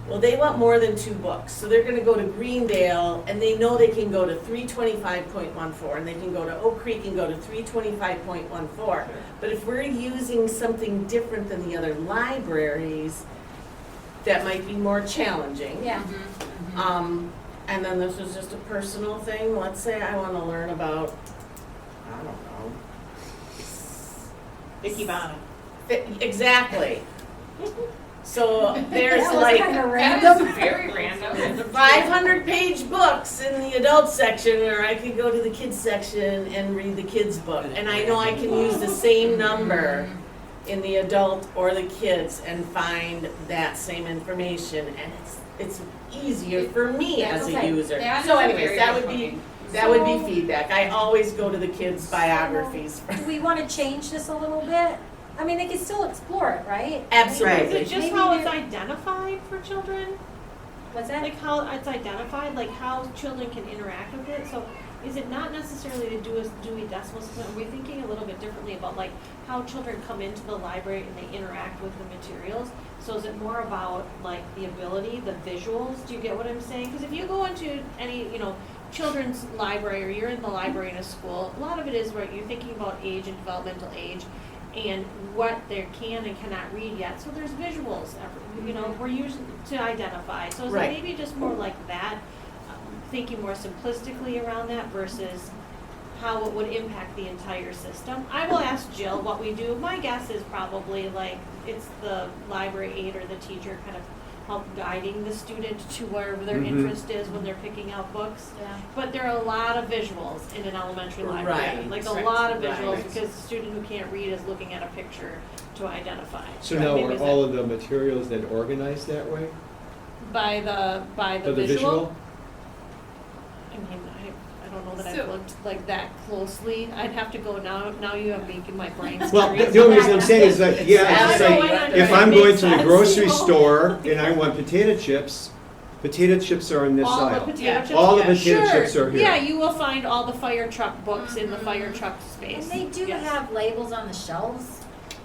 Well, they want more than 2 books, so they're gonna go to Greendale and they know they can go to 325.14 and they can go to Oak Creek and go to 325.14. But if we're using something different than the other libraries, that might be more challenging. Yeah, And then this was just a personal thing, let's say I wanna learn about, I don't know. Vicky Bonham. Exactly. So there's that was like kind of That random. is very random. 500-page books in the adult section, or I could go to the kids section and read the kids book. And I know I can use the same number in the adult or the kids and find that same information, and it's easier for me as a Okay. user. That So is anyways, very that would good be, point. that would be feedback. I always go to the kids' biographies. Do we want to change this a little bit? I mean, they can still explore it, right? Absolutely. Is it just Maybe how it's they're- identified for children? What's that? Like how it's identified, like how children can interact with it? So is it not necessarily to do a Dewey Decimal System? Are we thinking a little bit differently about like how children come into the library and they interact with the materials? So is it more about like the ability, the visuals? Do you get what I'm saying? Because if you go into any, children's library or you're in the library in a school, a lot of it is where you're thinking about age and developmental age and what they can and cannot read yet. So there's visuals, we're using to identify. So is it Right. maybe just more like that, thinking more simplistically around that versus how it would impact the entire system? I will ask Jill what we do. My guess is probably like it's the library aide or the teacher kind of help guiding the student to wherever their Mhm. interest is when they're picking out books. Yeah. But there are a lot of visuals in an elementary library, Right, like a right, lot of visuals right. because the student who can't read is looking at a picture to identify. So now Maybe are is all that of the materials then organized that way? by the For the visual? I mean, I don't know that So- I've looked like that closely. I'd have to go now you have making my brain Well, curious. the only reason I'm saying is that, yeah, it's Yeah, like, I know, if it I'm makes going to the sense. grocery store and I want potato chips are in this All the aisle. potato Yeah. chips. All the yeah. potato Sure. chips are here. Yeah, you will find all the fire truck books in the fire truck space. And they do Yes. have labels on the shelves.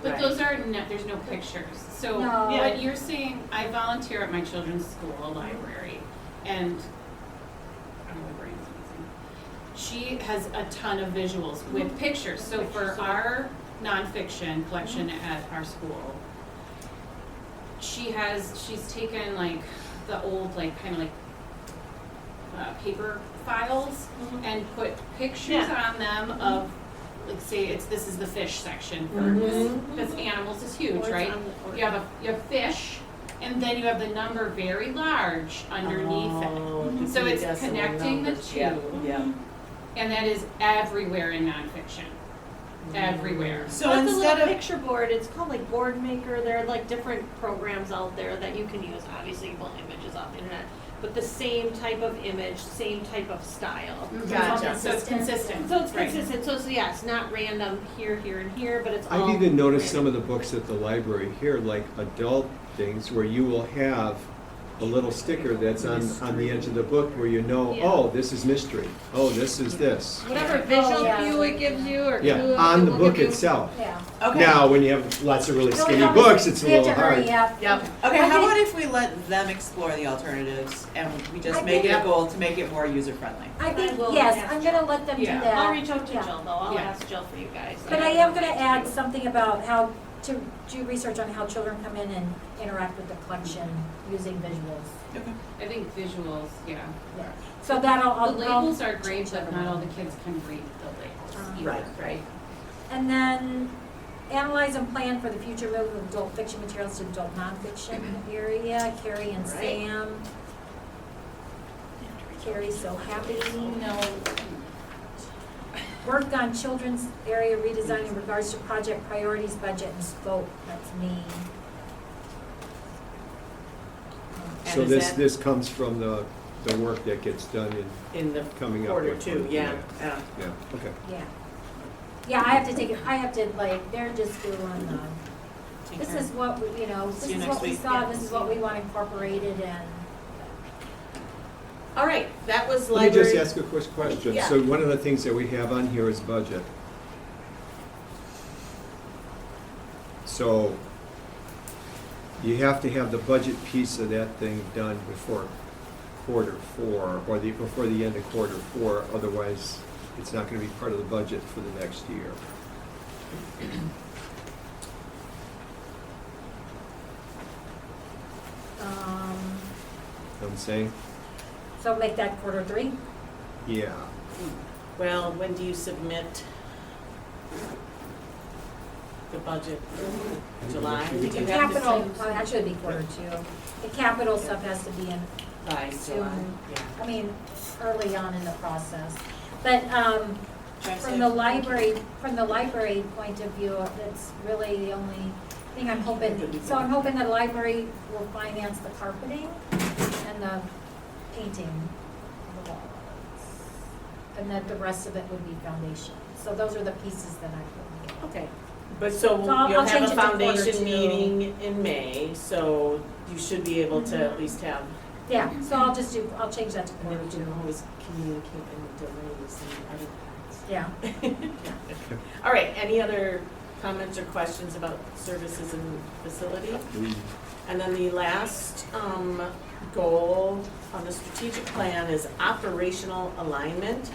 But Right. those are, there's no pictures. So No. Yeah. what you're saying, I volunteer at my children's school, a library, and my brain's amazing. She has a ton of visuals with pictures. So for our nonfiction collection at our school, she's taken like the old paper files and put pictures Yeah. on them of, like, say this is the fish section for Mhm. because animals is huge, Or it's right? on the- or- You have fish, and then you have the number very large underneath it. Oh, the So it's decimal connecting the numbers. Yeah, two. yeah. And that is everywhere in nonfiction. Everywhere. So That's a instead little of, picture board, it's called like Board Maker, there are like different programs out there that you can use, obviously you pull images off the internet. but the same type of image, same type of style. Gotcha. So it's consistent. So it's Right. consistent, so yeah, it's not random here, here, and here, but it's all. I've even noticed some random. of the books at the library here, like adult things, where you will have a little sticker that's on the edge of the book where you know, Yeah. oh, this is mystery, oh, this is this. Whatever visual yeah. cue it gives you, or Yeah, cue it on the will book give you. itself. Yeah. Okay. Now, when you have lots of really No, skinny no, books, it's a we have little to hurry hard. up. Yep. Okay, I how think- about if we let them explore the alternatives and we just I make it think- a goal to make it more user-friendly? I think, I will yes, ask I'm Jill. gonna let them do Yeah. that. I'll reach out to Yeah. Jill though, I'll Yeah. ask Jill for you guys. But I am gonna add something about how to do research on how children come in and interact with the collection using visuals. Okay. I think visuals, yeah. Yeah. So that'll, The I'll. labels are great, change but that not all around. the kids can read the labels either, Right, right. And then analyze and plan for the future move of adult fiction materials to adult nonfiction area, Carrie and Right. Sam. Carrie's so happy. No. Work on children's area redesign in regards to project priorities, budget, and scope. That's me. So And is this, that- this comes from the work that gets done In the coming up quarter with. two, yeah, yeah. Yeah, okay. Yeah. Yeah, I have to take it, I have to, like, they're just doing, Take this care. is what, we you know, this See you is next what we week. saw, Yeah. this is what we want incorporated, and All right, that was Let me library. just ask a quick question. Yeah. So one of the things that we have on here is budget. So you have to have the budget piece of that thing done before quarter four, or before the end of quarter four, otherwise it's not gonna be part of the budget for the next year. um, Know what I'm saying? so make that quarter three. Yeah. Well, when do you submit the budget? July? The Do you have to capital, send actually it'd be quarter two. The capital stuff has to be in, by July? soon. Yeah. I mean, early on in the process. But, Try to from save- the library point of view, that's really the only thing I'm hoping. So I'm hoping the library will finance the carpeting and the painting of the walls. And that the rest of it would be foundation. So those are the pieces that I would get. Okay, but so So I'll you'll change have it a to quarter foundation two. meeting in May, so you should be able to Mm-hmm. at least have, Yeah, so I'll change that to and quarter then we two. can always communicate any delays and other Yeah. parts. All right, any other comments or questions about services and facility? And then the last goal on the strategic plan is operational alignment.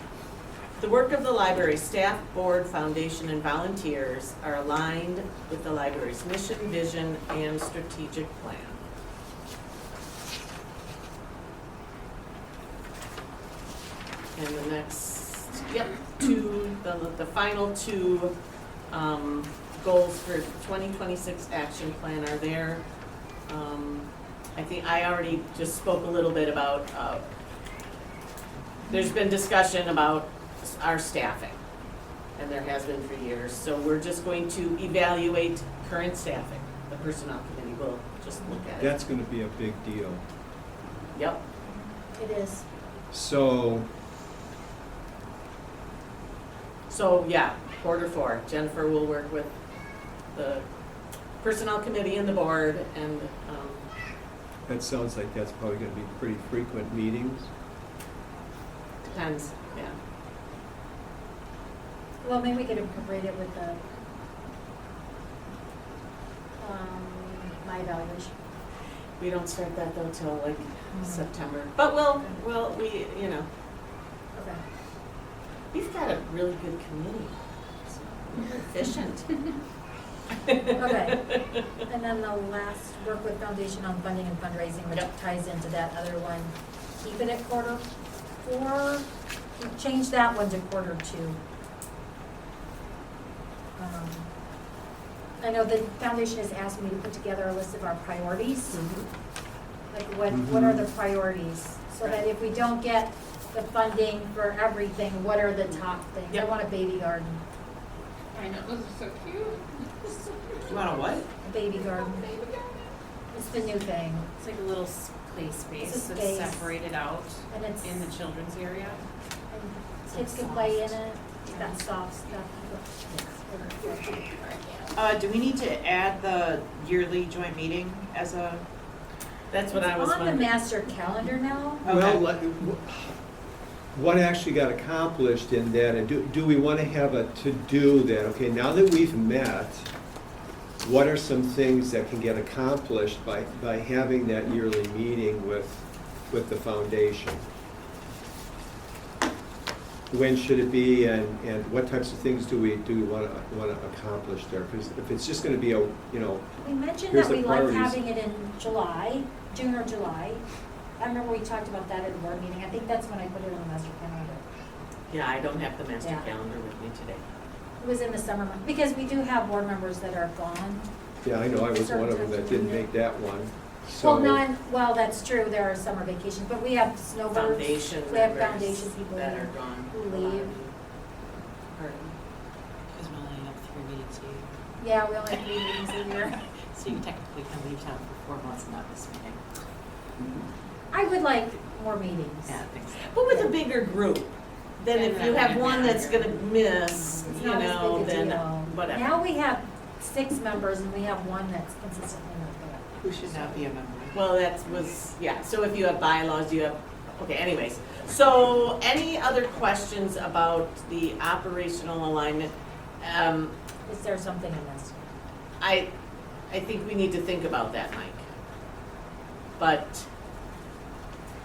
The work of the library staff, board, foundation, and volunteers are aligned with the library's mission, vision, and strategic plan. And the next, the final two goals for 2026 action plan are there. I think I already just spoke a little bit about, there's been discussion about our staffing, and there has been for years. So we're just going to evaluate current staffing. The personnel committee will just look at it. That's gonna be a big deal. Yep. It is. So, So, yeah, quarter four, Jennifer will work with the personnel committee and the board, and, that sounds like that's probably gonna be pretty frequent meetings. depends, yeah. Well, maybe we could incorporate it with the, my evaluation. We don't start that though till like Mm. September, but we, you know, Okay. we've got a really good committee. So we're efficient. Okay. And then the last, work with foundation on funding and fundraising, which Yep. ties into that other one. Keep it at quarter four, change that one to quarter two. I know the foundation has asked me to put together a list of our priorities, like what are the priorities? So that if we don't get the funding for everything, what are the top things? I Yep. want a baby garden, I know, those are so cute. You want a what? a baby garden. It's the new thing. It's like a little play space It's a that's space. separated out And it's, in the children's area. and kids can play in it, that soft stuff. Do we need to add the yearly joint meeting as a, That's what I was It's on the wondering. master calendar now. Well, Okay. what actually got accomplished in that, and do we want to have a to-do that, okay, now that we've met, what are some things that can get accomplished by having that yearly meeting with the foundation? When should it be, and what types of things do we want to accomplish there? Because if it's just going to be We mentioned Here's that the we like priorities. having it in July, June or July. I remember we talked about that at the board meeting. I think that's when I put it on the master calendar. Yeah, I don't have the master Yeah. calendar with me today. It was in the summer month, because we do have board members that are gone. yeah, I know I was one of them that didn't make that one, so. Well, that's true, there are summer vacations, but we have snowbirds. Foundation We have members foundation people that are gone. who leave. Pardon? Because we only have 3 meetings a year. Yeah, we only have 3 meetings a year. So you technically can leave town for 4 months and not miss a meeting. I would like more meetings. Yeah, I think so. But with a bigger group, then if Then you that have might one that's matter. gonna miss, It's you not as know, big a then deal. whatever. Now we have 6 members and we have one that's consistently not there. who should not be a member? Well, yeah, so if you have bylaws, you have, okay, anyways. So, any other questions about the operational alignment? Is there something in this? I think we need to think about that, Mike. But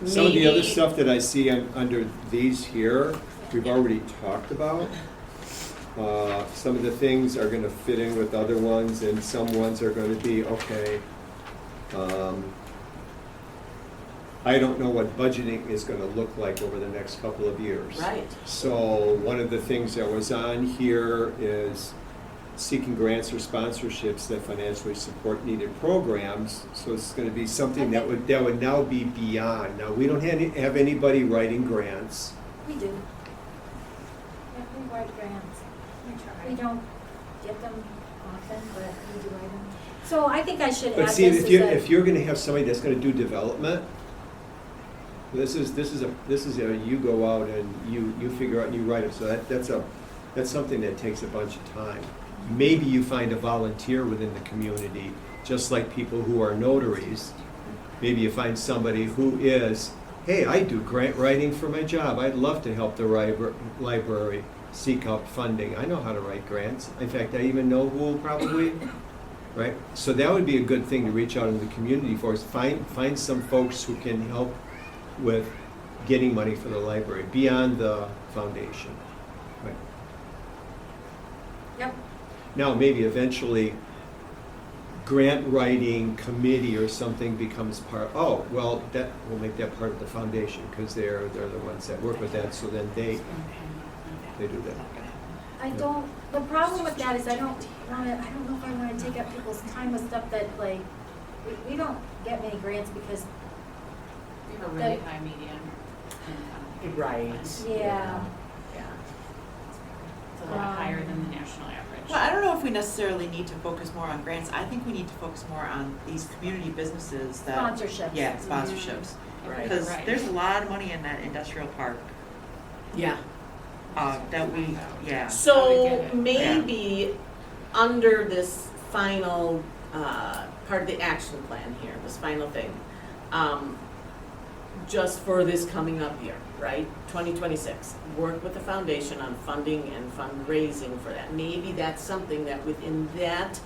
Some of the other maybe- stuff that I see under these here, we've already talked about. Some of the things are gonna fit in with other ones, and some ones are gonna be, okay. I don't know what budgeting is gonna look like over the next couple of years. Right. So one of the things that was on here is seeking grants or sponsorships that financially support needed programs. So it's gonna be something that would now be beyond. Now, we don't have anybody writing grants. We do. Yeah, we write grants. We don't get them often, but we do write them. So I think I should add But this see, as if you're gonna have somebody that's gonna do development, this is a, you go out and you figure out and you write it, so that's something that takes a bunch of time. Maybe you find a volunteer within the community, just like people who are notaries. Maybe you find somebody who is, hey, I do grant writing for my job, I'd love to help the library seek out funding, I know how to write grants. In fact, I even know who will probably, right? So that would be a good thing to reach out in the community for, is find some folks who can help with getting money for the library beyond the foundation. Right. Yep. Now, maybe eventually grant writing committee or something becomes part, well, that, we'll make that part of the foundation, because they're the ones that work with that, so then they do that. The problem with that is I don't know if I wanna take up people's time with stuff that like, we don't get many grants because, We have a really high median income. Right. yeah. Yeah. It's a lot higher than the national average. Well, I don't know if we necessarily need to focus more on grants. I think we need to focus more on these community businesses that. Sponsorships. Yeah, sponsorships. I think Right. you're Because right. there's a lot of money in that industrial park, Yeah. that we, yeah. How to So get it. maybe under this final part of the action plan here, this final thing, just for this coming up year, right? 2026, work with the foundation on funding and fundraising for that. Maybe that's something that within that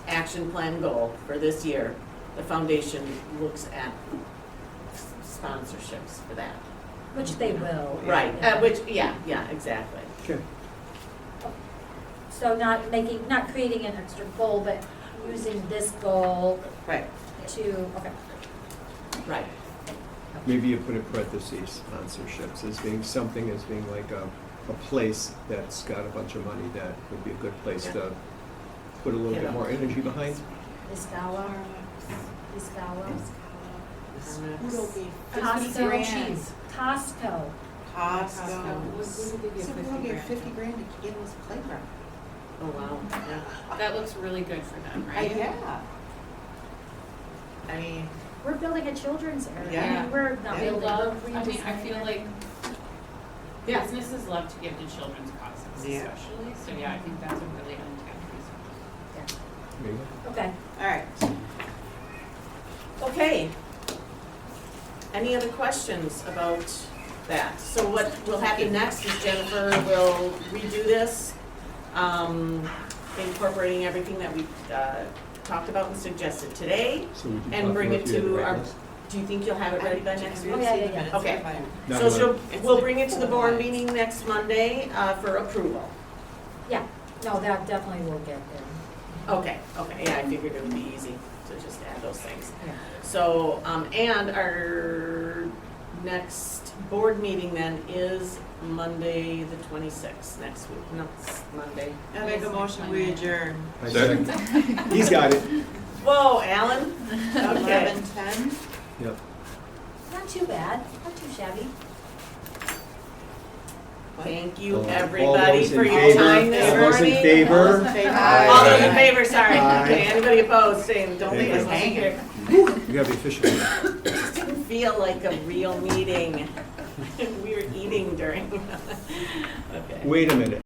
action plan goal for this year, the foundation looks at sponsorships for that. Which they will. Right, Yeah. yeah, exactly. Okay. So not creating an extra goal, but using this goal Right. to, okay. Right. Maybe you put in parentheses sponsorships as being like a place that's got a bunch of money that would be a good place Yeah. to put a little Yeah. bit more energy behind. Iskawa. It'll be Costco. grand. Costco. Costco. We would give you So we'll 50 get grand. 50 grand to give us a playground. Oh, wow, yeah. That looks really good for them, right? Yeah. I mean, we're building a children's area. I Yeah. mean, we're not Yeah. building, Love, we're I mean, I redesigning feel it. like Yeah. businesses love to give to children's causes Yeah. especially, so yeah, I think that's a really untapped resource. There you go. Okay. All right. Okay. Any other questions about that? So what will happen next is Jennifer will redo this, incorporating everything that we talked about and suggested today. So would you And talk bring about it the to right our, list? do you think you'll have it ready by next week? Oh, yeah, yeah, yeah. Okay. Not So one. we'll bring it to the board meeting next Monday for approval. Yeah, no, that definitely will get there. Okay, yeah, I figured it would be easy to just add those things. Yeah. So, and our next board meeting then is Monday, the 26th, next week, no, it's Monday. I make a motion, we adjourn. I second. He's got it. Whoa, Alan? Okay. 11:10. Yep. Not too bad, not too shabby. Thank you, All everybody, those in for your favor? time this All morning. those in favor? All those in favor? Aye. All those in favor, sorry. Aye. Okay, anybody opposed, saying, don't Thank leave us you. hanging. You gotta be official. It didn't feel like a real meeting. We were eating during. Okay. Wait a minute.